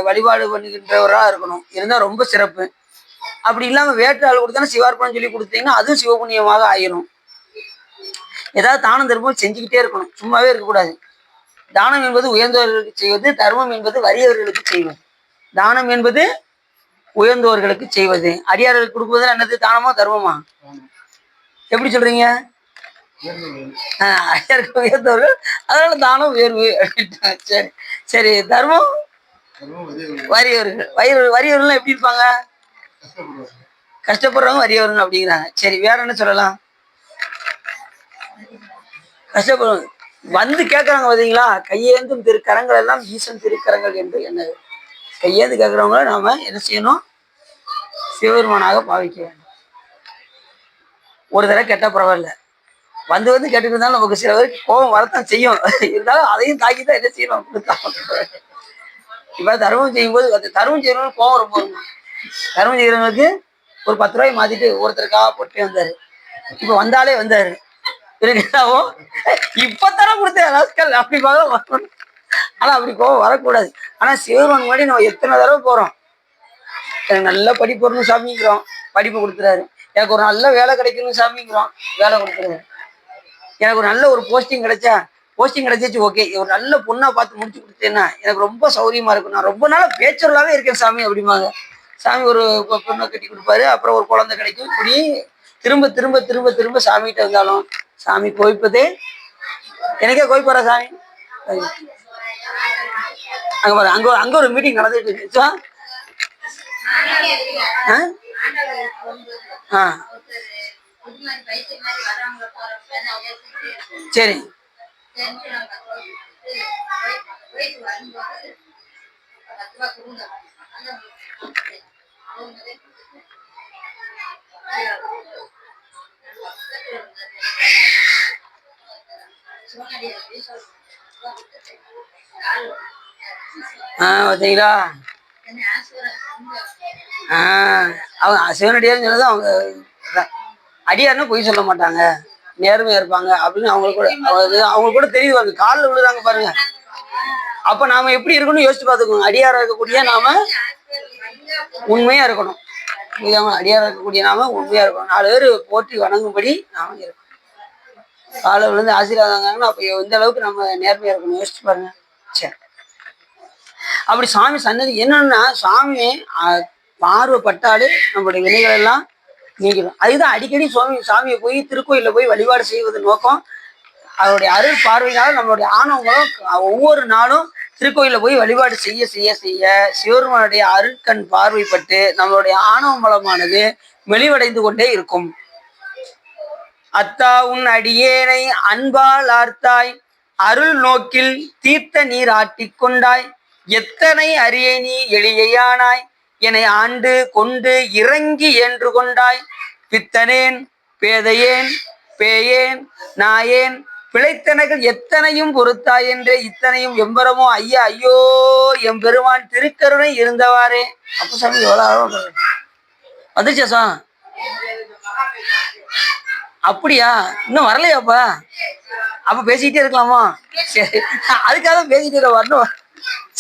வழிபாடு பண்ணுகின்றவராக இருக்கணும், இருந்தால் ரொம்ப சிறப்பு. அப்படி இல்லாமல் வேற்று ஆள் கொடுத்தாலும் சிவார்ப்பணம் சொல்லி கொடுத்தீங்கன்னா அதுவும் சிவபுண்ணியமாக ஆயிரும். ஏதாவது தானம் தர்மம் செஞ்சுக்கிட்டே இருக்கணும், சும்மாவே இருக்கக்கூடாது. தானம் என்பது உயர்ந்தவர்களுக்கு செய்வது, தர்மம் என்பது வறியவர்களுக்கு செய்வது. தானம் என்பது உயர்ந்தவர்களுக்கு செய்வது, அடியார்களுக்கு கொடுக்குவது என்னது? தானமா தர்மமா? எப்படி சொல்றீங்க? அடியாருக்கு உயர்ந்தவர்கள், அதனால தானம் உயர்வு அப்படின்ட்டாங்க. சரி சரி. தர்மம் வறியவர்கள். வறியவர்கள் எப்படி இருப்பாங்க? கஷ்டப்படுறவங்க வறியவர்கள் அப்படிங்கிறாங்க. சரி, வேற என்ன சொல்லலாம்? கஷ்டப்படுறவங்க வந்து கேட்கறாங்க பார்த்தீங்களா, கையேந்தும் திருக்கரங்கள் எல்லாம் ஈசன் திருக்கரங்கள் என்று என்ன கையேந்து கேட்கறவங்கள நாம என்ன செய்யணும்? சிவபெருமானாக பாவிக்க வேண்டும். ஒரு தடவை கேட்டா பரவாயில்ல, வந்து கேட்டுட்டு இருந்தாலும் நமக்கு சில பேருக்கு கோபம் வரத்தான் செய்யும். இருந்தாலும் அதையும் தாக்கி தான் என்ன செய்யணும்? இப்ப தர்மம் செய்யும்போது தர்மம் செய்யறவங்களுக்கு கோபம் ரொம்ப இருக்கும். தர்மம் செய்யறவங்களுக்கு ஒரு 10 ரூபாய் மாத்திட்டு ஒருத்தருக்காக போட்டே வந்தாரு. இப்ப வந்தாலே வந்தாரு இருந்தாவும் இப்பத்தானே கொடுத்தேன் அப்படி பார்க்க. ஆனா அப்படி கோபம் வரக்கூடாது. ஆனா சிவபெருமான் முன்னாடி நம்ம எத்தனை தடவை போறோம், எனக்கு நல்ல படிப்பு வரணும் சாமிக்கிறோம், படிப்பு கொடுத்துறாரு. எனக்கு ஒரு நல்ல வேலை கிடைக்கணும் சாமிங்கிறோம், வேலை கொடுத்துருங்க. எனக்கு ஒரு நல்ல ஒரு போஸ்டிங் கிடைச்சா, போஸ்டிங் கிடைச்சிச்சு, ஓகே. ஒரு நல்ல பொண்ணா பார்த்து முடிச்சு கொடுத்தேன்னா எனக்கு ரொம்ப சௌரியமா இருக்கும், நான் ரொம்ப நாளா பேச்சுரலாவே இருக்கேன் சாமி அப்படிம்பாங்க. சாமி ஒரு பொண்ணை கட்டி கொடுப்பாரு, அப்புறம் ஒரு குழந்தை கிடைக்கும். இப்படி திரும்ப திரும்ப திரும்ப திரும்ப சாமிகிட்ட வந்தாலும் சாமி கோய்ப்பதே, எனக்கே கோய்ப்பாரா சாமி? அங்க பாரு, அங்க ஒரு மீட்டிங் நடந்துட்டு இருக்கு. சரி. பார்த்தீங்களா, அவங்க சிவனடியார்னு சொன்னது அவங்க அடியார்னு பொய் சொல்ல மாட்டாங்க, நேர்மையா இருப்பாங்க அப்படின்னு அவங்க கூட தெரியுது. அந்த காலில் விழுறாங்க பாருங்க. அப்ப நாம எப்படி இருக்கணும்னு யோசிச்சு பார்த்துக்கோங்க. அடியாரா இருக்கக்கூடிய நாம உண்மையா இருக்கணும். அடியாரா இருக்கக்கூடிய நாம உண்மையா இருக்கணும். 4 பேர் போற்றி வணங்கும்படி நாம இருக்கணும். காலை விழுந்து ஆசீர்வாதங்கன்னா அப்ப எந்த அளவுக்கு நம்ம நேர்மையா இருக்கணும் யோசிச்சு பாருங்க. சரி, அப்படி சாமி சன்னதி என்னன்னா, சாமி பார்வைப்பட்டாலே நம்மளுடைய வினைகள் எல்லாம் நீங்கிடும். அதுதான் அடிக்கடி சாமியை போய் திருக்கோயில போய் வழிபாடு செய்வது நோக்கம். அவருடைய அருள் பார்வையினால நம்மளுடைய ஆணவங்களும் ஒவ்வொரு நாளும் திருக்கோயில போய் வழிபாடு செய்ய செய்ய செய்ய சிவருமானுடைய அருட்கண் பார்வைப்பட்டு நம்மளுடைய ஆணவ மலமானது மெலிவடைந்து கொண்டே இருக்கும். அத்தா உன் அடியேனை அன்பால் ஆர்த்தாய், அருள் நோக்கில் தீர்த்த நீர் ஆட்டிக்கொண்டாய், எத்தனை அரிய நீ எளியானாய், என்னை ஆண்டு கொண்டு இறங்கி என்று கொண்டாய், பித்தனேன் பேதையேன் பேயேன் நாயேன் பிழைத்தனகள் எத்தனையும் பொறுத்தாய் என்றே இத்தனையும் எம்பரமோ ஐயா ஐயோ எம்பெருமான் திருக்கருணை இருந்தவாறே. அப்ப சாமி எவ்வளவு வந்துச்சா? அப்படியா, இன்னும் வரலையாப்பா? அப்ப பேசிக்கிட்டே இருக்கலாமா? சரி, அதுக்காக பேசிக்கிட்டே வரணும்.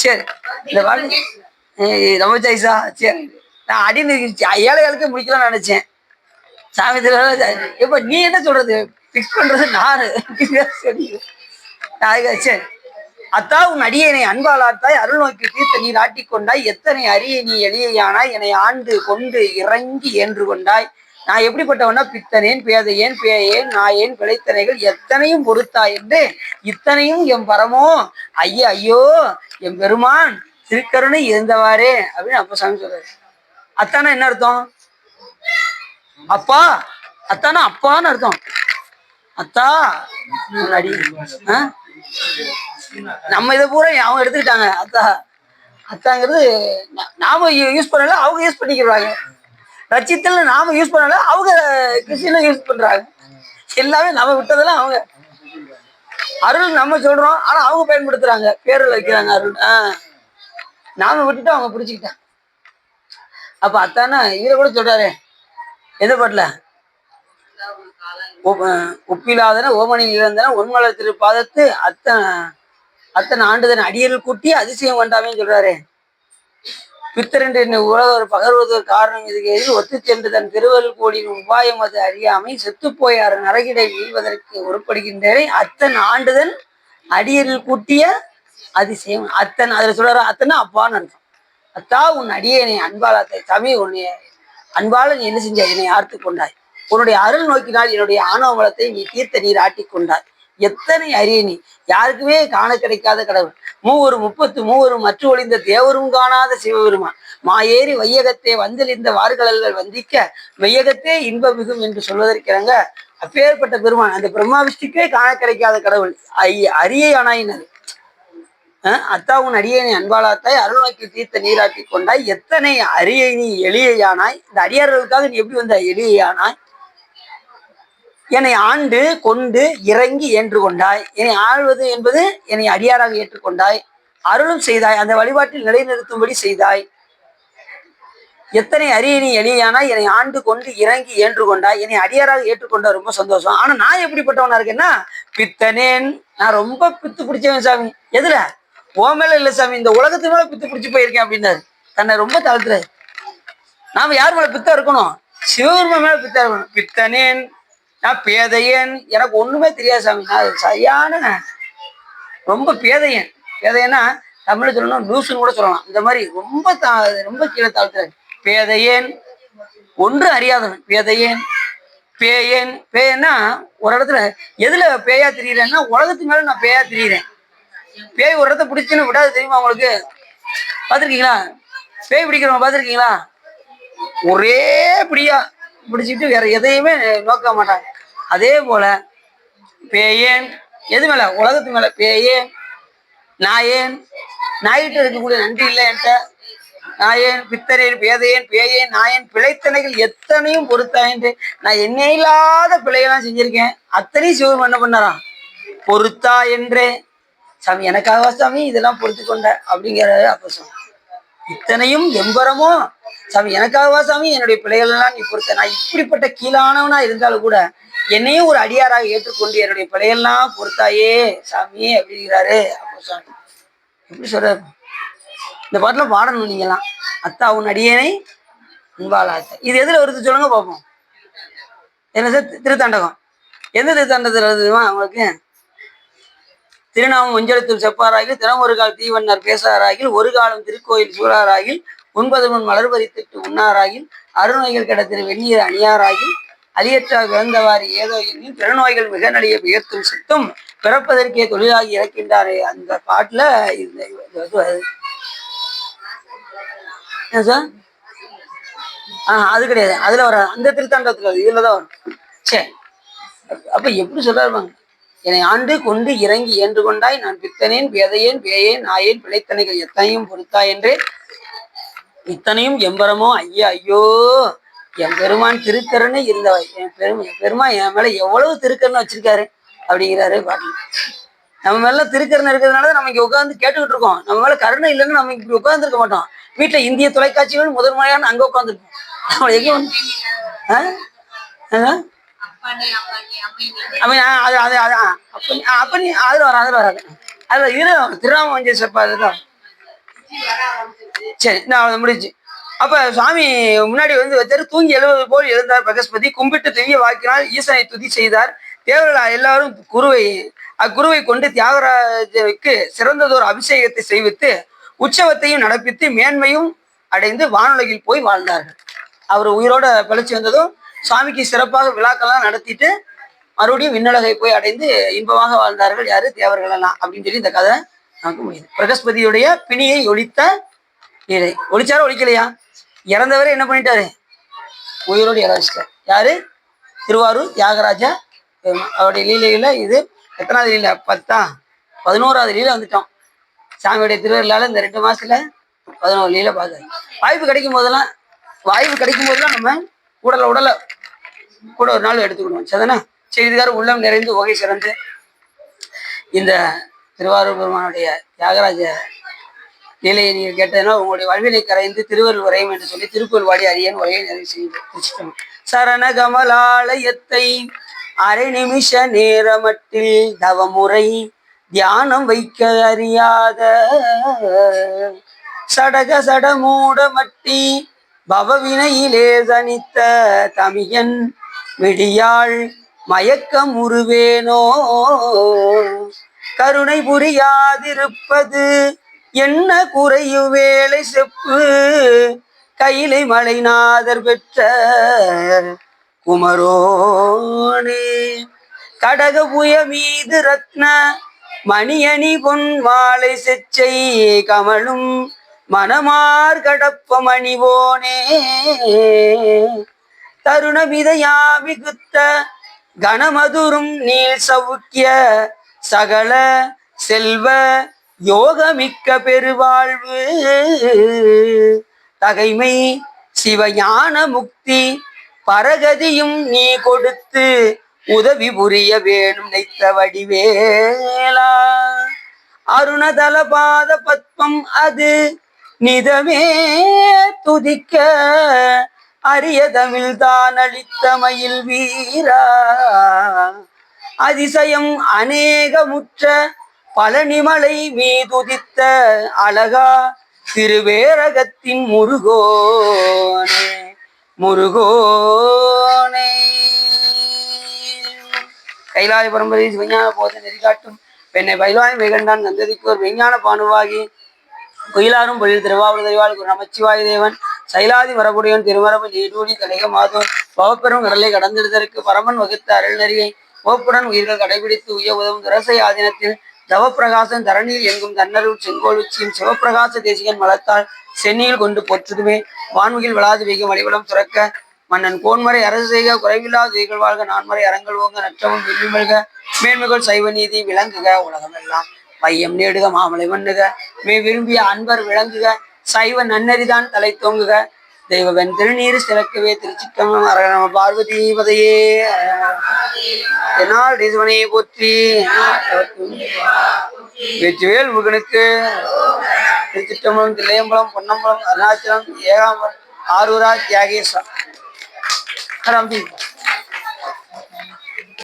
சரி, இந்த வாழ்க்கை ரொம்ப சாய்ஸா. சரி, நான் அடின்னு 7 ஏழுக்கே முடிக்கலாம்னு நினைச்சேன். சாமி இப்ப நீ என்ன சொல்றது, பிக்ஸ் பண்றது நானு. சரி, அத்தா உன் அடியனை அன்பாளாத்தாய், அருள் நோக்கி தீர்த்த நீர் ஆட்டிக்கொண்டாய், எத்தனை அரிய நீ எளியானாய், என்னை ஆண்டு கொண்டு இறங்கி என்று கொண்டாய். நான் எப்படிப்பட்டவனா, பித்தனேன் பேதையேன் பேயேன் நாயேன் பிழைத்தனைகள் எத்தனையும் பொறுத்தாய் என்று இத்தனையும் எம் பரமோ ஐயா ஐயோ எம் பெருமான் திருக்கருணை இருந்தவாறே அப்படின்னு அப்ப சாமி சொல்றாரு. அத்தானா என்ன அர்த்தம்? அப்பா. அத்தானா அப்பான்னு அர்த்தம். அத்தா முன்னாடி நம்ம இதை பூரா அவங்க எடுத்துக்கிட்டாங்க. அத்தா அத்தாங்கிறது நாம யூஸ் பண்ணல, அவங்க யூஸ் பண்ணிக்கிறாங்க. ரச்சித்தல் நாம யூஸ் பண்ணல, அவங்க கிறிஸ்டியனும் யூஸ் பண்றாங்க. எல்லாமே நம்ம விட்டதெல்லாம் அவங்க. அருள் நம்ம சொல்றோம், ஆனா அவங்க பயன்படுத்துறாங்க, பேரில் வைக்கிறாங்க அருள். நாம விட்டுட்டு அவங்க பிடிச்சிக்கிட்டாங்க. அப்ப அத்தானா இவரை கூட சொல்றாரு எந்த பாட்டுல, ஒப்பிலாதன ஓமனில் இழந்தன ஒன்மலர் திருப்பாதத்து அத்தனை ஆண்டுதன் அடியல் கூட்டி அதிசயம் வேண்டாமேன்னு சொல்றாரு. பித்தரென்று என்ன உலக பகர்வதற்கு காரணம் இதுக்கு எதிர் ஒத்து சென்று தன் திருவருள் கோடியின் உபாயம் அது அறியாமை செத்துப்போயார் நரகிடை வீழ்வதற்கு உருப்படுகின்றே அத்தன் ஆண்டுதன் அடியரில் கூட்டிய அதிசயம். அத்தன் அதுல சொல்றாரு, அத்தனை அப்பான்னு அர்த்தம். அத்தா உன் அடியனை அன்பாளத்தை சாமி, உன்னை அன்பால நீ என்ன செஞ்ச, என்னை ஆர்த்து கொண்டாய், உன்னுடைய அருள் நோக்கினால் என்னுடைய ஆணவ வளத்தை நீ தீர்த்த நீர் ஆட்டிக்கொண்டாய், எத்தனை அரிய நீ, யாருக்குமே காண கிடைக்காத கடவுள், 33 மற்ற ஒளிந்த தேவரும் காணாத சிவபெருமான், மாயேறி வையகத்தே வந்தலிந்த வார்களல்கள் வந்திக்க மெய்யகத்தே இன்ப மிகும் என்று சொல்வதற்கிறங்க அப்பேற்பட்ட பெருமான், அந்த பிரம்மா விஷ்ணுக்கே காண கிடைக்காத கடவுள் அரிய ஆனாயினது. அத்தா உன் அடியனை அன்பாளாத்தாய், அருள் நோக்கி தீர்த்த நீராட்டி கொண்டாய், எத்தனை அரிய நீ எளியானாய், இந்த அடியார்களுக்காக நீ எப்படி வந்த எளியானாய், என்னை ஆண்டு கொண்டு இறங்கி ஏற்று கொண்டாய், என்னை ஆழ்வது என்பது என்னை அடியாராக ஏற்றுக்கொண்டாய், அருளும் செய்தாய், அந்த வழிபாட்டில் நிலைநிறுத்தும்படி செய்தாய், எத்தனை அரிய நீ எளியானாய், என்னை ஆண்டு கொண்டு இறங்கி ஏற்று கொண்டாய், என்னை அடியாராக ஏற்றுக்கொண்டா ரொம்ப சந்தோஷம். ஆனா நான் எப்படிப்பட்டவனா இருக்கேன்னா, பித்தனேன், நான் ரொம்ப பித்து பிடிச்சவன் சாமி. எதுல? ஓ மேல இல்ல சாமி, இந்த உலகத்து மேல பித்து பிடிச்சு போயிருக்கேன் அப்படின்னாரு. தன்னை ரொம்ப தாழ்த்துறாரு. நாம யார் மேல பித்தம் இருக்கணும்? சிவபெருமா மேல பித்தனேன், நான் பேதையன், எனக்கு ஒண்ணுமே தெரியாது சாமி, நான் சரியான ரொம்ப பேதையன். பேதையன்னா தமிழ் சொல்லணும் லூசுன்னு கூட சொல்லலாம். இந்த மாதிரி ரொம்ப கீழே தாழ்த்துறாரு. பேதையேன், ஒன்று அறியாதவன் பேதையேன். பேயேன், பேயன்னா ஒரு இடத்துல எதுல பேயா திரியிறேன்னா உலகத்துக்கு மேல நான் பேயா திரியிறேன். பேய் ஒரு இடத்த பிடிச்சுன்னு விடாது, தெரியுமா உங்களுக்கு? பார்த்துருக்கீங்களா? பேய் பிடிக்கிறவங்க பார்த்துருக்கீங்களா? ஒரே பிடியா பிடிச்சிட்டு வேற எதையுமே நோக்க மாட்டாங்க. அதே போல பேயேன், எது மேல? உலகத்து மேல. பேயேன், நாயேன், நாயிட்டு இருக்கக்கூடிய நன்றி இல்லை என்கிட்ட. நாயேன், பித்தரேன், பேதையேன், பேயேன், நாயன், பிழைத்தனைகள் எத்தனையும் பொறுத்தாயின்று. நான் என்ன இல்லாத பிழையெல்லாம் செஞ்சிருக்கேன். அத்தனையும் சிவம் என்ன பண்ணாராம்? பொறுத்தா என்றே. சாமி எனக்காக சாமி இதெல்லாம் பொறுத்து கொண்ட அப்படிங்கிறாரு. அப்ப சாமி இத்தனையும் எம்பரமோ சாமி எனக்காகவா சாமி என்னுடைய பிள்ளைகள் எல்லாம் நீ பொறுத்த. நான் இப்படிப்பட்ட கீழானவனா இருந்தாலும் கூட என்னையும் ஒரு அடியாராக ஏற்றுக்கொண்டு என்னுடைய பிள்ளைகள்லாம் பொறுத்தாயே சாமி அப்படிங்கிறாரு. அப்போ சாமி எப்படி சொல்றாரு? இந்த பாட்டுல பாடணும் நீங்கெல்லாம். அத்தா உன் அடியேனை உன்பாலாத்த. இது எதுல வருது சொல்லுங்க பார்ப்போம். என்ன சார்? திருத்தாண்டகம். எந்த திருத்தாண்டத்துல வருதுமா அவங்களுக்கு? திருநாமம் மஞ்சளத்தில் செப்பாராகில் தினம் ஒரு கால் தீவண்ணர் பேசாராகில் ஒரு காலம் திருக்கோயில் சூழாராகில் 9 முன் மலர்பறித்திட்டு உண்ணாராகில் அருநோய்கள் கிட திரு வெந்நீர் அணியாராகில் அலியற்றால் பிறந்தவாறு ஏதோ எண்ணில் பெருநோய்கள் மிக நடிய பெயர்த்தும் சுத்தும் பிறப்பதற்கே தொழிலாகி இறக்கின்றாரு. அந்த பாட்டுல சார் அது கிடையாது. அதுல வர அந்த திருத்தாண்டத்துல இதுலதான் வரும். சரி, அப்ப எப்படி சொல்றாருவாங்க? என்னை ஆண்டு கொண்டு இறங்கி ஏன்று கொண்டாய், நான் பித்தனேன், பேதையேன், பேயேன், நாயேன், பிழைத்தனைகள் எத்தனையும் பொறுத்தாய் என்றே. இத்தனையும் எம்பரமோ ஐயா ஐயோ, என் பெருமான் திருக்கருணை இருந்தவ. என் பெருமா என் மேல எவ்வளவு திருக்கருணை வச்சிருக்காரு அப்படிங்கிறாரு பாட்டு. நம்ம மேல திருக்கருணை இருக்கிறதுனாலதான் நம்ம இங்க உட்காந்து கேட்டுக்கிட்டு இருக்கோம். நம்ம மேல கருணை இல்லைன்னு நம்ம இப்படி உட்கார்ந்துருக்க மாட்டோம். வீட்டுல இந்திய தொலைக்காட்சிகள் முதன்மையான அங்க உட்காந்துருப்போம். நம்ம எங்கேயும் அதுல வராது. அதுல திருநாம வஞ்ச செப்பா அதுதான். சரி, நான் முடிச்சு. அப்ப சுவாமி முன்னாடி வச்சாரு. தூங்கி எழுவது போல் எழுந்தார் பிரகஸ்பதி. கும்பிட்டு திவ்ய வாக்கினால் ஈசனை துதி செய்தார். தேவர்கள் எல்லாரும் அக்குருவை கொண்டு தியாகராஜனுக்கு சிறந்ததொரு அபிஷேகத்தை செய்வித்து உற்சவத்தையும் நடப்பித்து மேன்மையும் அடைந்து வானுலகில் போய் வாழ்ந்தார்கள். அவர் உயிரோட பழிச்சு வந்ததும் சுவாமிக்கு சிறப்பாக விழாக்கள்லாம் நடத்திட்டு மறுபடியும் விண்ணுலகை போய் அடைந்து இன்பமாக வாழ்ந்தார்கள். யாரு? தேவர்கள் எல்லாம் அப்படின்னு சொல்லி இந்த கதை நமக்கு முடியுது. பிரகஸ்பதியுடைய பிணியை ஒழித்த லீலை. ஒழிச்சாரோ ஒழிக்கலையா? இறந்தவரை என்ன பண்ணிட்டாரு? உயிரோடு இறச்சிட்டார். யாரு? திருவாரூர் தியாகராஜா. அவருடைய லீலையில இது எத்தனாவது லீலை? 11வது லீலை வந்துட்டோம். சாமியுடைய திருவருளால இந்த 2 மாசத்துல 11 லீலை பார்த்தாரு. வாய்ப்பு கிடைக்கும் போதெல்லாம் நம்ம உடலை கூட ஒரு நாள் எடுத்துக்கணும். சரிதானே? செய்திக்கார உள்ளம் நிறைந்து வகை சிறந்து இந்த திருவாரூர் பெருமானுடைய தியாகராஜ லீலையை நீங்க கேட்டதுன்னா உங்களுடைய வாழ்வினை கரைந்து திருவருள் வரையும் என்று சொல்லி திருக்குறள் வாடி அரியன் உரையை நிறைவு செய்து சரண கமலாலயத்தை அரை நிமிஷ நேரமட்டில் தவமுறை தியானம் வைக்க அறியாத சடமூட மட்டி பவவினையிலே தனித்த தமியன் விடியாள் மயக்கம் உருவேனோ கருணை புரியாதிருப்பது என்ன குறையு வேலை செப்பு கையிலை மலைநாதர் பெற்ற குமரோனே கடகபுய மீது ரத்ன மணியணி பொன் மாலை செச்சை கமலும் மனமார் கடப்ப மணிவோனே தருணவிதையா மிகுத்த கனமதுரும் நீள் சவுக்கிய சகல செல்வ யோகமிக்க பெருவாழ்வு தகைமை சிவஞான முக்தி பரகதியும் நீ கொடுத்து உதவி புரிய வேணும் நைத்த வடிவேலா அருணதலபாத பத்மம் அது நிதமே துதிக்க அரிய தமிழ் தான் அளித்த மயில் வீரா அதிசயம் அநேகமுற்ற பழனிமலை மீதுதித்த அழகா திருவேரகத்தின் முருகோனே முருகோனே. கைலாய பரம்பரை விஞ்ஞான போத நெறிகாட்டும் பெண்ணை பயில்வாய் மிகண்டான் சந்ததிக்கு ஒரு விஞ்ஞான பானுவாகி குயிலாரும் பொழில் திருவாவூர் தெரிவாள் குரு நமச்சிவாய தேவன் சைலாதி மரபுடையன் திருமரபு நீடூடி கலிக மாதோன் பவப்பெரும் கடலை கடந்திடுதற்கு பரமன் வகுத்த அருள் நெறியை ஓப்புடன் உயிர்கள் கடைபிடித்து உய உதவும் துரசை ஆதீனத்தில் தவப்பிரகாசன் தரணியில் எங்கும் தன்னருள் செங்கோல் உச்சியும் சிவப்பிரகாச தேசிகன் மலத்தால் சென்னியில் கொண்டு போற்றுதுமே வான்முகில் வளாது வெகு மலிவளம் சுரக்க மன்னன் கோன்மறை அரசு செய்க குறைவில்லாத உயிர்கள் வாழ்க நான்மறை அறங்கள் ஓங்க நற்றவும் வெள்ளிமல்க மேன்மைகள் சைவ நீதி விளங்குக உலகமெல்லாம் மையம் நேடுக மாமலை மண்ணுக மே விரும்பிய அன்பர் விளங்குக சைவ நன்னறிதான் தலை தோங்குக தெய்வவன் திருநீர் சிறக்கவே திருச்சிற்றம்பலம் அரகணம பார்வதி பதையே என்னால் தேசவனையை போற்றி வெற்றிவேல் முருகனுக்கு திருச்சிற்றம்பலம் தில்லையம்பலம் பொன்னம்பலம் அருணாச்சலம் ஏகாம்பரம் ஆரூரா தியாகேஸ்வரம்